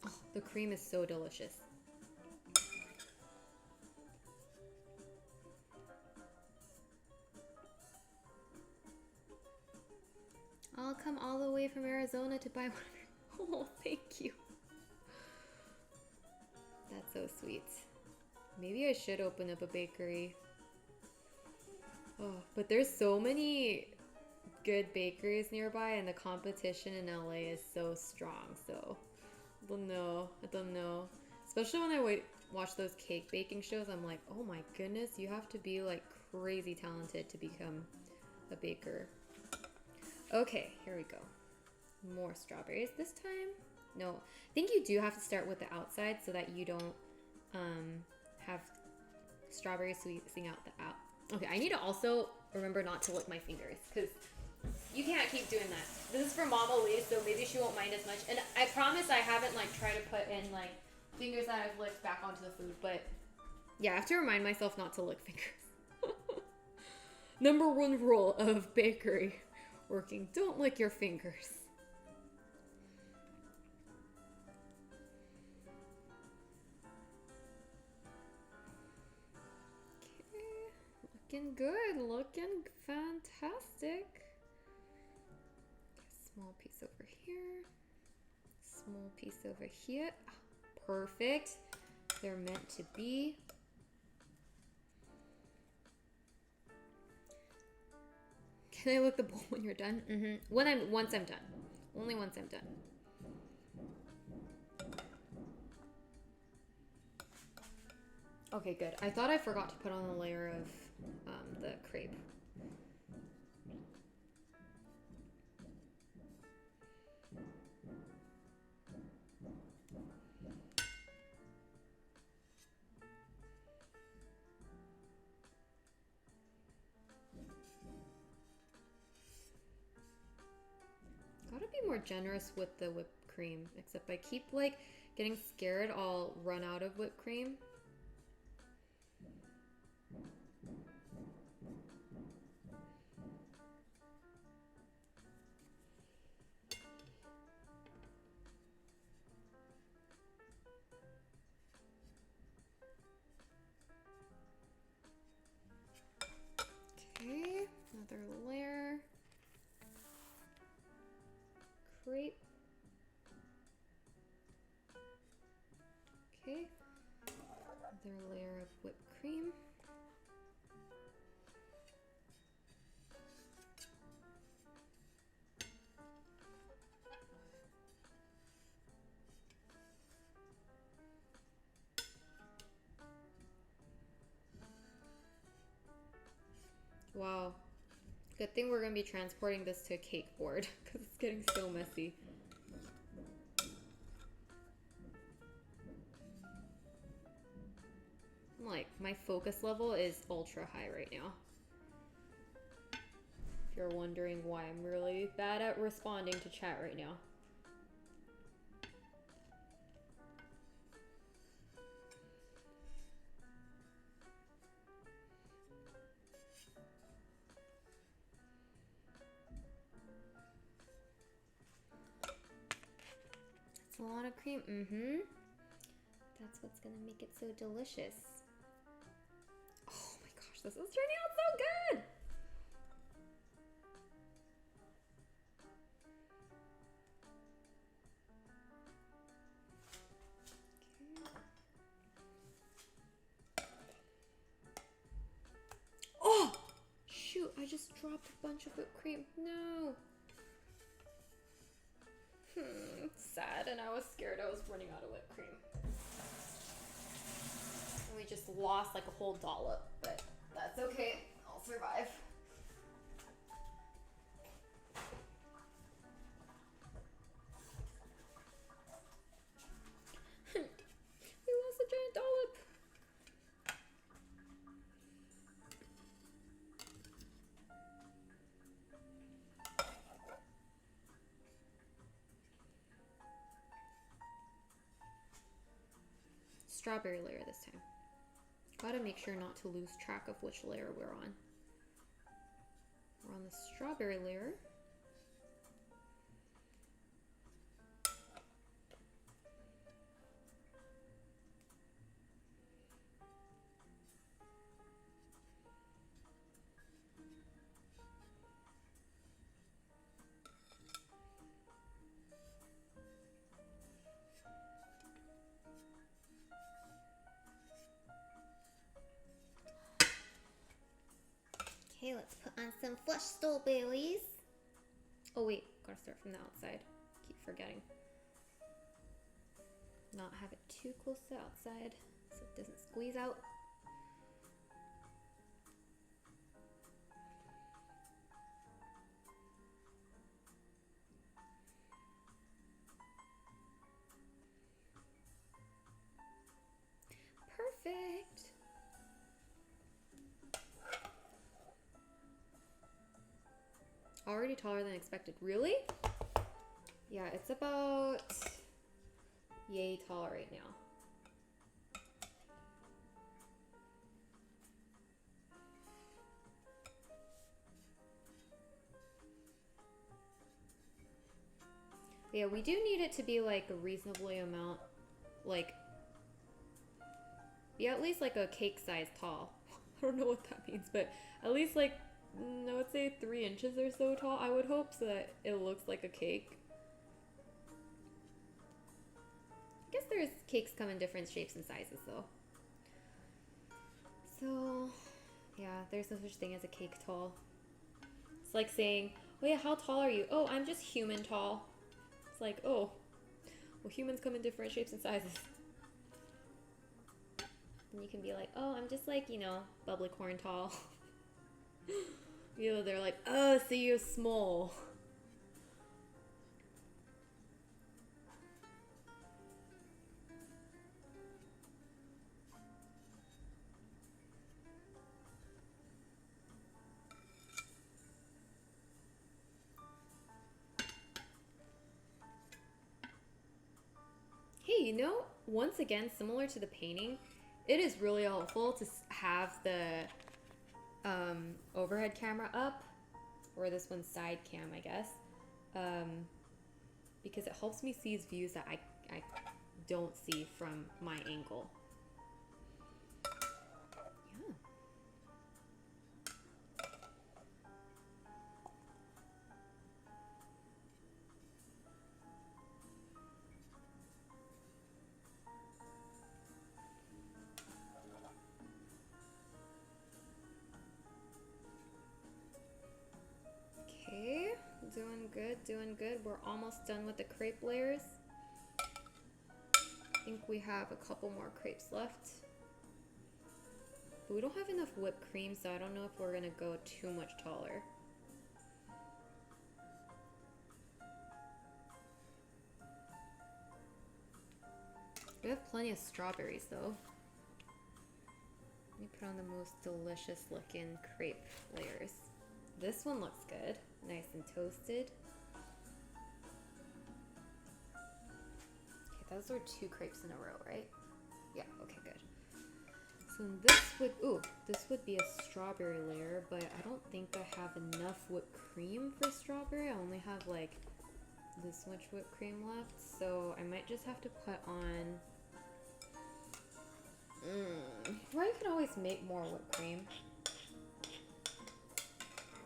Oh, the cream is so delicious. I'll come all the way from Arizona to buy one of your... Oh, thank you. That's so sweet. Maybe I should open up a bakery. Oh, but there's so many good bakeries nearby and the competition in LA is so strong, so I don't know. Especially when I watch those cake baking shows, I'm like, oh my goodness, you have to be like crazy talented to become a baker. Okay, here we go. More strawberries this time. No, I think you do have to start with the outside so that you don't have strawberries squeezing out the out. Okay, I need to also remember not to lick my fingers because you can't keep doing that. This is for Mama Lee, so maybe she won't mind as much. And I promise I haven't like tried to put in like fingers that I've licked back onto the food, but yeah, I have to remind myself not to lick fingers. Number one rule of bakery working, don't lick your fingers. Looking good, looking fantastic. Small piece over here, small piece over here. Perfect. They're meant to be. Can I lick the bowl when you're done? Once I'm done. Only once I'm done. Okay, good. I thought I forgot to put on a layer of the crepe. Gotta be more generous with the whipped cream, except I keep like getting scared I'll run out of whipped cream. Okay, another layer. Crepe. Okay, another layer of whipped cream. Wow. Good thing we're going to be transporting this to a cake board because it's getting so messy. Like, my focus level is ultra high right now. If you're wondering why I'm really bad at responding to chat right now. A lot of cream. That's what's gonna make it so delicious. Oh my gosh, this is turning out so good. Okay. Oh shoot, I just dropped a bunch of whipped cream. No. Sad, and I was scared I was running out of whipped cream. And we just lost like a whole dollop, but that's okay. I'll survive. strawberry layer this time. Gotta make sure not to lose track of which layer we're on. We're on the strawberry layer. Okay, let's put on some fresh strawberries. Oh wait, gotta start from the outside. Keep forgetting. Not have it too close to the outside so it doesn't squeeze out. Perfect. Already taller than expected. Really? Yeah, it's about yay tall right now. Yeah, we do need it to be like a reasonably amount, like, be at least like a cake size tall. I don't know what that means, but at least like, I would say 3 inches or so tall, I would hope, so that it looks like a cake. I guess there's cakes come in different shapes and sizes though. So, yeah, there's no such thing as a cake tall. It's like saying, oh yeah, how tall are you? Oh, I'm just human tall. It's like, oh, well, humans come in different shapes and sizes. And you can be like, oh, I'm just like, you know, bubbly corn tall. You know, they're like, oh, so you're small. Hey, you know, once again, similar to the painting, it is really helpful to have the overhead camera up, or this one's side cam, I guess, because it helps me see views that I don't see from my angle. Yeah. Okay, doing good, doing good. We're almost done with the crepe layers. I think we have a couple more crepes left. But we don't have enough whipped cream, so I don't know if we're gonna go too much taller. We have plenty of strawberries though. Let me put on the most delicious looking crepe layers. This one looks good, nice and toasted. Okay, those are 2 crepes in a row, right? Yeah, okay, good. So this would be a strawberry layer, but I don't think I have enough whipped cream for strawberry. I only have like this much whipped cream left, so I might just have to put on, well, you can always make more whipped cream.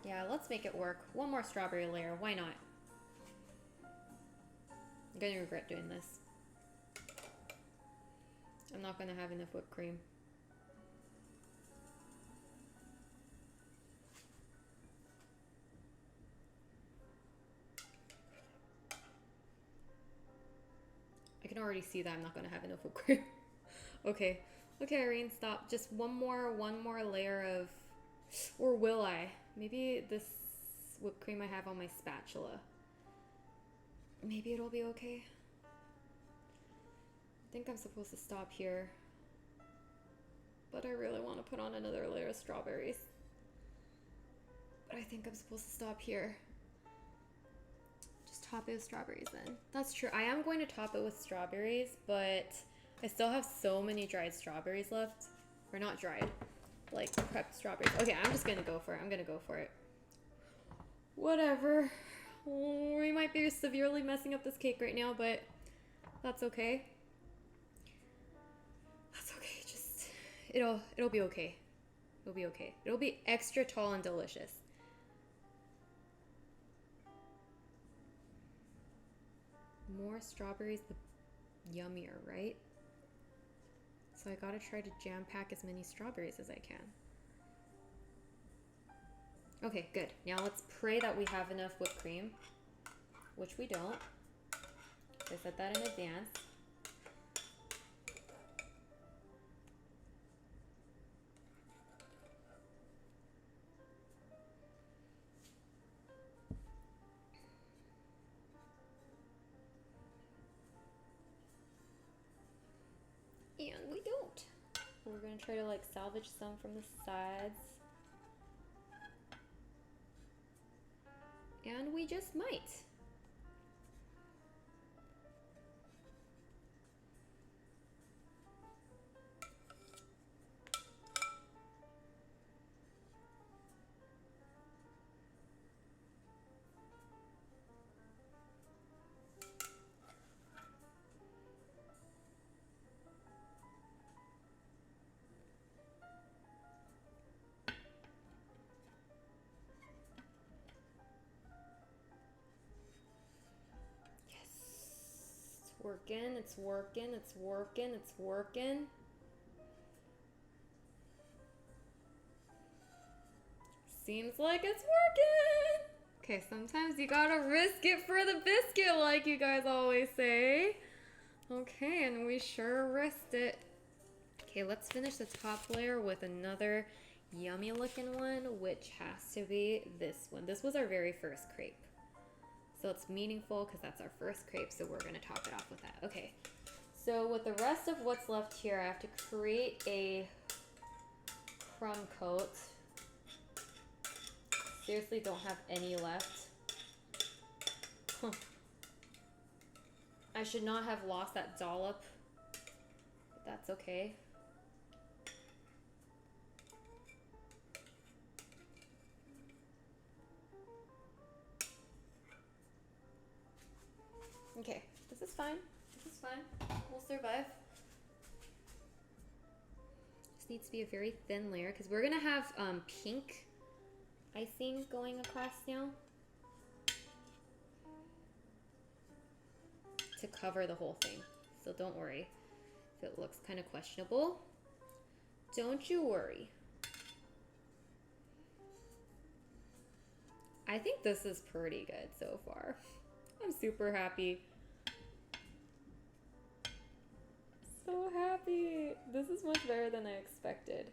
Yeah, let's make it work. One more strawberry layer, why not? I'm gonna regret doing this. I'm not gonna have enough whipped cream. I can already see that I'm not gonna have enough whipped cream. Okay, Irene, stop. Just one more layer of, or will I? Maybe this whipped cream I have on my spatula. Maybe it'll be okay. I think I'm supposed to stop here, but I really want to put on another layer of strawberries. But I think I'm supposed to stop here. Just top it with strawberries then. That's true. I am going to top it with strawberries, but I still have so many dried strawberries left. Or not dried, like prepped strawberries. Okay, I'm just gonna go for it. I'm gonna go for it. Whatever. We might be severely messing up this cake right now, but that's okay. That's okay. Just it'll be okay. It'll be okay. It'll be extra tall and delicious. More strawberries, the yummier, right? So I gotta try to jam pack as many strawberries as I can. Okay, good. Now let's pray that we have enough whipped cream, which we don't. I said that in advance. And we don't. We're gonna try to like salvage some from the sides. And we just might. Working, it's working, it's working, it's working. Seems like it's working. Okay, sometimes you gotta risk it for the biscuit, like you guys always say. Okay, and we sure risked it. Okay, let's finish the top layer with another yummy looking one, which has to be this one. This was our very first crepe. So it's meaningful because that's our first crepe, so we're gonna top it off with that. Okay, so with the rest of what's left here, I have to create a crumb coat. Seriously, don't have any left. I should not have lost that dollop, but that's okay. Okay, this is fine. This is fine. We'll survive. This needs to be a very thin layer because we're gonna have pink icing going across now to cover the whole thing. So don't worry if it looks kind of questionable. Don't you worry. I think this is pretty good so far. I'm super happy. So happy. This is much better than I expected.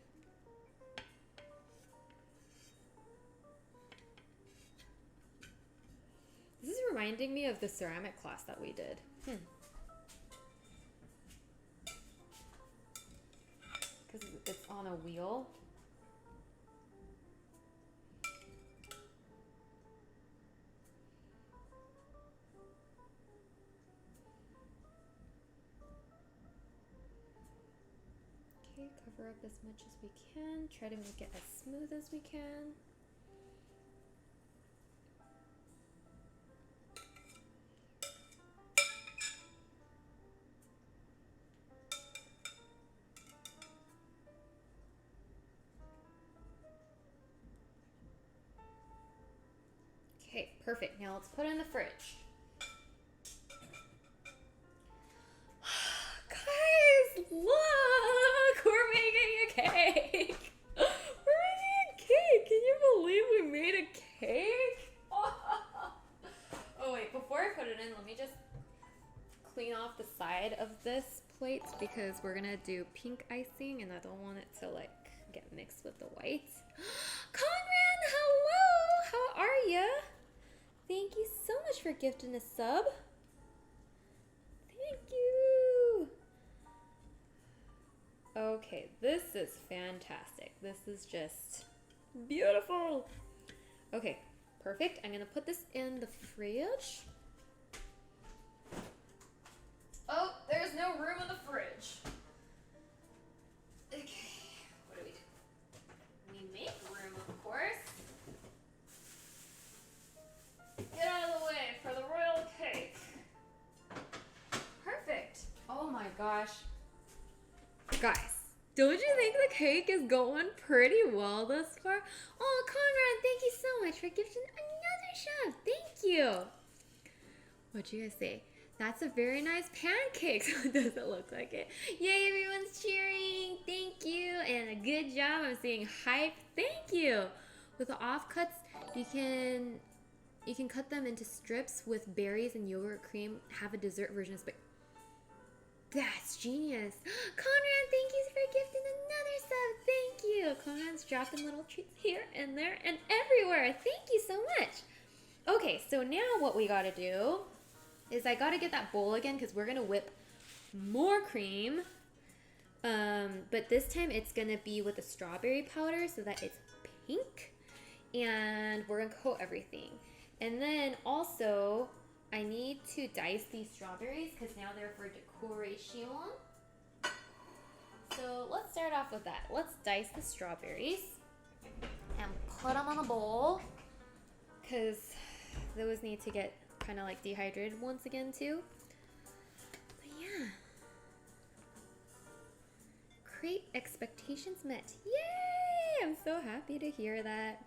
This is reminding me of the ceramic class that we did. Because it's on a wheel. Okay, cover up as much as we can. Try to make it as smooth as we can. Okay, perfect. Now let's put it in the fridge. Guys, look! We're making a cake! We're making a cake! Can you believe we made a cake? Oh wait, before I put it in, let me just clean off the side of this plate because we're gonna do pink icing and I don't want it to like get mixed with the white. Conran, hello! How are ya? Thank you so much for gifting a sub. Thank you. Okay, this is fantastic. This is just beautiful. Okay, perfect. I'm gonna put this in the fridge. Oh, there's no room in the fridge. the cake is going pretty well thus far. Oh, Conrad, thank you so much for gifting another chef. Thank you. What'd you guys say? That's a very nice pancake. So it doesn't look like it. Yay, everyone's cheering. Thank you. And a good job. I'm seeing hype. Thank you. With the offcuts, you can cut them into strips with berries and yogurt cream. Have a dessert version of That's genius. Conrad, thank you for gifting another sub. Thank you. Conrad's dropping little treats here and there and everywhere. Thank you so much. Okay, so now what we gotta do is I gotta get that bowl again because we're gonna whip more cream. But this time it's gonna be with the strawberry powder so that it's pink. And we're gonna coat everything. And then also, I need to dice these strawberries because now they're for decoration. So let's start off with that. Let's dice the strawberries and put them on a bowl because those need to get kind of like dehydrated once again too. But yeah. Crepe expectations met. Yay! I'm so happy to hear that.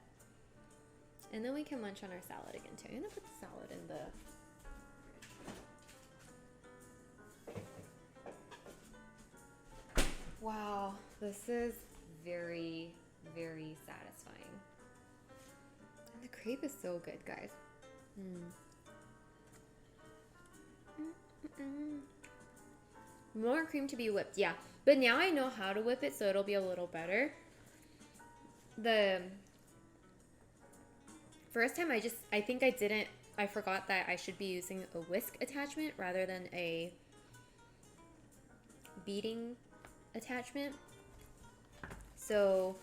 And then we can munch on our salad again too. I'm gonna put the salad in the Wow, this is very, very satisfying. And the crepe is so good, guys. More cream to be whipped, yeah. But now I know how to whip it, so it'll be a little better. The first time I forgot that I should be using a whisk attachment rather than a beating attachment. So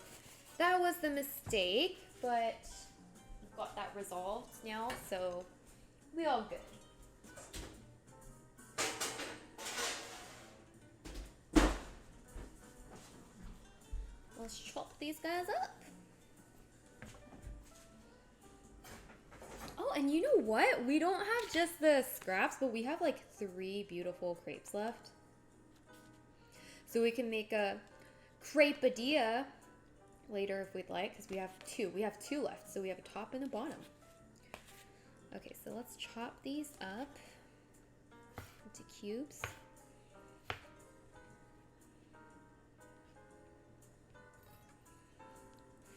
that was the mistake, but we've got that resolved now, so we all good. Let's chop these guys up. Oh, and you know what? We don't have just the scraps, but we have like 3 beautiful crepes left. So we can make a crepeadilla later if we'd like, because we have 2. We have 2 left, so we have a top and a bottom. Okay, so let's chop these up into cubes.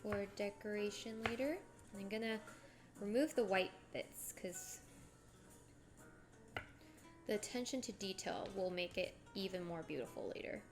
For decoration later. And I'm gonna remove the white bits because the attention to detail will make it even more beautiful later.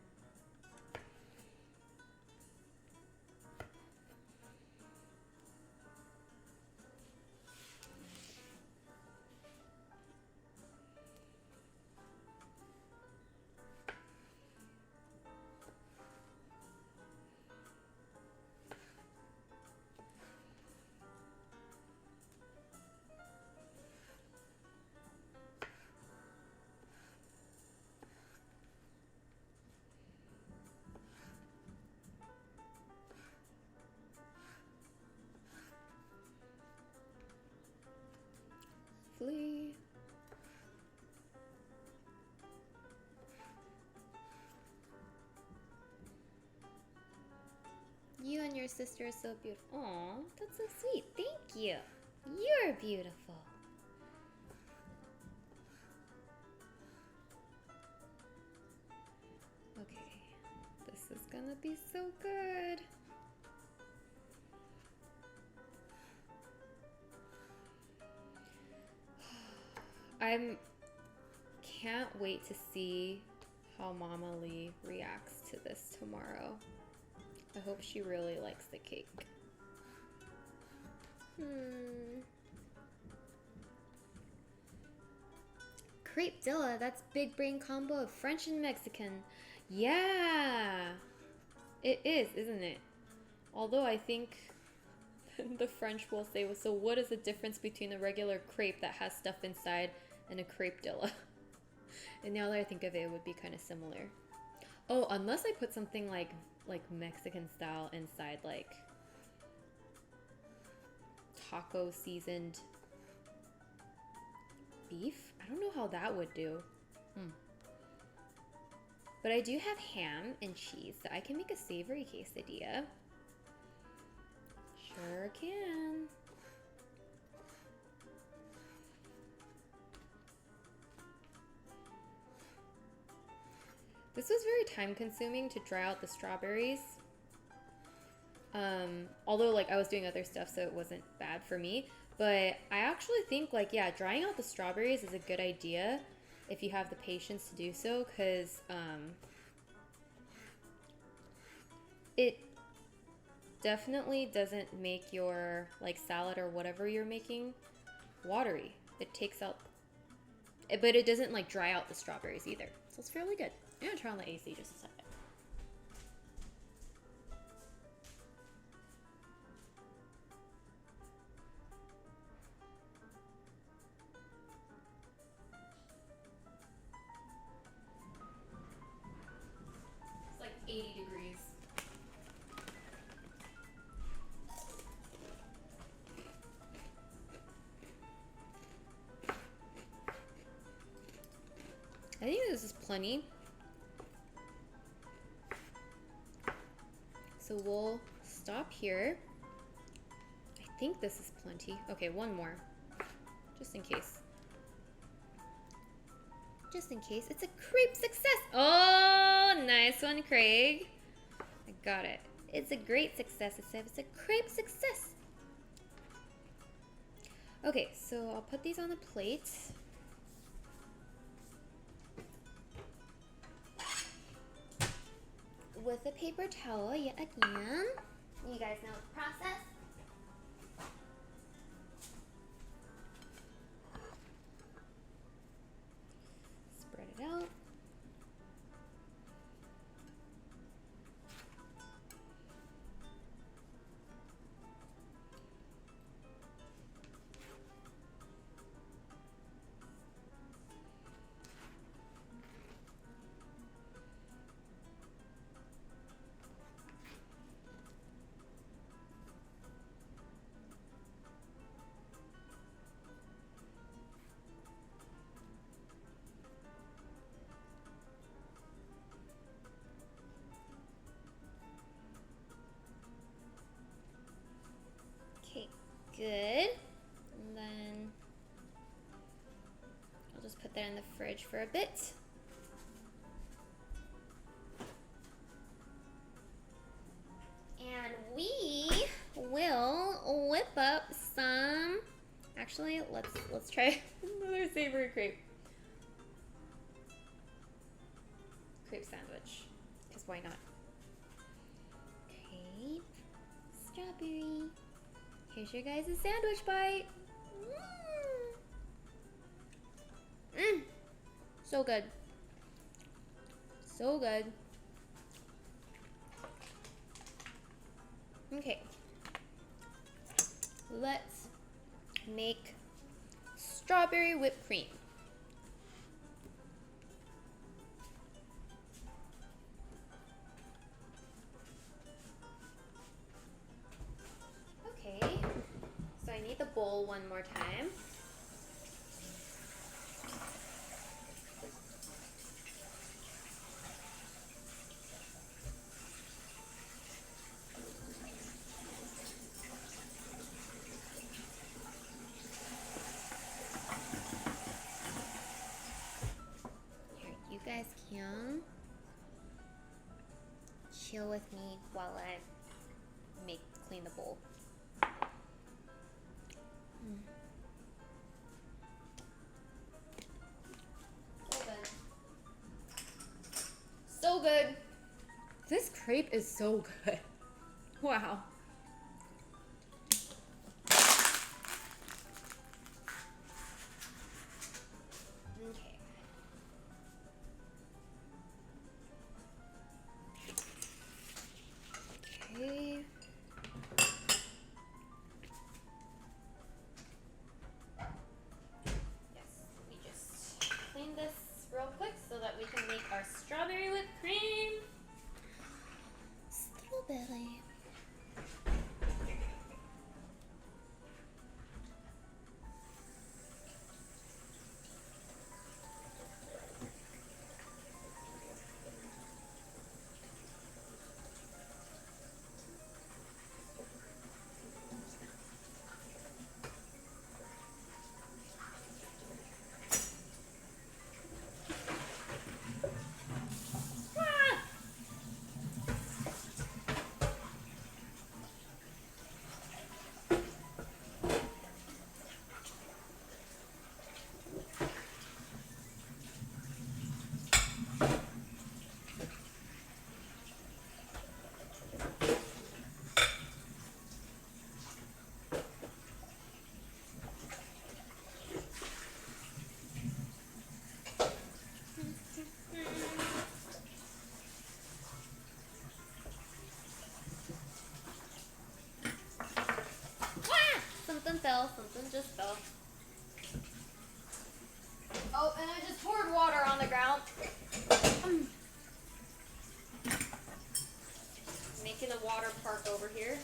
You and your sister are so beautiful. Aw, that's so sweet. Thank you. You're beautiful. Okay, this is gonna be so good. Can't wait to see how Mama Lee reacts to this tomorrow. I hope she really likes the cake. Crepe-dilla, that's big brain combo of French and Mexican. Yeah, it is, isn't it? Although I think the French will say, well, so what is the difference between a regular crepe that has stuff inside and a crepe-dilla? And now that I think of it, it would be kind of similar. Oh, unless I put something like Mexican style inside, like taco seasoned beef. I don't know how that would do. But I do have ham and cheese, so I can make a savory quesadilla. Sure can. This was very time consuming to dry out the strawberries. Although like I was doing other stuff, so it wasn't bad for me. But I actually think like, yeah, drying out the strawberries is a good idea if you have the patience to do so, because it definitely doesn't make your like salad or whatever you're making watery. It takes out, but it doesn't like dry out the strawberries either. So it's fairly good. I'm gonna turn on the AC just a second. It's like 80 degrees. I think this is plenty. So we'll stop here. I think this is plenty. Okay, one more. Just in case. Just in case. It's a crepe success. Oh, nice one, Craig. I got it. It's a great success. It's a crepe success. Okay, so I'll put these on the plate. With a paper towel yet again. You guys know the process. Spread it out. Okay, good. And then I'll just put that in the fridge for a bit. And we will whip up some. Actually, let's try another savory crepe sandwich. Because why not? Crepe, strawberry. Here's your guys' sandwich bite. So good. So good. Okay. Let's make strawberry whipped cream. Okay. So I need the bowl one more time. You guys can chill with me while I clean the bowl. So good. So good. This crepe is so good. Wow. Okay. Okay. Yes, we just clean this real quick so that we can make our strawberry whipped cream. Strawberry. fell. Something just fell. Oh, and I just poured water on the ground. Making a water park over here.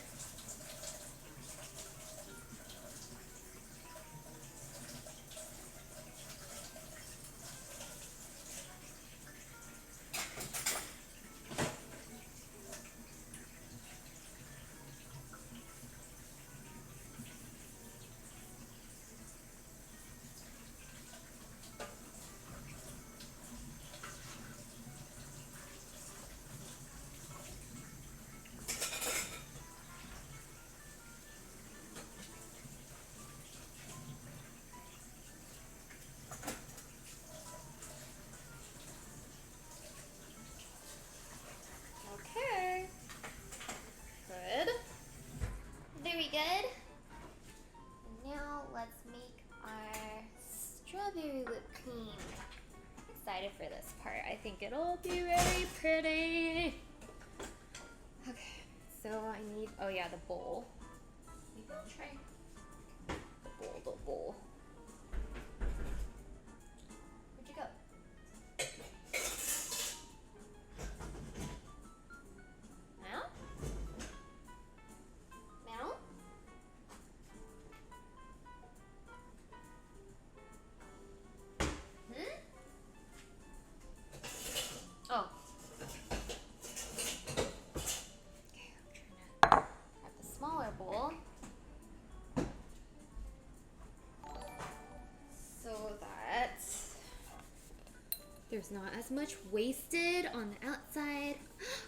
Okay. Good. Very good. And now let's make our strawberry whipped cream. I'm excited for this part. I think it'll be very pretty. Okay, so I need, oh yeah, the bowl. Maybe I'll try the bowl. Where'd you go? Now? Now? Oh. Okay, I'm trying to grab the smaller bowl so that there's not as much wasted on the outside.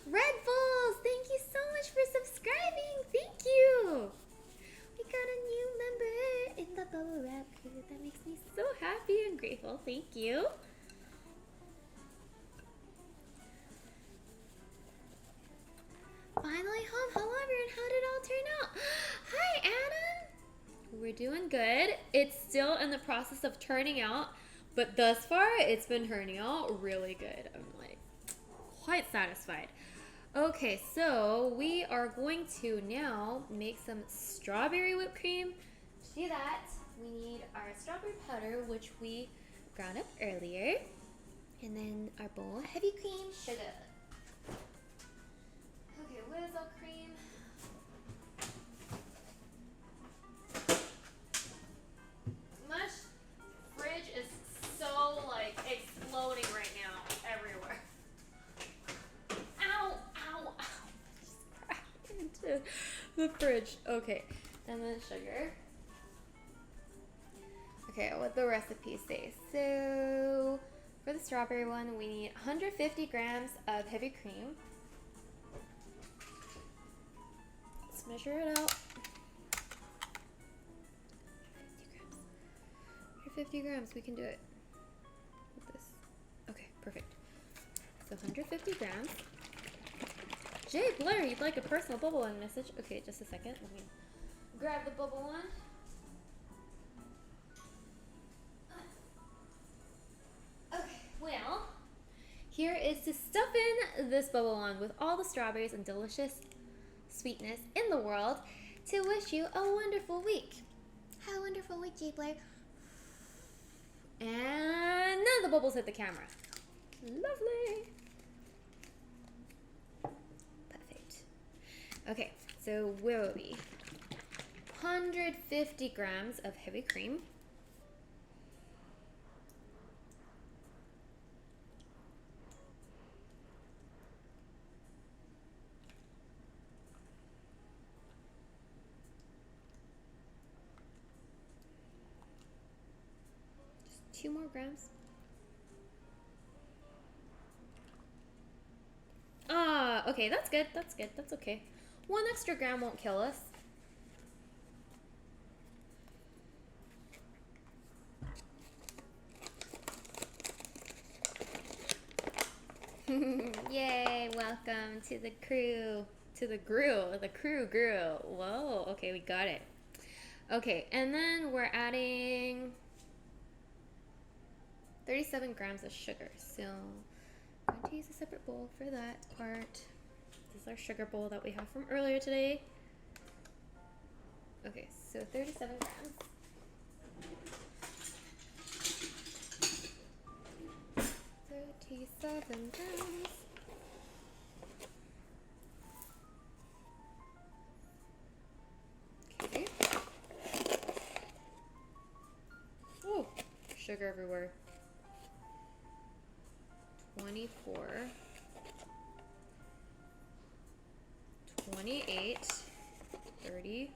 Red Bulls, thank you so much for subscribing. Thank you. We got a new member in the bubble wrap crew. That makes me so happy and grateful. Thank you. Finally home. Hello everyone. How did it all turn out? Hi Adam. We're doing good. It's still in the process of turning out, but thus far it's been turning out really good. I'm like quite satisfied. Okay, so we are going to now make some strawberry whipped cream. To do that, we need our strawberry powder, which we ground up earlier, and then our bowl of heavy cream sugar. Okay, what is our cream? My fridge is so like exploding right now everywhere. Ow, ow, ow. Just crashed into the fridge. Okay, and then sugar. Okay, what the recipe say? So for the strawberry one, we need 150 grams of heavy cream. Let's measure it out. 150 grams, we can do it with this. Okay, perfect. So 150 grams. Jay Blair, you'd like a personal bubble one message? Okay, just a second. Let me grab the bubble one. Okay, well, here is to stuff in this bubble one with all the strawberries and delicious sweetness in the world to wish you a wonderful week. Have a wonderful week, Jay Blair. And none of the bubbles hit the camera. Lovely. Perfect. Okay, so where will we? 150 grams of heavy cream. Just 2 more grams. Ah, okay, that's good. That's good. That's okay. 1 extra gram won't kill us. Yay, welcome to the crew. To the grill. The crew grill. Whoa, okay, we got it. Okay, and then we're adding 37 grams of sugar. So I'm going to use a separate bowl for that part. This is our sugar bowl that we have from earlier today. Okay, so 37 grams. $37. Okay. Oh, sugar everywhere. 24. 28. 30.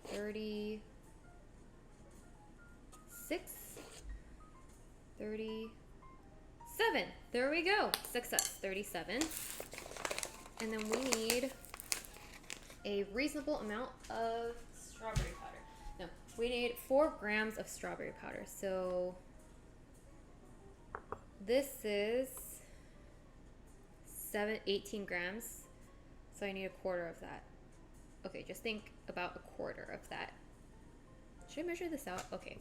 36. 37. There we go. Success. 37. And then we need a reasonable amount of strawberry powder. No, we need 4 grams of strawberry powder. So this is 18 grams. So I need a quarter of that. Okay, just think about a quarter of that. Should I measure this out? Okay.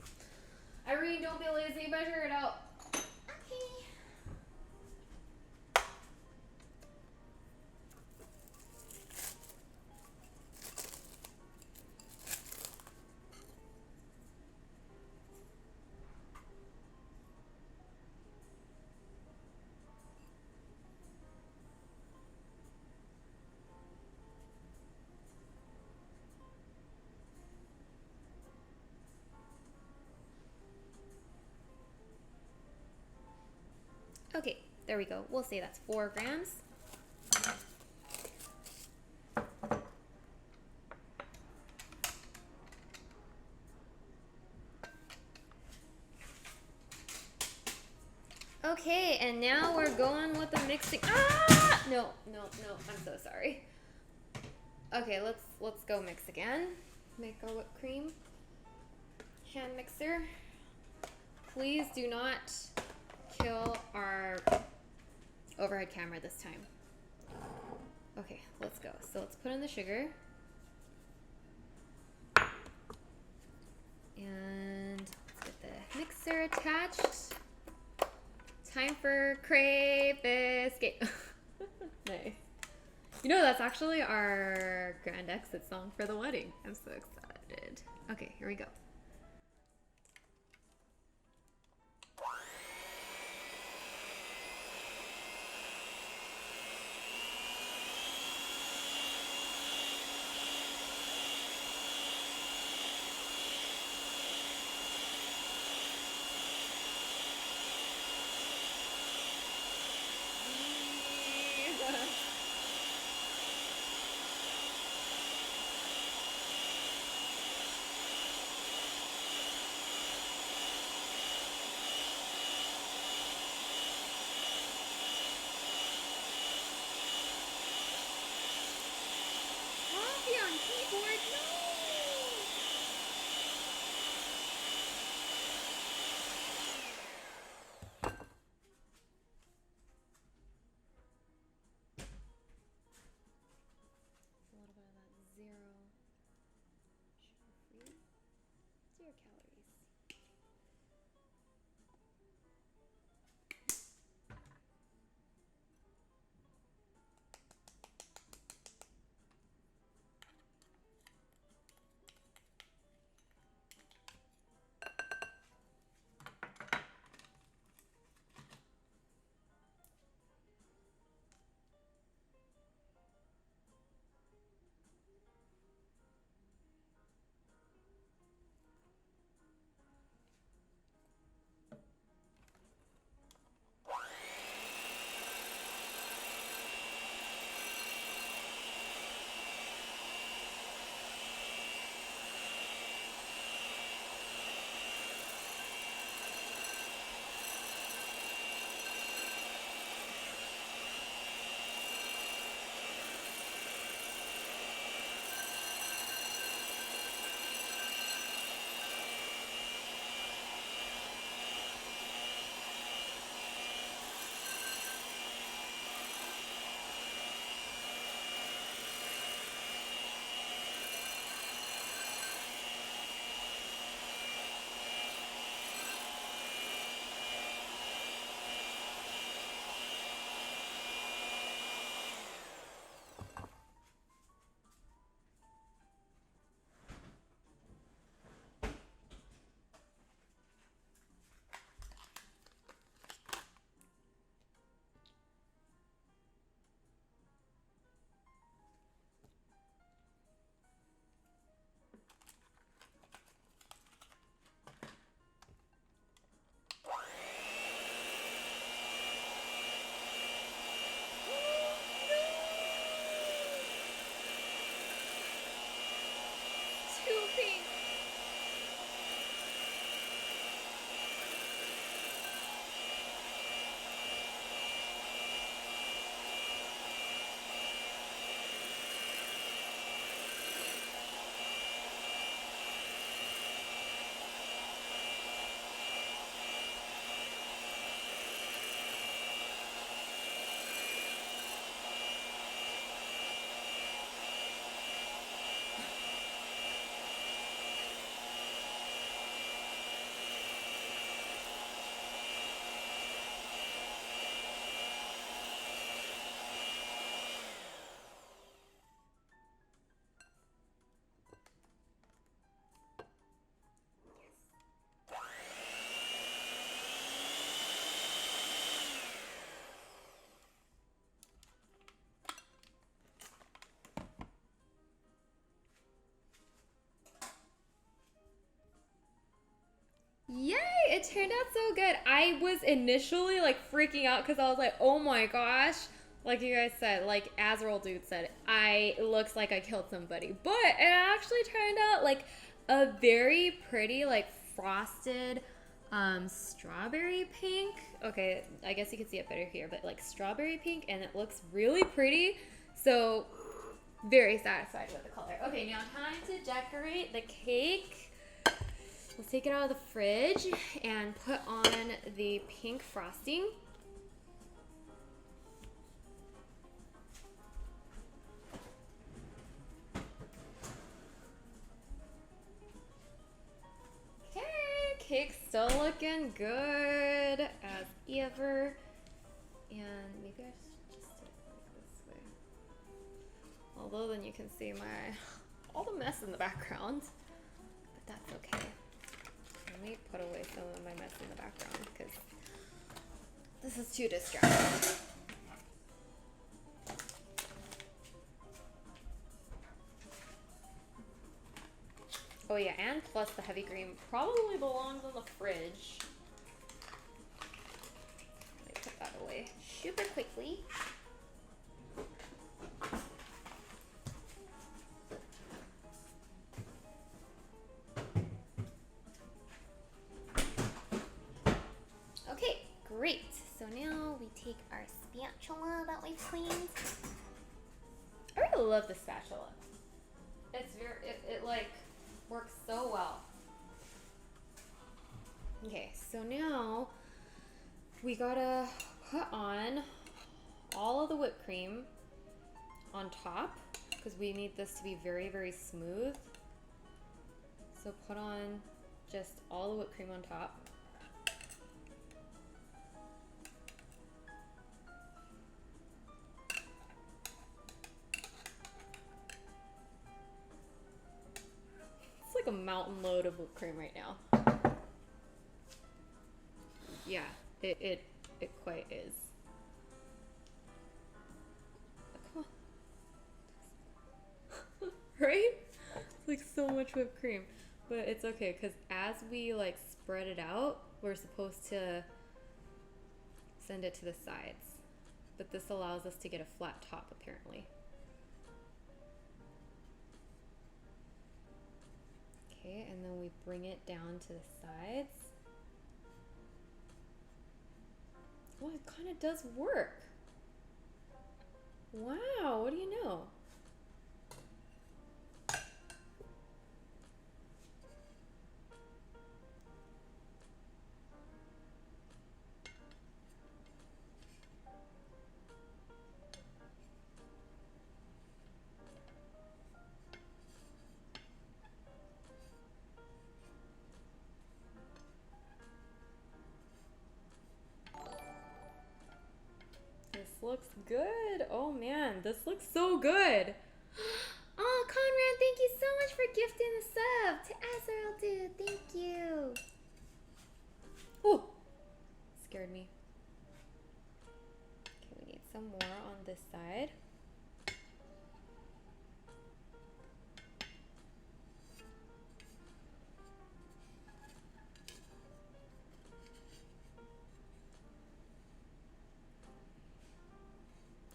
Irene, don't be lazy. Measure it out. Okay. Okay, there we go. We'll say that's 4 grams. Okay, and now we're going with the mixing. Ah! No, I'm so sorry. Okay, let's go mix again. Make our whipped cream. Hand mixer. Please do not kill our overhead camera this time. Okay, let's go. So let's put in the sugar. And let's get the mixer attached. Time for crepe escape. Nice. You know, that's actually our grand exit song for the wedding. I'm so excited. Okay, here we go. turned out so good. I was initially like freaking out because I was like, oh my gosh. Like you guys said, like Azrael dude said, it looks like I killed somebody. But it actually turned out like a very pretty, like frosted strawberry pink. Okay, I guess you can see it better here, but like strawberry pink, and it looks really pretty. So very satisfied with the color. Okay, now time to decorate the cake. Let's take it out of the fridge and put on the pink frosting. Okay, cake's still looking good as ever. And maybe I should just do it like this way. Although then you can see all the mess in the background. But that's okay. Let me put away some of my mess in the background because this is too distracting. Oh yeah, and plus the heavy cream probably belongs in the fridge. Let me put that away super quickly. Okay, great. So now we take our spatula that we've cleaned. I really love the spatula. It's it like works so well. Okay, so now we gotta put on all of the whipped cream on top because we need this to be very, very smooth. So put on just all the whipped cream on top. A mountain load of whipped cream right now. Yeah, it quite is. Come on. Right? It's like so much whipped cream. But it's okay because as we like spread it out, we're supposed to send it to the sides. But this allows us to get a flat top apparently. Okay, and then we bring it down to the sides. Oh, it kind of does work. Wow, what do you know? This looks good. Oh man, this looks so good. Oh, Conrad, thank you so much for gifting the sub to Azrael dude. Thank you. Oh, scared me. Okay, we need some more on this side.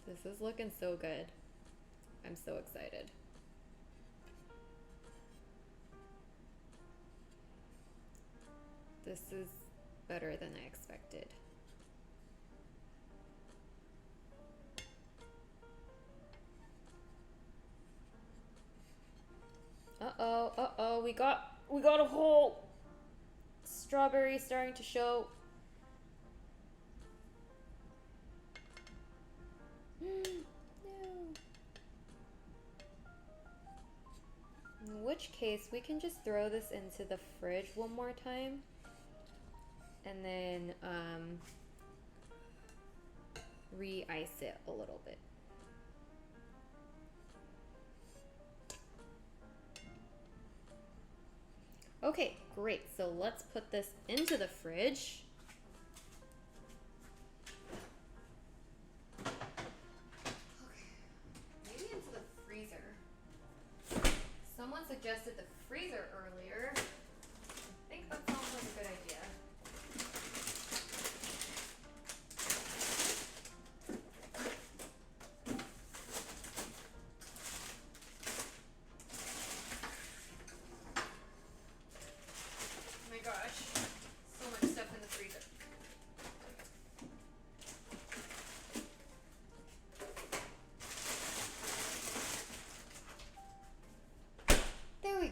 This is looking so good. I'm so excited. This is better than I expected. Uh-oh, we got a whole strawberry starting to show. No. In which case, we can just throw this into the fridge one more time. And then re-ice it a little bit. Okay, great. So let's put this into the fridge. Someone suggested the freezer earlier. I think that sounds like a good idea.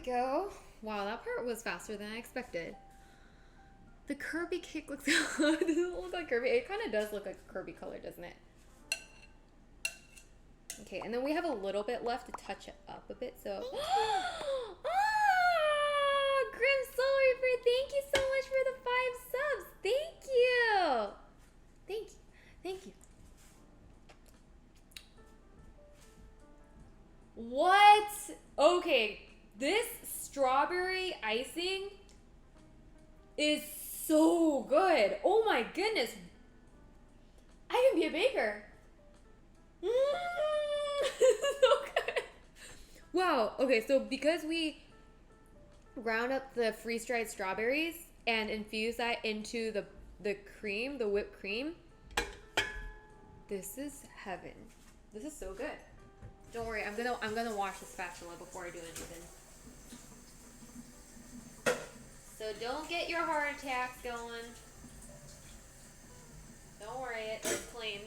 go. Wow, that part was faster than I expected. The Kirby cake looks doesn't it look like Kirby? It kind of does look like a Kirby color, doesn't it? Okay, and then we have a little bit left to touch it up a bit, so... Grim Soul Reaper, thank you so much for the 5 subs. Thank you. Thank you. Thank you. What? Okay, this strawberry icing is so good. Oh my goodness. I can be a baker. This is so good. Wow. Okay, so because we ground up the freeze-dried strawberries and infuse that into the cream, the whipped cream, this is heaven. This is so good. Don't worry, I'm gonna wash the spatula before I do anything. So don't get your heart attacks going. Don't worry, it's clean.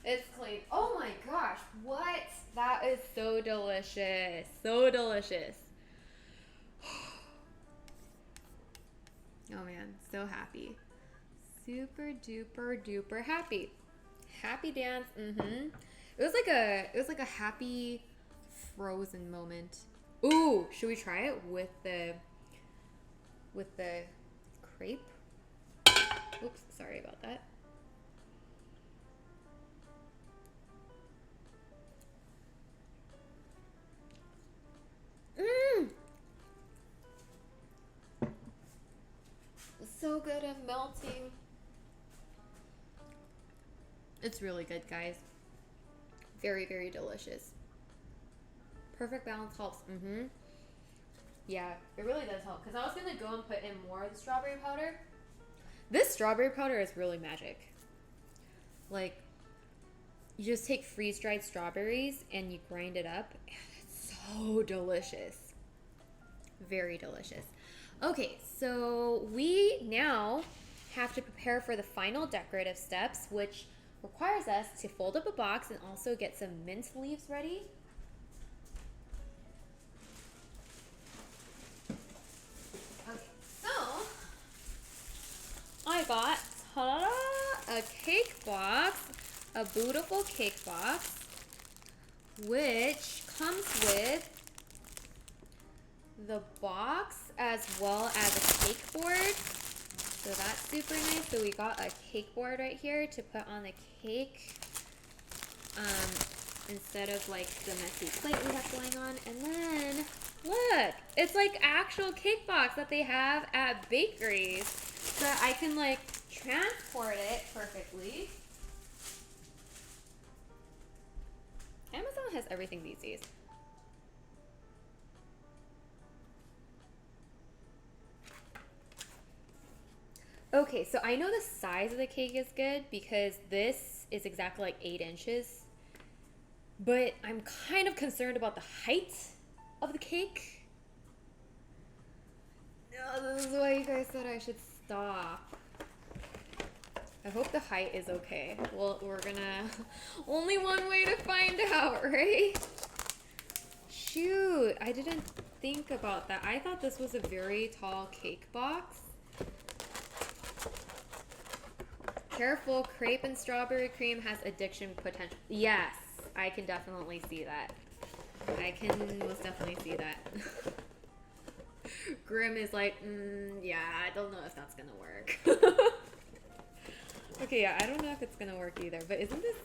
It's clean. Oh my gosh, what? That is so delicious. So delicious. Oh man, so happy. Super duper duper happy. Happy dance. It was like a happy frozen moment. Ooh, should we try it with the crepe? Oops, sorry about that. So good and melting. It's really good, guys. Very, very delicious. Perfect balance helps. Yeah, it really does help. Because I was going to go and put in more of the strawberry powder. This strawberry powder is really magic. Like, you just take freeze-dried strawberries and you grind it up. And it's so delicious. Very delicious. Okay, so we now have to prepare for the final decorative steps, which requires us to fold up a box and also get some mint leaves ready. Okay, so I got a cake box, a beautiful cake box, which comes with the box as well as a cake board. So that's super nice. So we got a cake board right here to put on the cake instead of like the messy plate we have going on. And then look, it's like actual cake box that they have at bakeries, so that I can like transport it perfectly. Amazon has everything these days. Okay, so I know the size of the cake is good because this is exactly like 8 inches. But I'm kind of concerned about the height of the cake. No, this is why you guys said I should stop. I hope the height is okay. Well, we're gonna... Only one way to find out, right? Shoot, I didn't think about that. I thought this was a very tall cake box. Careful, crepe and strawberry cream has addiction potential. Yes, I can definitely see that. I can most definitely see that. Grim is like, yeah, I don't know if that's gonna work. Okay, yeah, I don't know if it's gonna work either, but isn't this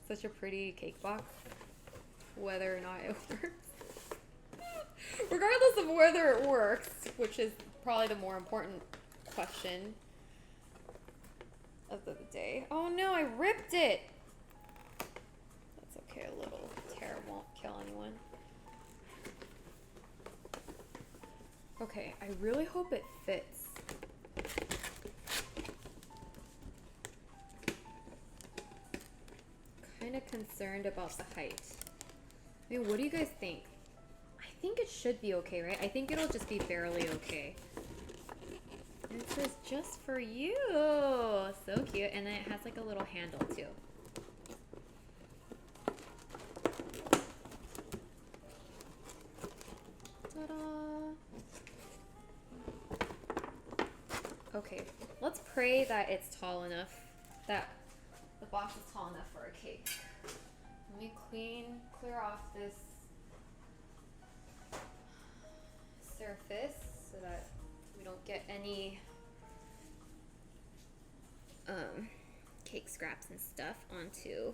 such a pretty cake box? Whether or not it works. Regardless of whether it works, which is probably the more important question of the day. Oh no, I ripped it! That's okay, a little tear won't kill anyone. Okay, I really hope it fits. Kind of concerned about the height. I mean, what do you guys think? I think it should be okay, right? I think it'll just be barely okay. And it says just for you. So cute. And then it has like a little handle too. Ta-da! pray that it's tall enough, that the box is tall enough for a cake. Let me clear off this surface so that we don't get any cake scraps and stuff onto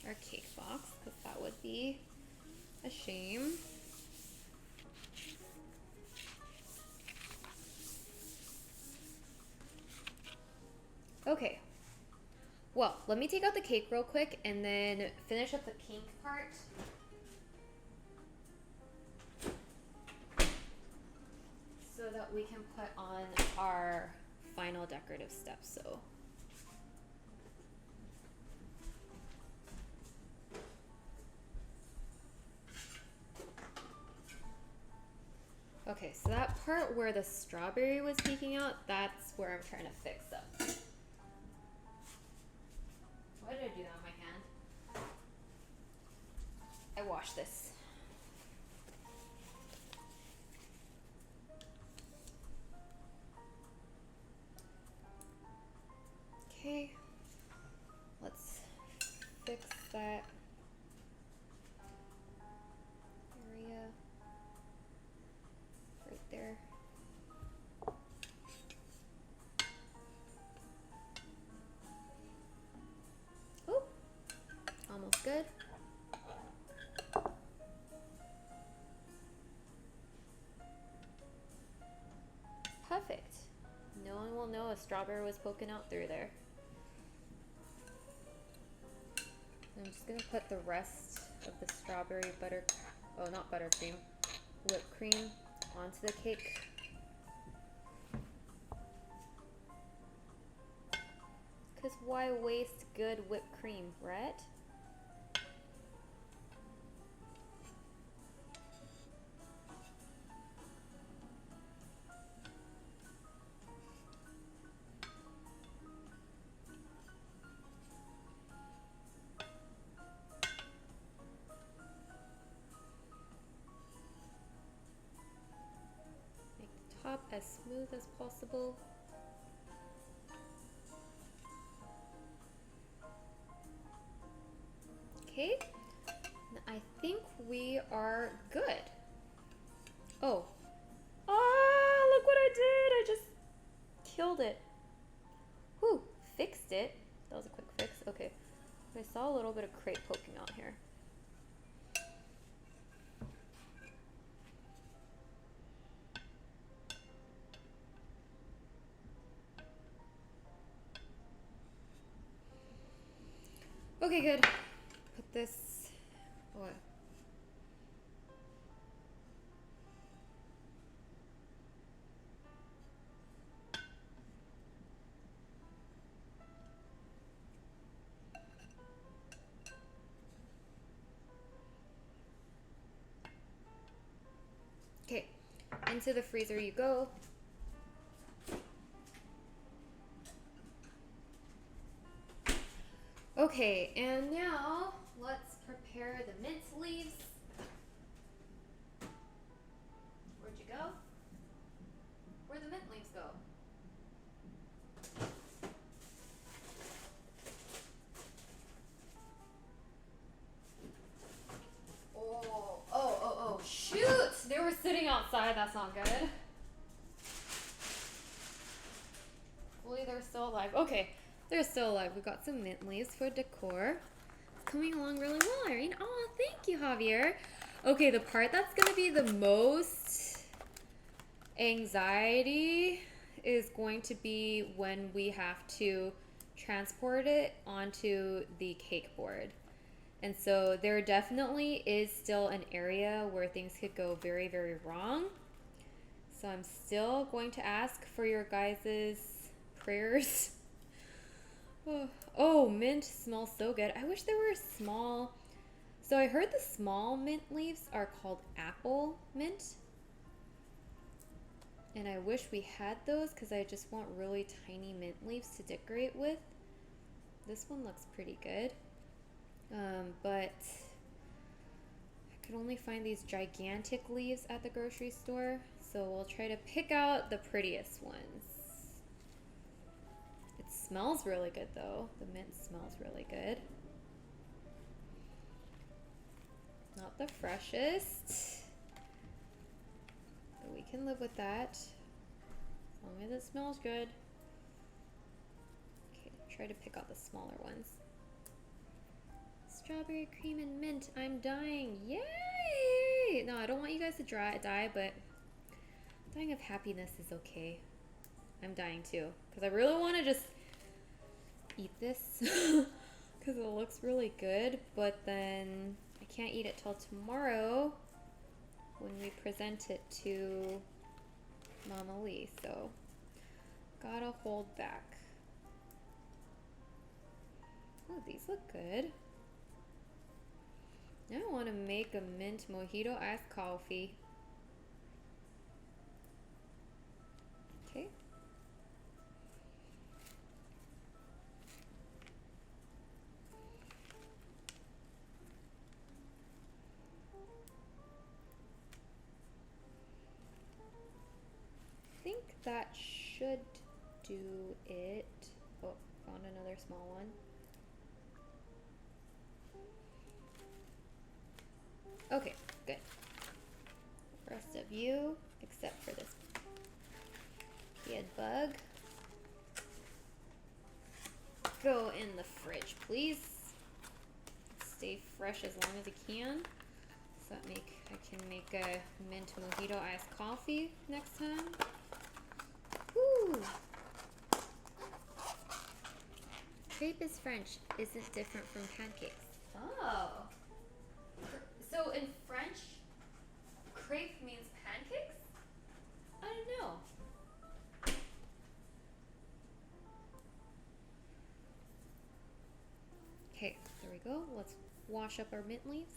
our cake box, because that would be a shame. Okay, well, let me take out the cake real quick and then finish up the pink part. So that we can put on our final decorative steps. So okay, so that part where the strawberry was peeking out, that's where I'm trying to fix up. Why did I do that on my hand? I washed this. Okay, let's fix that area right there. Oh, almost good. Perfect. No one will know a strawberry was poking out through there. I'm just gonna put the rest of the strawberry not buttercream, whipped cream onto the cake. Because why waste good whipped cream, right? Make the top as smooth as possible. Okay, I think we are good. Oh, look what I did! I just killed it. Whew, fixed it. That was a quick fix. Okay, I saw a little bit of crepe poking out here. Okay, good. Put this away. Okay, into the freezer you go. Okay, and now let's prepare the mint leaves. Where'd you go? Where'd the mint leaves go? Oh, shoot! They were sitting outside, that's not good. Hopefully they're still alive. Okay, they're still alive. We've got some mint leaves for decor. It's coming along really well, Irene. Oh, thank you, Javier. Okay, the part that's gonna be the most anxiety is going to be when we have to transport it onto the cake board. And so there definitely is still an area where things could go very, very wrong. So I'm still going to ask for your guys' prayers. Oh, mint smells so good. I wish there were small. So I heard the small mint leaves are called apple mint. And I wish we had those because I just want really tiny mint leaves to decorate with. This one looks pretty good. But I could only find these gigantic leaves at the grocery store, so we'll try to pick out the prettiest ones. smells really good though. The mint smells really good. Not the freshest, but we can live with that as long as it smells good. Okay, try to pick out the smaller ones. Strawberry cream and mint. I'm dying. Yay! No, I don't want you guys to die, but dying of happiness is okay. I'm dying too, because I really want to just eat this because it looks really good, but then I can't eat it till tomorrow when we present it to Mama Lee, so gotta hold back. Oh, these look good. Now I want to make a mint mojito iced coffee. Okay. I think that should do it. Oh, found another small one. Okay, good. Rest of you, except for this kid bug. Go in the fridge, please. Stay fresh as long as you can. So that I can make a mint mojito iced coffee next time. Woo! Crepe is French. Isn't different from pancakes. Oh. So in French, crepe means pancakes? I didn't know. Okay, there we go. Let's wash up our mint leaves.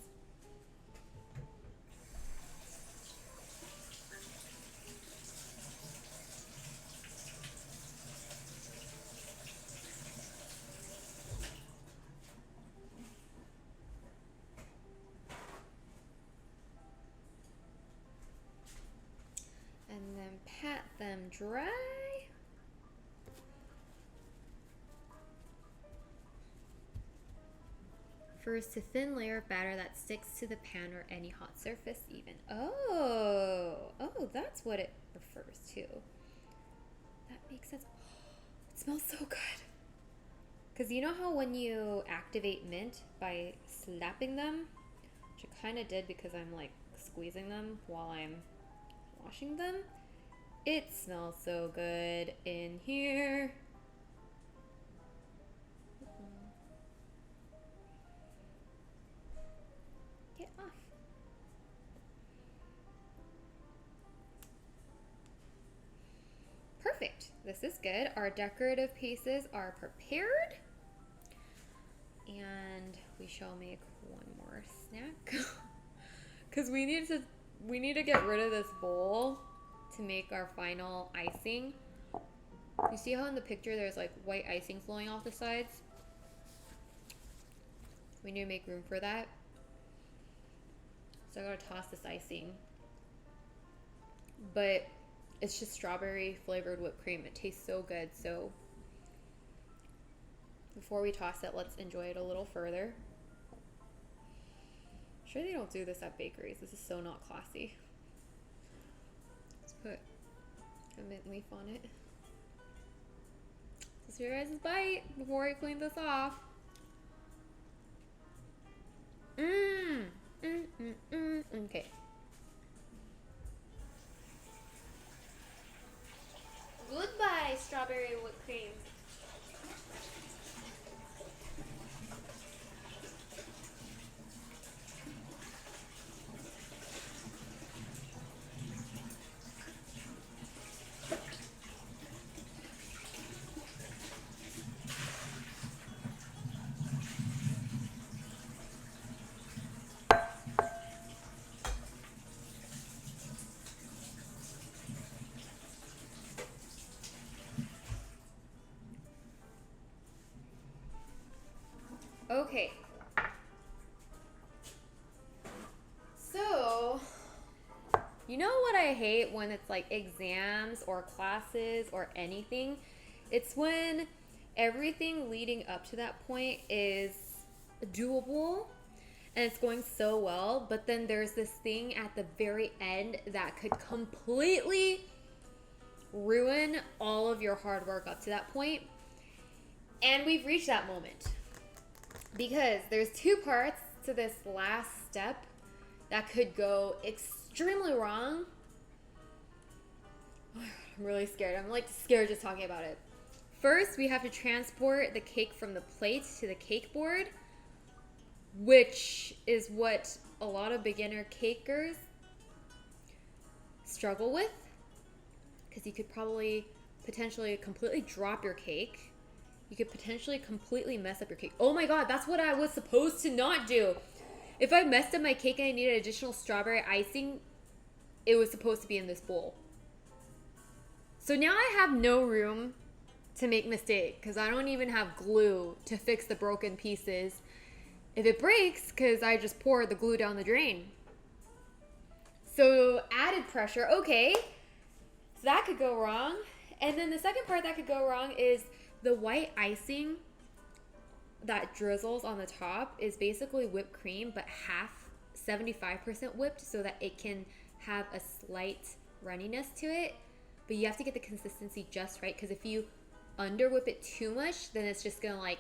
And then pat them dry. First, a thin layer of batter that sticks to the pan or any hot surface even. Oh, that's what it refers to. That makes sense. It smells so good. Because you know how when you activate mint by slapping them, which I kind of did because I'm like squeezing them while I'm washing them, it smells so good in here. Get off. Perfect. This is good. Our decorative pieces are prepared. And we shall make one more snack. Because we need to get rid of this bowl to make our final icing. You see how in the picture there's like white icing flowing off the sides? We need to make room for that. So I gotta toss this icing. But it's just strawberry flavored whipped cream. It tastes so good. So before we toss it, let's enjoy it a little further. I'm sure they don't do this at bakeries. This is so not classy. Let's put a mint leaf on it. Let's see your guys' bite before I clean this off. Okay. Goodbye, strawberry whipped cream. Okay. So, you know what I hate when it's like exams or classes or anything? It's when everything leading up to that point is doable and it's going so well, but then there's this thing at the very end that could completely ruin all of your hard work up to that point. And we've reached that moment because there's two parts to this last step that could go extremely wrong. I'm really scared. I'm like scared just talking about it. First, we have to transport the cake from the plate to the cake board, which is what a lot of beginner cakers struggle with, because you could probably potentially completely drop your cake. You could potentially completely mess up your cake. Oh my god, that's what I was supposed to not do. If I messed up my cake and I needed additional strawberry icing, it was supposed to be in this bowl. So now I have no room to make mistake because I don't even have glue to fix the broken pieces if it breaks, because I just poured the glue down the drain. So added pressure. Okay, so that could go wrong. And then the second part that could go wrong is the white icing that drizzles on the top is basically whipped cream, but 75% whipped, so that it can have a slight runniness to it. But you have to get the consistency just right, because if you under whip it too much, then it's just gonna like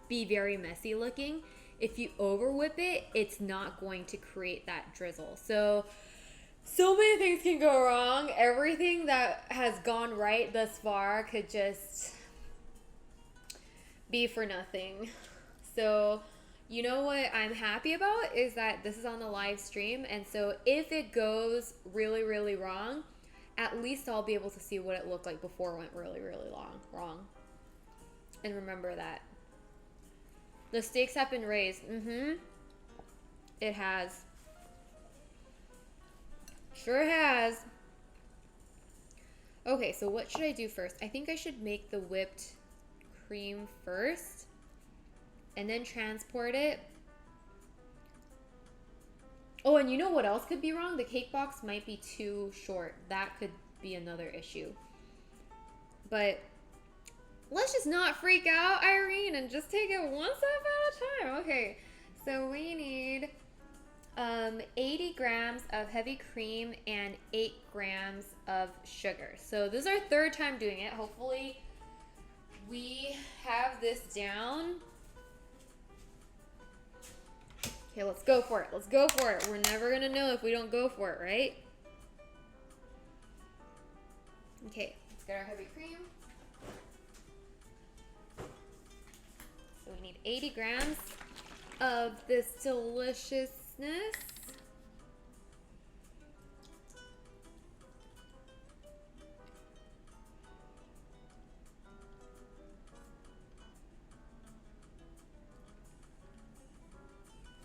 be very messy looking. If you over whip it, it's not going to create that drizzle. So many things can go wrong. Everything that has gone right thus far could just be for nothing. So you know what I'm happy about is that this is on the live stream, and so if it goes really, really wrong, at least I'll be able to see what it looked like before it went really, really wrong. And remember that. The stakes have been raised. It has. Sure has. Okay, so what should I do first? I think I should make the whipped cream first and then transport it. Oh, and you know what else could be wrong? The cake box might be too short. That could be another issue. But let's just not freak out, Irene, and just take it one step at a time. Okay, so we need 80 grams of heavy cream and 8 grams of sugar. So this is our third time doing it. Hopefully we have this down. Okay, let's go for it. Let's go for it. We're never gonna know if we don't go for it, right? Okay, let's get our heavy cream. So we need 80 grams of this deliciousness.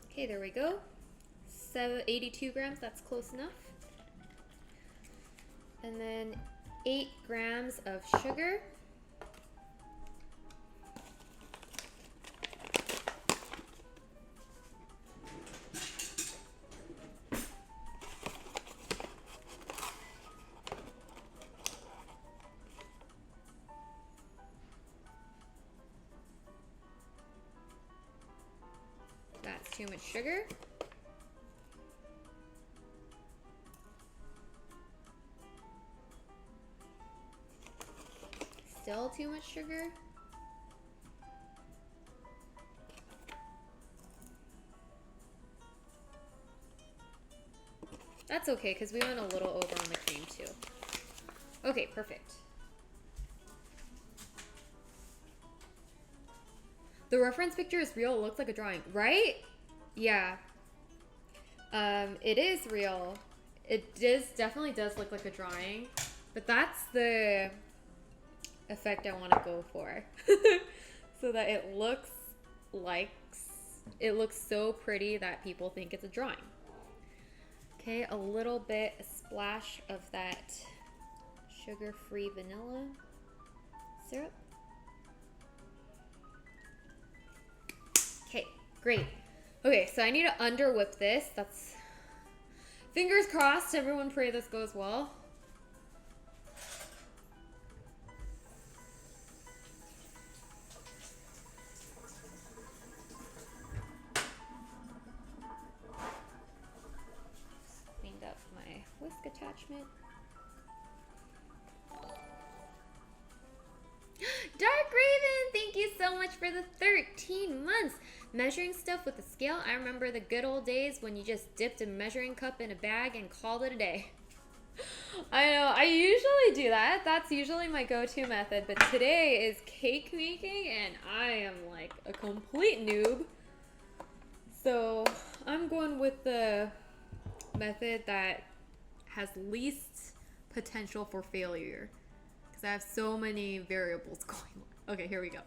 Okay, there we go. 82 grams, that's close enough. And then 8 grams of sugar. That's too much sugar. Still too much sugar. That's okay, because we went a little over on the cream too. Okay, perfect. The reference picture is real. It looks like a drawing, right? Yeah. It is real. It definitely does look like a drawing, but that's the effect I want to go for. So that it looks so pretty that people think it's a drawing. Okay, a little bit, a splash of that sugar-free vanilla syrup. Okay, great. Okay, so I need to under whip this. That's fingers crossed. Everyone pray this goes well. attachment. Dark Raven, thank you so much for the 13 months. Measuring stuff with a scale. I remember the good old days when you just dipped a measuring cup in a bag and called it a day. I know, I usually do that. That's usually my go-to method. But today is cake making and I am like a complete noob. So I'm going with the method that has least potential for failure. Because I have so many variables going on. Okay, here we go.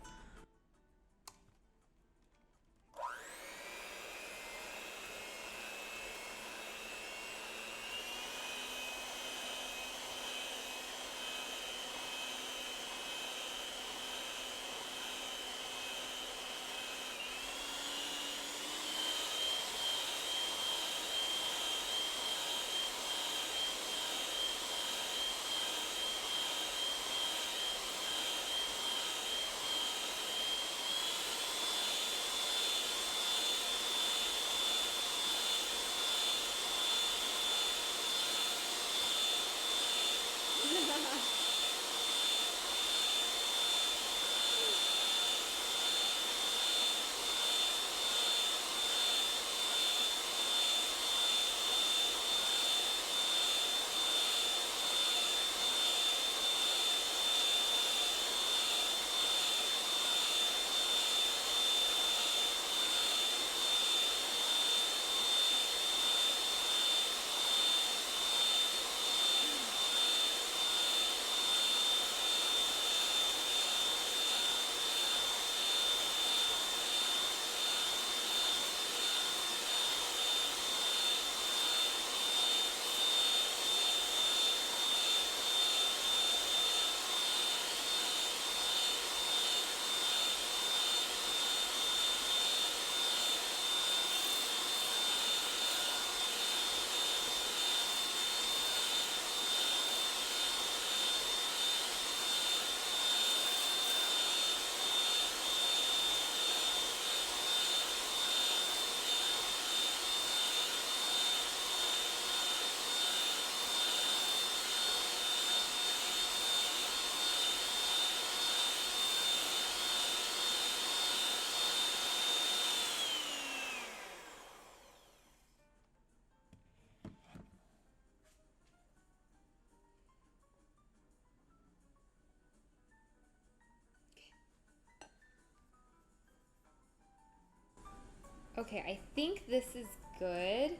Okay, I think this is good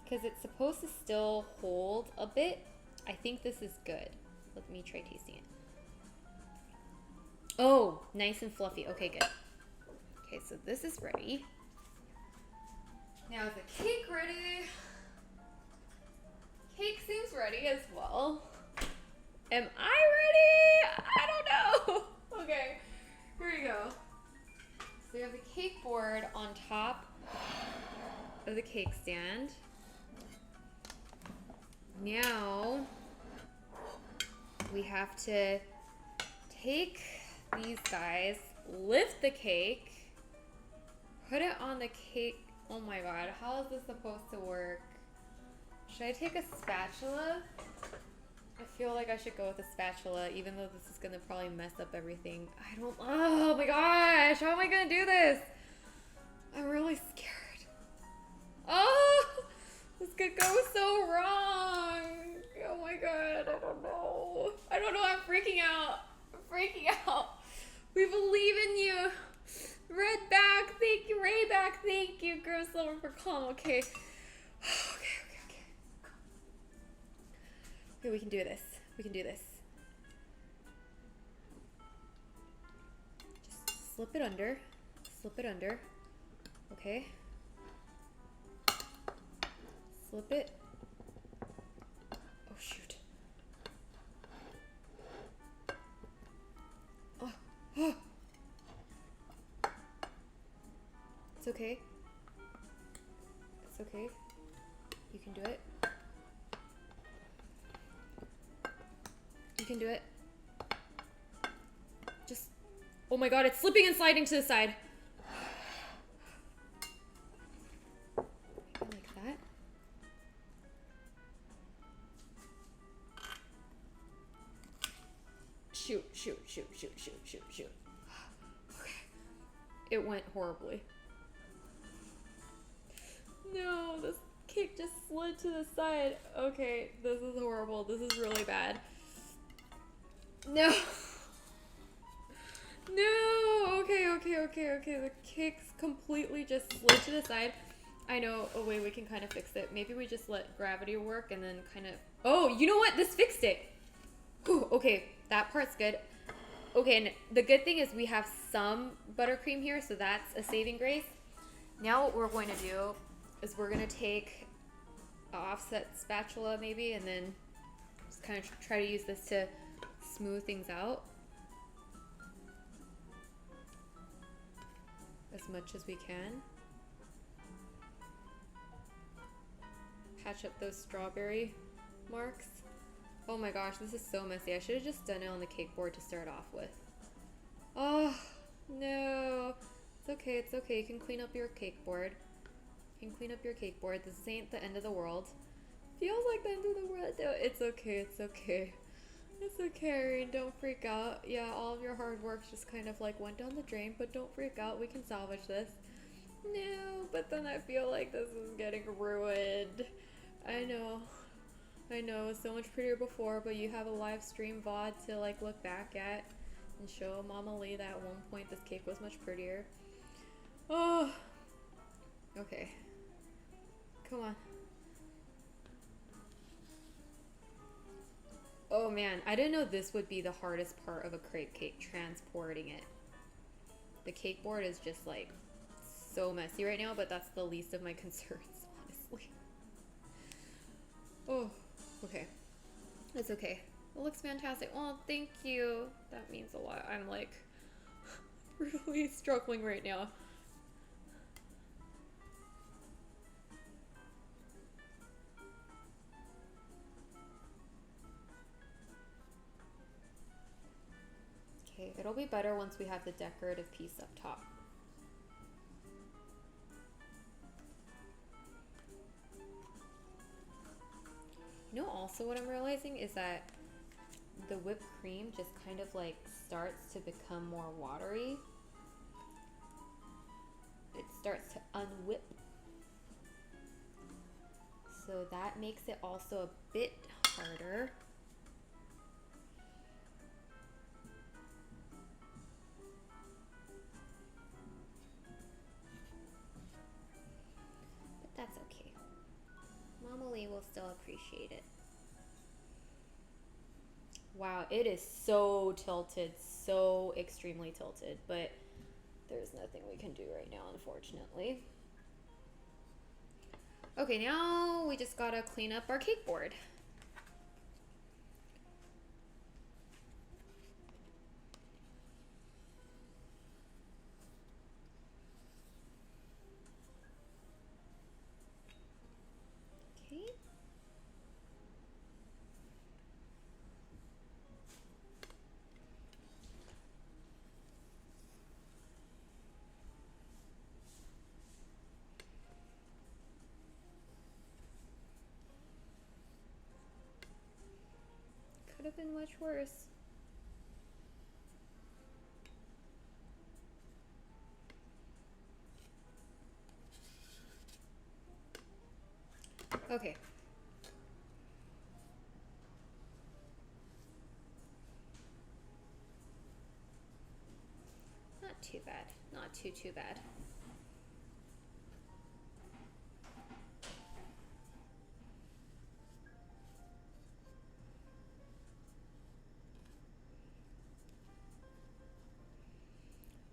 because it's supposed to still hold a bit. I think this is good. Let me try tasting it. Oh, nice and fluffy. Okay, good. Okay, so this is ready. Now is the cake ready? Cake seems ready as well. Am I ready? I don't know. Okay, here we go. So we have the cake board on top of the cake stand. Now we have to take these guys, lift the cake, put it on the cake. Oh my god, how is this supposed to work? Should I take a spatula? I feel like I should go with a spatula, even though this is gonna probably mess up everything. Oh my gosh, how am I gonna do this? I'm really scared. Oh, this could go so wrong. Oh my god, I don't know. I don't know, I'm freaking out. I'm freaking out. We believe in you. Red back, thank you. Ray back, thank you. Girl Silver for calm, okay. Okay, we can do this. We can do this. Just slip it under. Slip it under. Okay. Slip it. Oh, shoot. Oh. It's okay. It's okay. You can do it. You can do it. Just, oh my god, it's slipping and sliding to the side. Like that. Shoot. Okay. It went horribly. No, this cake just slid to the side. Okay, this is horrible. This is really bad. No. No. Okay. The cake's completely just slid to the side. I know a way we can kind of fix it. Maybe we just let gravity work and then kind of... Oh, you know what? This fixed it. Whew, okay, that part's good. Okay, and the good thing is we have some buttercream here, so that's a saving grace. Now what we're going to do is we're going to take an offset spatula maybe, and then just kind of try to use this to smooth things out as much as we can. Patch up those strawberry marks. Oh my gosh, this is so messy. I should have just done it on the cake board to start off with. Oh, no. It's okay. You can clean up your cake board. This ain't the end of the world. Feels like the end of the world, though. It's okay. It's okay, Irene. Don't freak out. Yeah, all of your hard work just kind of like went down the drain, but don't freak out. We can salvage this. No, but then I feel like this is getting ruined. I know, it was so much prettier before, but you have a live stream VOD to like look back at and show Mama Lee that at one point this cake was much prettier. Oh, okay. Come on. Oh man, I didn't know this would be the hardest part of a crepe cake, transporting it. The cake board is just like so messy right now, but that's the least of my concerns, honestly. Oh, okay. It's okay. It looks fantastic. Oh, thank you. That means a lot. I'm like really struggling right now. Okay, it'll be better once we have the decorative piece up top. You know, also what I'm realizing is that the whipped cream just kind of like starts to become more watery. It starts to unwhip. So that makes it also a bit harder. But that's okay. Mama Lee will still appreciate it. Wow, it is so tilted, so extremely tilted, but there's nothing we can do right now, unfortunately. Okay, now we just gotta clean up our cake board. Okay. Could have been much worse. Okay. Not too bad. Not too bad.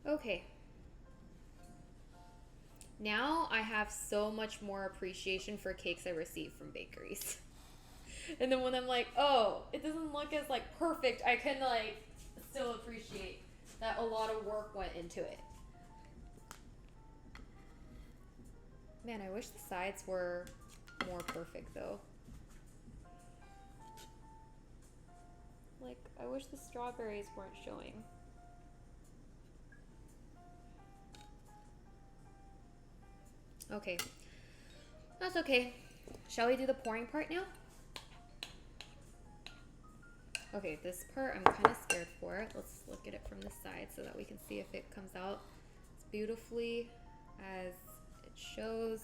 Okay. Now I have so much more appreciation for cakes I receive from bakeries. And then when I'm like, oh, it doesn't look as like perfect, I can like still appreciate that a lot of work went into it. Man, I wish the sides were more perfect though. Like, I wish the strawberries weren't showing. Okay, that's okay. Shall we do the pouring part now? Okay, this part I'm kind of scared for. Let's look at it from the side so that we can see if it comes out as beautifully as it shows.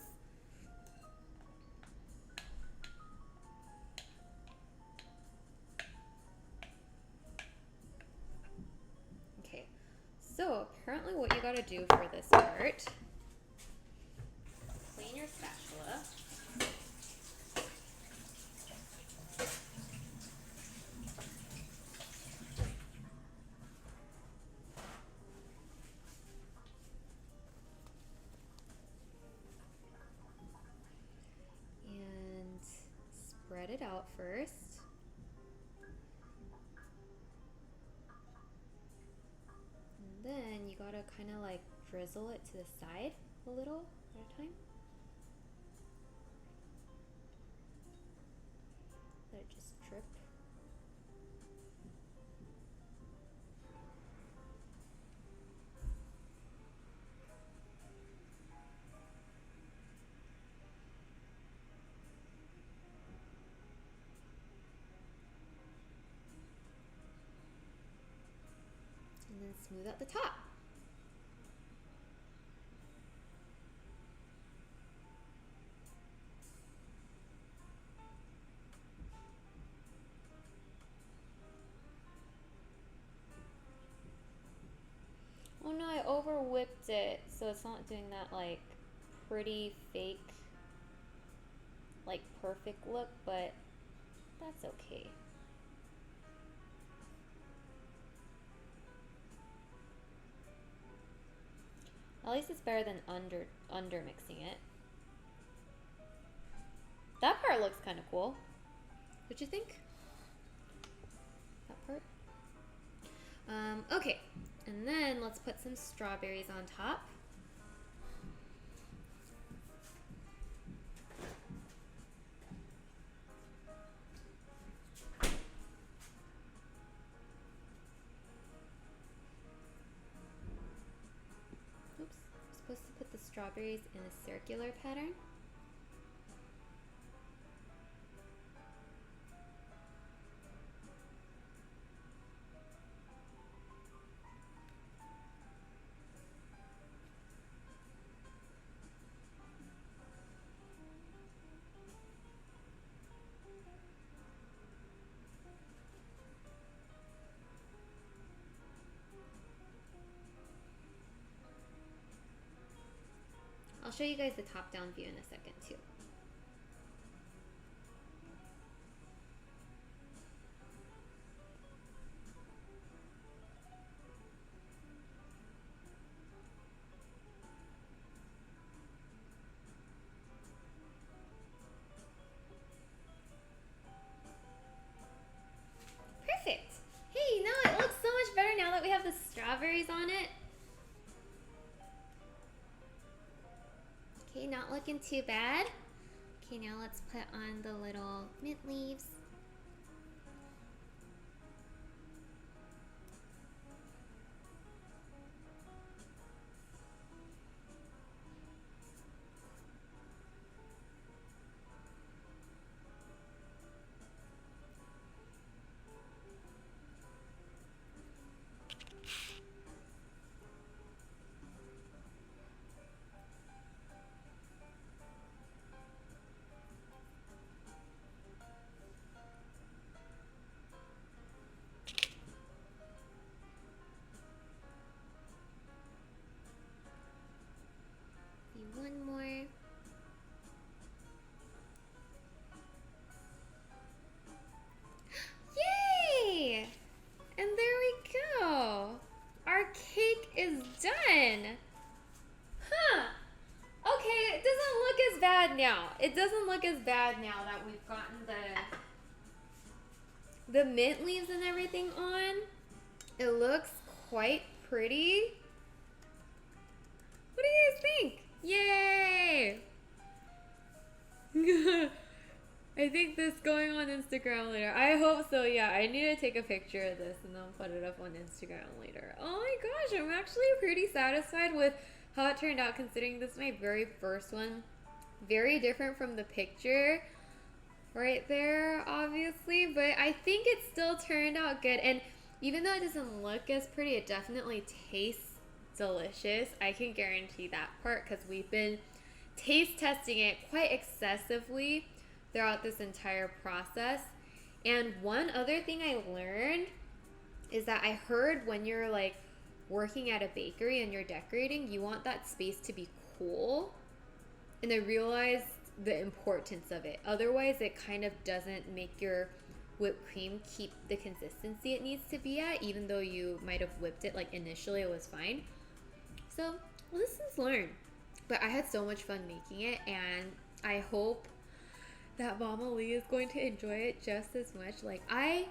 Okay, so apparently what you gotta do for this part, clean your spatula. And spread it out first. And then you gotta kind of like drizzle it to the side a little at a time. Let it just drip. And then smooth out the top. Oh no, I over whipped it, so it's not doing that like pretty fake, like perfect look, but that's okay. At least it's better than under mixing it. That part looks kind of cool. What you think? That part? Okay, and then let's put some strawberries on top. Oops, I'm supposed to put the strawberries in a circular pattern. I'll show you guys the top-down view in a second too. Perfect. Hey, no, it looks so much better now that we have the strawberries on it. Okay, not looking too bad. Okay, now let's put on the little mint leaves. One more. Yay! And there we go. Our cake is done. Huh. Okay, it doesn't look as bad now. It doesn't look as bad now that we've gotten the mint leaves and everything on. It looks quite pretty. What do you guys think? Yay! I think this going on Instagram later. I hope so, yeah. I need to take a picture of this and then put it up on Instagram later. Oh my gosh, I'm actually pretty satisfied with how it turned out considering this is my very first one. Very different from the picture. right there, obviously, but I think it still turned out good. And even though it doesn't look as pretty, it definitely tastes delicious. I can guarantee that part because we've been taste testing it quite excessively throughout this entire process. And one other thing I learned is that I heard when you're like working at a bakery and you're decorating, you want that space to be cool. And I realized the importance of it. Otherwise, it kind of doesn't make your whipped cream keep the consistency it needs to be at, even though you might have whipped it like initially it was fine. So, lessons learned. But I had so much fun making it, and I hope that Mama Lee is going to enjoy it just as much. Like I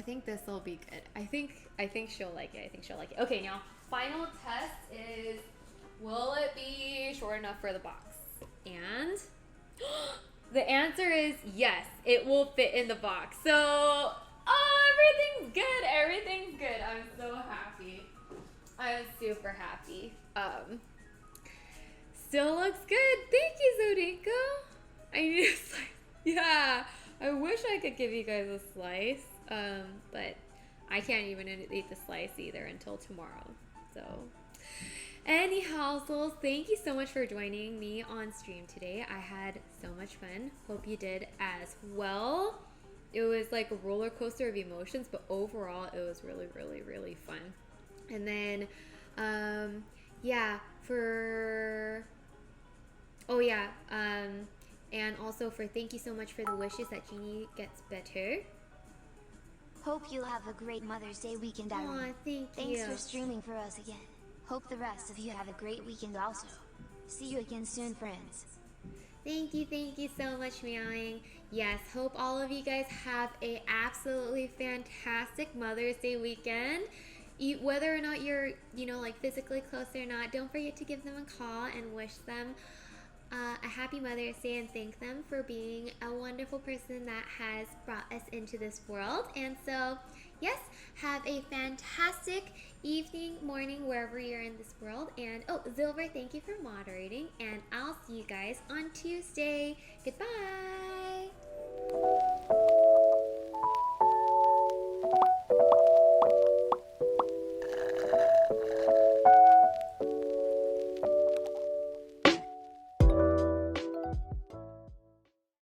think this will be good. I think she'll like it. I think she'll like it. Okay, now final test is, will it be short enough for the box? And the answer is yes, it will fit in the box. So, everything's good. Everything's good. I'm so happy. I'm super happy. Still looks good. Thank you, Zodinko. I need a slice. Yeah, I wish I could give you guys a slice. But I can't even eat the slice either until tomorrow. So, anyhow, souls, thank you so much for joining me on stream today. I had so much fun. Hope you did as well. It was like a roller coaster of emotions, but overall, it was really, really, really fun. And then, and also for thank you so much for the wishes that Jeannie gets better. Hope you'll have a great Mother's Day weekend, Irene. Aw, thanks for streaming for us again. Hope the rest of you have a great weekend also. See you again soon, friends. Thank you so much, Meowing. Yes, hope all of you guys have a absolutely fantastic Mother's Day weekend. Whether or not you're, like physically close or not, don't forget to give them a call and wish them a happy Mother's Day and thank them for being a wonderful person that has brought us into this world. And so, yes, have a fantastic evening, morning, wherever you're in this world. And, Zilver, thank you for moderating. And I'll see you guys on Tuesday. Goodbye.